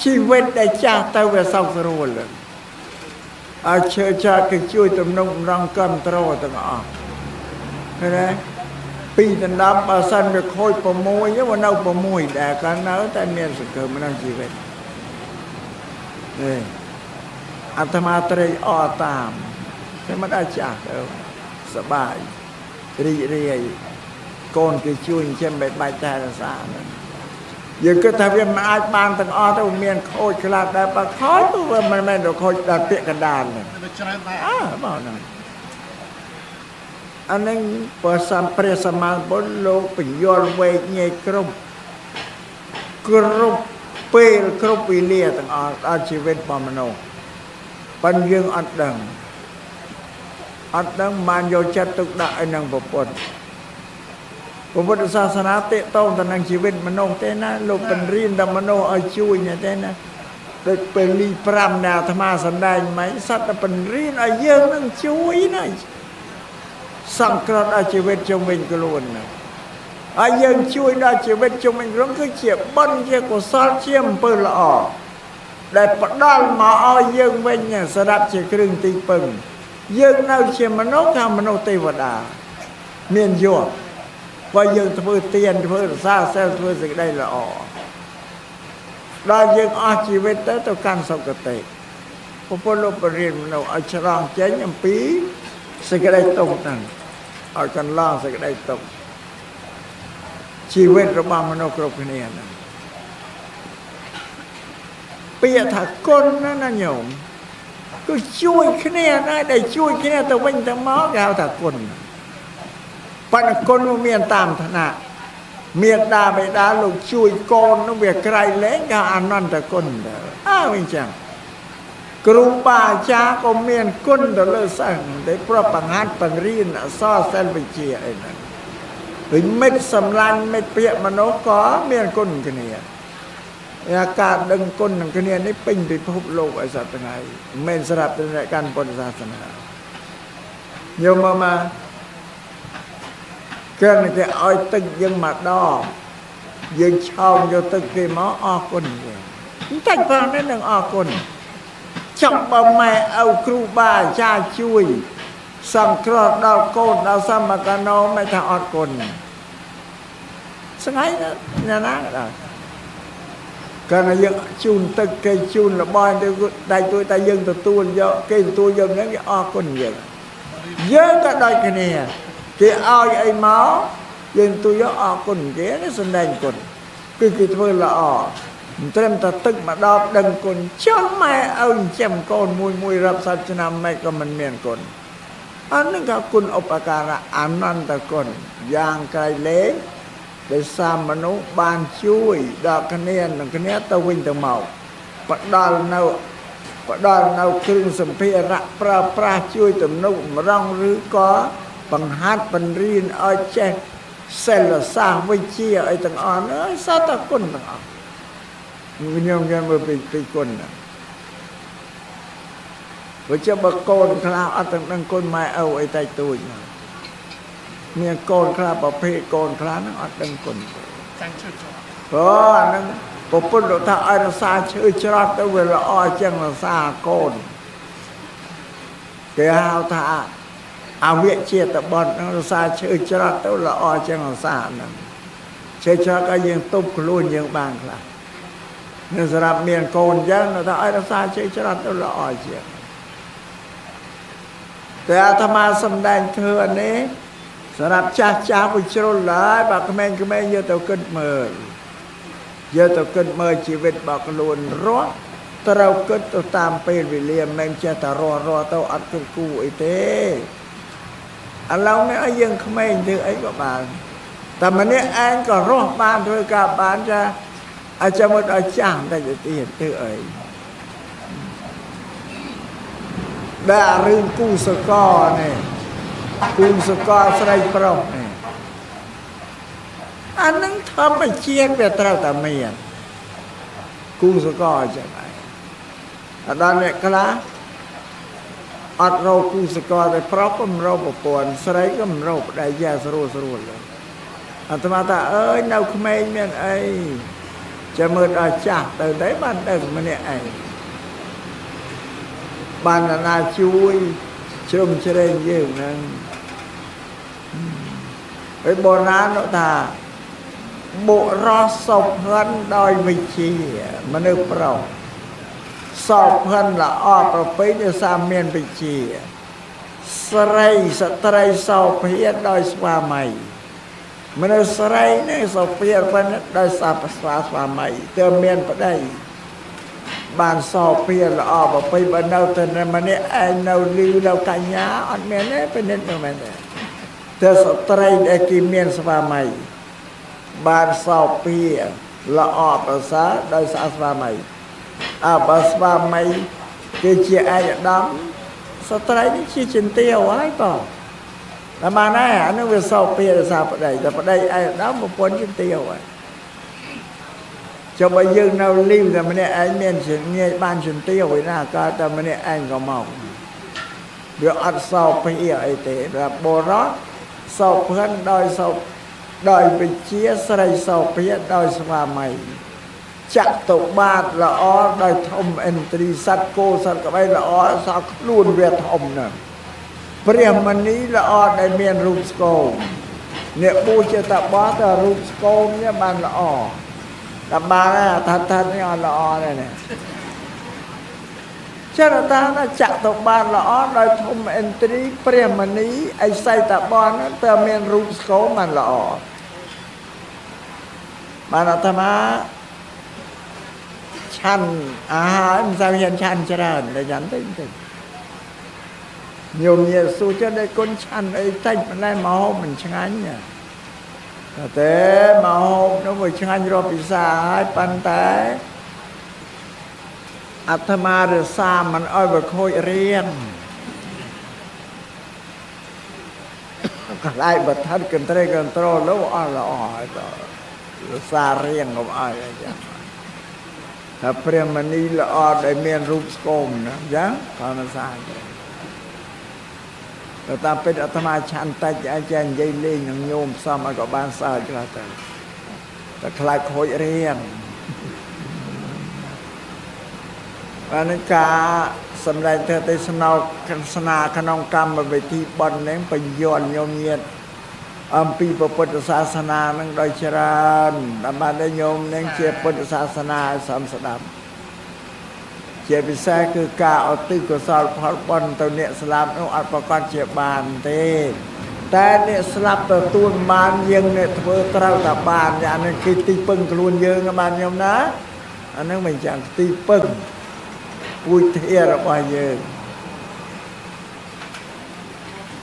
ชีวิตได้จากเต้าไปเศร้าสรุปเลยอาเชื่อชาติช่วยตำนงรังกันตรอต้องอ้อเห็นไหมปีตันดับอาสันไปคอยประมวยยังว่าเน่าประมวยแต่การเน่าแต่เมียนสุดเกิดมันนั่งชีวิตนี่อัตมาตรีอ้อตามแต่มันได้จากสบายรีเรียโกนคือช่วยเช่นใบใบแต่ละสารยังก็ทำให้มันอาจบางตั้งอ้อตั้งเมียนโคตรขลาดได้ปะคอยตัวมันไม่โดนโคตรดัดเปียกระดานเลยบอกหน่อยอันนั้นพอสัมเพรสมาบนโลกเป็นยอดเวกเงยกรุบเปรกรุบวิเลียตั้งอาชีวิตปามโนปัญญ์อัดดังมันโยจัดตุกได้นังปปนพระพุทธศาสนาเตะต้องแต่นังชีวิตมโนเตนะโลกเป็นรีนดมโนเอาช่วยเนี่ยเตนะเป็นลีปรามนาธรรมาสันได้ไหมสัตว์เป็นรีนเอาเยอะนั่งช่วยนะสังกัดอาชีวิตจงเป็นกลุ่นนะอายังช่วยอาชีวิตจงเป็นกลุ่นก็เฉียบบันเชียกุศลเชี่ยมเปิลละออกได้ปดาลมาเอายังเป็นเนี่ยสดับเชี่ยครึ่งตีปึงยังเอาเชี่ยมโนทำมโนเทวดาเมียนโยว่ายังเพื่อเตียนเพื่อซาเซลเพื่อสิ่งใดละออกได้ยังอาชีวิตแต่ต้องการสกติพระพุทธปริญญาอัชรังเจนยมปีสิ่งใดตรงนั้นเอากันล่าสิ่งใดตรงชีวิตระบามโนกรบเนี่ยนะเปียถักก้นนั่นนะโยมก็ช่วยแค่ได้ได้ช่วยแค่แต่วิ่งแต่ม้อกาวถักก้นปันคนเมียนตามธนาเมียดาไปดาลูกช่วยกอนน้องเบียไกลเล้งกาอันนั่นแต่คนเด้ออ้าวไม่จังครูบาอาจารย์ก็เมียนคนเด้อเลยสั่งได้เพราะปังหัดปังรีนซ้อเส้นไปเจียไอ้นั่นถึงเม็ดสำลันเม็ดเปียมโนก็เมียนคนกันเนี่ยอากาศดึงคนกันเนี่ยนี่ปิ้งไปพบโลกไอ้สัตว์ไงเม่นสลับเป็นรายการปนศาสนาโยมมาเกิดในอ้อยตึกยังมาดอยังชาวโยตึกที่ม้อออกคนเลยแต่ก่อนนั้นหนึ่งออกคนจับบ่แม่เอาครูบาชาช่วยสังเคราะห์ดาวโกนดาวสมกันโนไม่ทอดคนสงายนะนะได้ก็ในยังจูนตึกเกยจูนละบอยได้ตัวแต่ยังตัวเยอะเกยตัวยังนั้นออกคนเยอะก็ได้กันเนี่ยที่เอาไอ้หมอยังตัวเยอะออกคนเก๋นี่แสดงคนคือเพื่อละออกเตรียมตัดตึกมาดอกดังคนช่างไม่เอาเจ็มคนมวยรับสัจนำไม่ก็มันเมียนคนอันนั้นก็คุณอุปการะอันนั้นตะคนอย่างไกลเล็กได้สามมนุษย์บานช่วยดอกคะแนนดอกคะแนนตะวินตะเมาปะดาลเนาเครื่องสัมภาระปลาช่วยตะนุมร่องหรือก็ปังฮัดปันรีนเอาเจเซลสร้างวิเชียไอ้ต่างอ่อนซาตะกุนต่างอ่อนมันยังมาเป็นคนนะว่าจะมาโกนคลาอัตตังคนไม่เอาไอ้ใจตัวเนี่ยโกนคลาประเภทโกนคลานั่งอัตตังคนเพราะนั่งพอปุ่นเราถ้าไอ้เราซาชื่อชราตัวเวลาอ้อยเจ้าเราซาโกนเกี่ยวท่าอาเวเชียตบอลนักศึกษาเชื่อชราตัวละอจังสารนั่นเชื่อชราก็ยังตุบกลุ่นยังบางครั้งนี่สำหรับเมียนโกนยังนะถ้าไอ้นักศึกษาเชื่อชราตัวละอเชียแต่อาตมาสำแดงเธออันนี้สำหรับจ้าผู้ชนหลายบางแม่เยอะตัวเกิดเมื่อชีวิตบอกกลุ่นร้อน ត្រូវគិតទៅតាមពេលវេលាមិនចេះតែរស់ទៅអត់គិតគូរអីទេឥឡូវនេះឲ្យយើងក្មេងធ្វើអីក៏បានតែម្នាក់ឯងក៏រស់បានធ្វើការបានចាអាចចាំមកឲ្យចាស់តែទៀតធ្វើអីដែលរឿងគូសកលនេះគូសកលស្រីប្រុសនេះអានឹងធម្មជាតិវាត្រូវតែមានគូសកលចឹងហើយអត់ដល់អ្នកខ្លះអត់រកគូសកលតែប្រុសក៏មិនរកប្រពន្ធស្រីក៏មិនរកប្តីយ៉ាស្រួលអាត្មាថាអើយនៅក្មេងមានអីចាំមើលដល់ចាស់ទៅđấyបានទៅម្នាក់ឯងបានណាជួយជ្រុំជ្រែងយើងហ្នឹងហើយបុរាណថាបុរសសោភ័ណ្ឌដោយវិជ្ជាមនុស្សប្រុសសោភ័ណ្ឌល្អប្រពៃដោយសារមានវិជ្ជាស្ត្រីសោភាដោយស្វាមីមនុស្សស្រីនេះសោភាប៉ុណ្ណឹងដោយសារស្វាមីទើបមានប្តីបានសោភាល្អប្រពៃបើនៅតែម្នាក់ឯងនៅលីនៅកញ្ញាអត់មានទេពិនិត្យមិនមែនទេតែស្ត្រីដែលគេមានស្វាមីបានសោភាល្អប្រសើរដោយសារស្វាមីបើស្វាមីគេជាឯកឧត្តមស្ត្រីនេះជាជំទាវហើយបងតែបានហើយអានោះវាសោភាដោយសារប្តីតែប្តីឯកឧត្តមប្រពន្ធជំទាវហើយចុះបើយើងនៅលីវតែម្នាក់ឯងមានងាយបានជំទាវឯណាក៏តែម្នាក់ឯងក៏មកវាអត់សោភាអីទេដល់បុរសសោភ័ណ្ឌដោយវិជ្ជាស្រីសោភាដោយស្វាមីចតុបាទល្អដោយធំឥន្ទ្រីសត្វគោសត្វក្បីល្អសក់ខ្លួនវាធំណាស់ព្រះមនីល្អដែលមានរូបស្គមអ្នកបួសជាតបោះតែរូបស្គមនេះបានល្អតែបានថានេះអត់ល្អទេណាចរតាណាចតុបាទល្អដោយធំឥន្ទ្រីព្រះមនីអិស័យតបោះហ្នឹងតែមានរូបស្គមបានល្អបានអាត្មាឆាន់អាហារមិនសូវហ៊ានឆាន់ច្រើនតែយ៉ាងតិចញោមញាសួរចេះតែគុណឆាន់អីតិចម្ល៉េះមកហូបមិនឆ្ងាញ់តែមកហូបនោះវាឆ្ងាញ់រាប់ពិសាហើយប៉ុន្តែអាត្មារសាមិនអោយវាខូចរៀងកន្លែងបឋិតកន្ត្រៃកន្ត្រោនោះអស់ល្អហើយរសារៀងកុំអោយអីចឹងថាព្រះមនីល្អដែលមានរូបស្គមណាចឹងក៏រសាតែតាមពិតអាត្មាឆាន់តិចអាចនិយាយលេងនឹងញោមផ្សំឲ្យក៏បានសើចខ្លះទៅតែខ្លាចខូចរៀងបាននឹងការសម្ដែងទេសនាក្នុងកម្មវិធីបន់នេះបញ្យល់ញោមញាតអំពីពុទ្ធសាសនានឹងដោយច្រើនតាមបានដែលញោមនឹងជាពុទ្ធសាសនាសំស្ដាប់ជាពិសេសគឺការឧទ្ទិសកុសលផលបុណ្យទៅអ្នកស្លាប់នោះអត់ប្រកាសជាបានទេតែអ្នកស្លាប់ទទួលបានយើងអ្នកធ្វើត្រូវតែបានអានេះគឺទីពឹងខ្លួនយើងបានញោមណាអានឹងមិនចាំទីពឹងពុយធារបស់យើង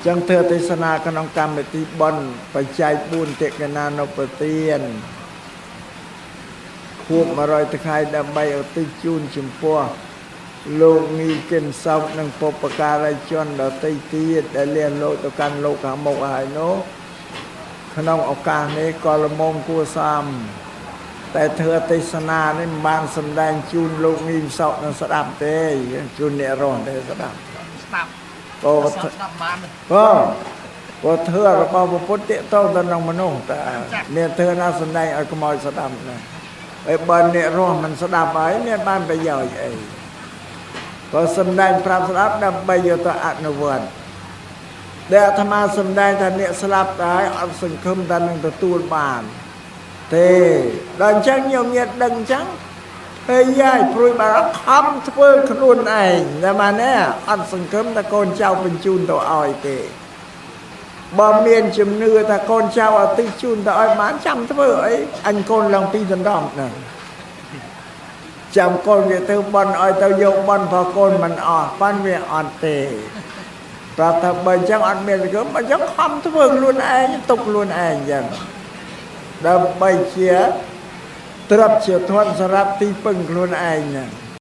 ចឹងធ្វើទេសនាក្នុងកម្មវិធីបុណ្យបច្ច័យ4តិកណានុពទានខួប100ថ្ងៃដើម្បីឧទ្ទិសជូនចំពោះលោកងីកិនសោកនិងបុព្វការីជនដទៃទៀតដែលលះលោកទៅកាន់លោកខាងមុខហើយនោះក្នុងឱកាសនេះក៏លំងគួរសមតែធ្វើទេសនានេះមិនបានសម្ដែងជូនលោកងីសោកនឹងស្ដាប់ទេជូនអ្នករស់ទេស្ដាប់ក៏ស្ដាប់បានក៏ធ្វើរបស់ពុទ្ធតេតទៅនឹងមនុស្សតែមានធ្វើណាសម្ដែងឲ្យខ្មោចស្ដាប់ណាហើយបើអ្នករស់មិនស្ដាប់ហើយមានបានប្រយោជន៍អីក៏សម្ដែងប្រាប់ស្ដាប់ដើម្បីយកទៅអនុវត្តដែលអាត្មាសម្ដែងថាអ្នកស្លាប់ហើយអត់សង្ឃឹមថានឹងទទួលបានទេដល់អញ្ចឹងញោមញាតដឹងអញ្ចឹងហើយយាយព្រួយបារម្ភខំធ្វើខ្លួនឯងតែបានណាអត់សង្ឃឹមថាកូនចៅបញ្ជូនទៅឲ្យទេបើមានជំនឿថាកូនចៅឧទ្ទិសជូនទៅឲ្យបានចាំធ្វើអីអញកូនឡើងពីដណ្ដំហ្នឹង ចាំកូនវាទៅបន់ឲ្យទៅយកបន់ព្រោះកូនមិនអស់ប៉ាន់វាអត់ទេប្រាប់ថាបើអញ្ចឹងអត់មានគឺបើអញ្ចឹងខំធ្វើខ្លួនឯងទុកខ្លួនឯងអញ្ចឹងដើម្បីជាទ្រព្យជាធនសម្រាប់ទីពឹងខ្លួនឯងណា